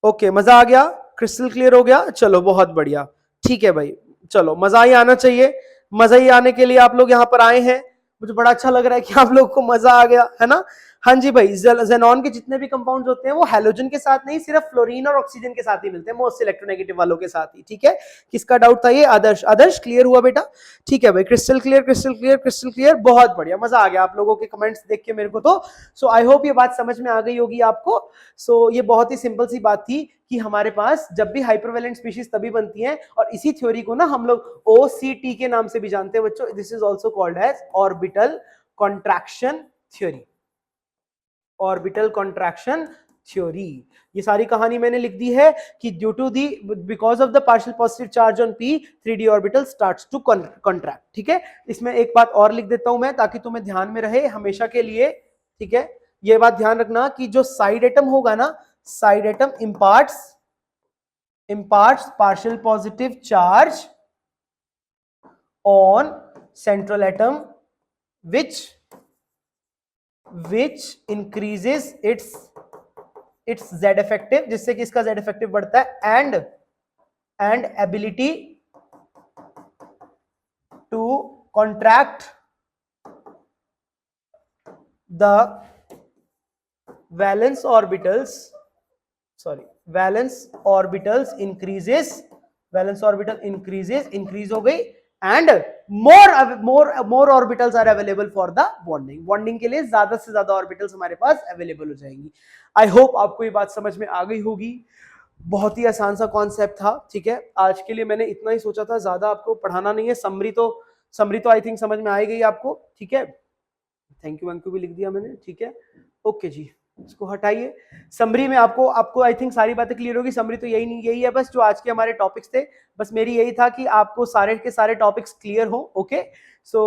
S1: ओके, मजा आ गया, क्रिस्टल क्लियर हो गया, चलो बहुत बढ़िया, ठीक है भाई, चलो मजा ही आना चाहिए, मजा ही आने के लिए आप लोग यहाँ पर आए हैं, मुझे बड़ा अच्छा लग रहा है कि आप लोग को मजा आ गया है ना। हाँ जी भाई, जेनॉन के जितने भी कंपाउंड्स होते हैं वो हैलोजन के साथ नहीं, सिर्फ फ्लोरीन और ऑक्सीजन के साथ ही मिलते हैं, मोस्ट इलेक्ट्रोनेगेटिव वालों के साथ ही, ठीक है। किसका डाउट था ये? आदर्श, आदर्श क्लियर हुआ बेटा, ठीक है भाई, crystal clear, crystal clear, crystal clear, बहुत बढ़िया, मजा आ गया आप लोगों के कमेंट्स देख के मेरे को तो। सो आई होप ये बात समझ में आ गई होगी आपको। सो ये बहुत ही सिंपल सी बात थी कि हमारे पास जब भी हाइपरवेलेंट स्पीशीज तभी बनती हैं, और इसी थ्योरी को ना हम लोग OCT के नाम से भी जानते हैं बच्चों, this is also called as orbital contraction theory, orbital contraction theory. ये सारी कहानी मैंने लिख दी है कि due to the because of the partial positive charge on p 3d orbital starts to contract, ठीक है। इसमें एक बात और लिख देता हूं मैं ताकि तुम्हें ध्यान में रहे हमेशा के लिए, ठीक है। ये बात ध्यान रखना कि जो साइड एटम होगा ना, side atom imparts partial positive charge on central atom which increases its z effective, जिससे कि इसका z effective बढ़ता है, and ability to contract the valence orbitals increase हो गई, and more orbitals are available for the bonding के लिए ज्यादा से ज्यादा ऑर्बिटल्स हमारे पास अवेलेबल हो जाएंगी। आई होप आपको ये बात समझ में आ गई होगी, बहुत ही आसान सा कॉन्सेप्ट था, ठीक है। आज के लिए मैंने इतना ही सोचा था, ज्यादा आपको पढ़ाना नहीं है। समरी तो आई थिंक समझ में आ गई आपको, ठीक है। थैंक यू भी लिख दिया मैंने, ठीक है, ओके जी, इसको हटाइए। समरी में आपको आई थिंक सारी बातें क्लियर होगी। समरी तो यही है बस, जो आज के हमारे टॉपिक्स थे, बस मेरी यही था कि आपको सारे के सारे टॉपिक्स क्लियर हो, ओके। सो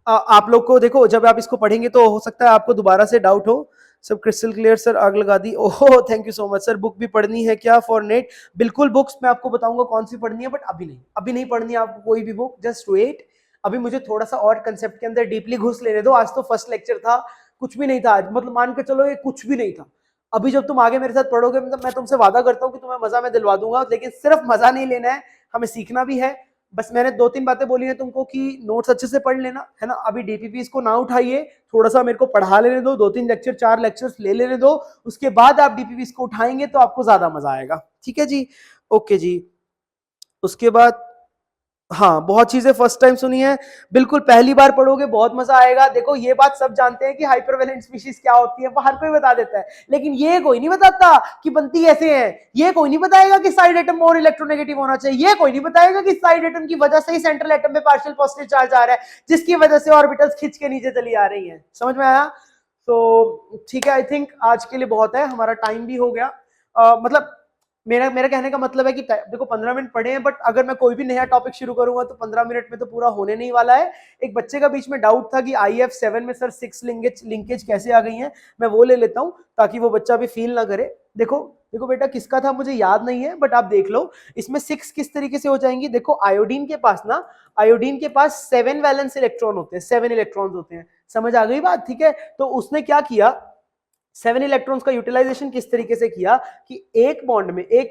S1: आप लोग को देखो, जब आप इसको पढ़ेंगे तो हो सकता है आपको दोबारा से डाउट हो। सब क्रिस्टल क्लियर सर, आग लगा दी, ओहो thank you so much sir. Book भी पढ़नी है क्या फॉर नेट? बिल्कुल, बुक्स मैं आपको बताऊंगा कौन सी पढ़नी है, बट अभी नहीं पढ़नी है आपको कोई भी बुक, जस्ट वेट। अभी मुझे थोड़ा सा और कंसेप्ट के अंदर डीपली घुस लेने दो। आज तो फर्स्ट लेक्चर था, कुछ भी नहीं था आज, मतलब मान के चलो ये कुछ भी नहीं था। अभी जब तुम आगे मेरे साथ पढ़ोगे, मतलब मैं तुमसे वादा करता हूँ कि तुम्हें मजा मैं दिलवा दूंगा, लेकिन सिर्फ मजा नहीं लेना है, हमें सीखना भी है। बस मैंने 2-3 बातें बोली हैं तुमको कि नोट्स अच्छे से पढ़ लेना, है ना। अभी डीपीपी को ना उठाइए, थोड़ा सा मेरे को पढ़ा लेने दो, 2-3 लेक्चर 4 लेक्चर्स ले लेने दो, उसके बाद आप डीपीपी को उठाएंगे तो आपको ज्यादा मजा आएगा, ठीक है जी, ओके जी। उसके बाद हाँ, बहुत चीजें फर्स्ट टाइम सुनी है, बिल्कुल पहली बार पढ़ोगे बहुत मजा आएगा। देखो ये बात सब जानते हैं कि हाइपरवेलेंट स्पीशीज क्या होती है, वो हर कोई बता देता है, लेकिन ये कोई नहीं बताता कि बनती कैसे है। ये कोई नहीं बताएगा कि साइड एटम और इलेक्ट्रोनेगेटिव होना चाहिए। ये कोई नहीं बताएगा कि साइड एटम की वजह से ही सेंट्रल एटम में पार्शियल पॉजिटिव चार्ज आ रहा है, जिसकी वजह से ऑर्बिटल्स खिंच के नीचे चली आ रही है। समझ में आया? तो ठीक है, आई थिंक आज के लिए बहुत है, हमारा टाइम भी हो गया। मतलब मेरा कहने का मतलब है कि देखो 15 मिनट पढ़े हैं, बट अगर मैं कोई भी नया टॉपिक शुरू करूंगा तो 15 मिनट में तो पूरा होने नहीं वाला है। एक बच्चे का बीच में डाउट था कि IF7 में सर 6 लिंकेज कैसे आ गई हैं, मैं वो ले लेता हूं ताकि वो बच्चा भी फील ना करे। देखो बेटा, किसका था मुझे याद नहीं है, बट आप देख लो इसमें 6 किस तरीके से हो जाएंगी। देखो आयोडीन के पास 7 वैलेंस इलेक्ट्रॉन होते हैं, 7 इलेक्ट्रॉन्स होते हैं। समझ आ गई बात? ठीक है, तो उसने क्या किया, 7 इलेक्ट्रॉन्स का यूटिलाइजेशन किस तरीके से किया कि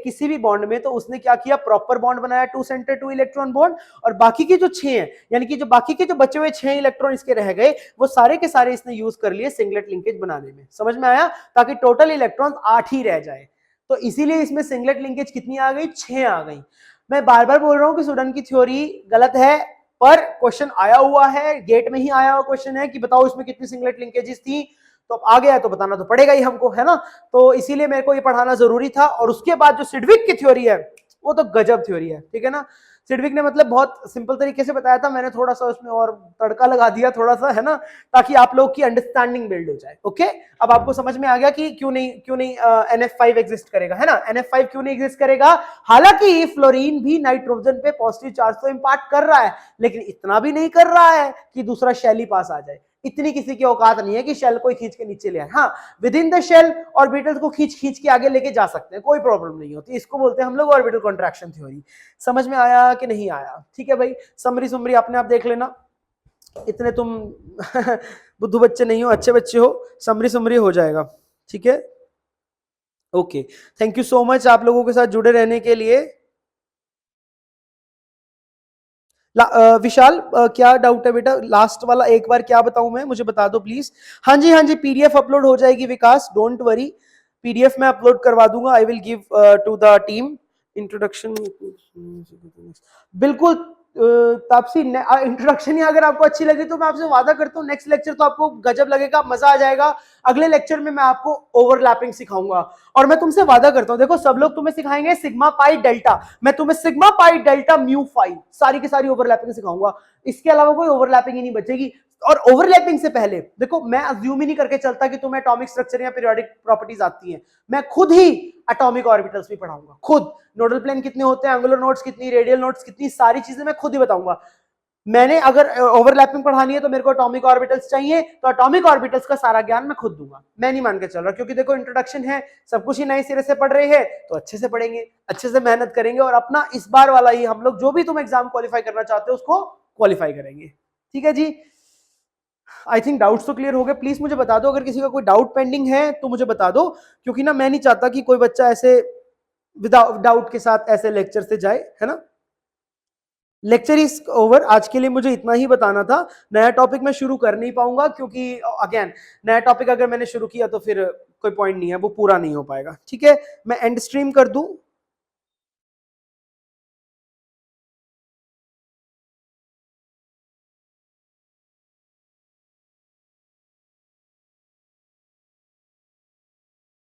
S1: किसी भी बॉन्ड में तो उसने क्या किया, प्रॉपर बॉन्ड बनाया, 2 सेंटर 2 इलेक्ट्रॉन बॉन्ड, और बाकी के जो 6 हैं, यानी कि जो बाकी के जो बचे हुए 6 इलेक्ट्रॉन इसके रह गए, वो सारे के सारे इसने यूज कर लिए सिंगलेट लिंकेज बनाने में। समझ में आया? ताकि टोटल इलेक्ट्रॉन 8 ही रह जाए। तो इसीलिए इसमें सिंगलेट लिंकेज कितनी आ गई? 6 आ गई। मैं बार बार बोल रहा हूं कि स्टूडेंट की थ्योरी गलत है, पर क्वेश्चन आया हुआ है, गेट में ही आया हुआ क्वेश्चन है कि बताओ इसमें कितनी सिंगलेट लिंकेजेस थी। तो अब आ गया है तो बताना तो पड़ेगा ही हमको, है ना। तो इसीलिए मेरे को ये पढ़ाना जरूरी था। और उसके बाद जो सिडविक की थ्योरी है वो तो गजब थ्योरी है, ठीक है ना। सिडविक ने मतलब बहुत सिंपल तरीके से बताया था, मैंने थोड़ा सा उसमें और तड़का लगा दिया थोड़ा सा, है ना, ताकि आप लोग की अंडरस्टैंडिंग बिल्ड हो जाए। ओके, अब आपको समझ में आ गया कि क्यों नहीं NF5 एग्जिस्ट करेगा, है ना। NF5 क्यों नहीं एग्जिस्ट करेगा? हालांकि फ्लोरीन भी नाइट्रोजन पे पॉजिटिव चार्ज तो इंपार्ट कर रहा है, लेकिन इतना भी नहीं कर रहा है कि दूसरा शेल ही पास आ जाए। इतनी किसी की औकात नहीं है कि शेल को खींच के नीचे ले आए। हाँ, within the shell orbitals को खींच के आगे लेके जा सकते हैं, कोई प्रॉब्लम नहीं होती। इसको बोलते हैं हम लोग ऑर्बिटल कॉन्ट्रैक्शन थ्योरी। समझ में आया कि नहीं आया? ठीक है भाई, समरी अपने आप देख लेना, इतने तुम बुद्धू बच्चे नहीं हो, अच्छे बच्चे हो, समरी हो जाएगा, ठीक है। Okay, thank you so much आप लोगों के साथ जुड़े रहने के लिए। विशाल, क्या डाउट है बेटा? लास्ट वाला एक बार क्या बताऊं मैं, मुझे बता दो प्लीज। हाँ जी हाँ जी, पीडीएफ अपलोड हो जाएगी विकास, डोंट वरी, पीडीएफ मैं अपलोड करवा दूंगा। I will give to the team introduction. बिल्कुल तापसी, इंट्रोडक्शन ही अगर आपको अच्छी लगी तो मैं आपसे वादा करता हूँ नेक्स्ट लेक्चर तो आपको गजब लगेगा, मजा आ जाएगा। अगले लेक्चर में मैं आपको ओवरलैपिंग सिखाऊंगा, और मैं तुमसे वादा करता हूँ, देखो सब लोग तुम्हें सिखाएंगे सिग्मा पाई डेल्टा, मैं तुम्हें sigma pi delta mu phi सारी की सारी ओवरलैपिंग सिखाऊंगा। इसके अलावा कोई ओवरलैपिंग ही नहीं बचेगी। और ओवरलैपिंग से पहले देखो, मैं अज्यूम ही नहीं करके चलता कि तुम्हें एटॉमिक स्ट्रक्चर या पीरियोडिक प्रॉपर्टीज आती हैं। मैं खुद ही एटॉमिक ऑर्बिटल्स भी पढ़ाऊंगा, खुद नोडल प्लेन कितने होते हैं, एंगुलर नोड्स कितनी, रेडियल नोड्स कितनी, सारी चीजें मैं खुद ही बताऊंगा। मैंने अगर ओवरलैपिंग पढ़ानी है तो मेरे को एटॉमिक ऑर्बिटल्स चाहिए, तो एटॉमिक ऑर्बिटल्स का सारा ज्ञान मैं खुद दूंगा। मैं नहीं मान के चल रहा, क्योंकि देखो इंट्रोडक्शन है, सब कुछ ही नए सिरे से पढ़ रहे हैं, तो अच्छे से पढ़ेंगे, अच्छे से मेहनत करेंगे, और अपना इस बार वाला ही हम लोग जो भी तुम एग्जाम क्वालिफाई करना चाहते हो उसको क्वालिफाई करेंगे। ठीक है जी, आई थिंक डाउट्स तो क्लियर हो गए। प्लीज मुझे बता दो अगर किसी का कोई डाउट पेंडिंग है तो मुझे बता दो, क्योंकि ना मैं नहीं चाहता कि कोई बच्चा ऐसे विदाउट डाउट के साथ ऐसे लेक्चर से जाए, है ना। लेक्चर इज ओवर, आज के लिए मुझे इतना ही बताना था। नया टॉपिक मैं शुरू कर नहीं पाऊंगा, क्योंकि अगेन नया टॉपिक अगर मैंने शुरू किया तो फिर कोई पॉइंट नहीं है, वो पूरा नहीं हो पाएगा। ठीक है, मैं एंड स्ट्रीम कर दूं।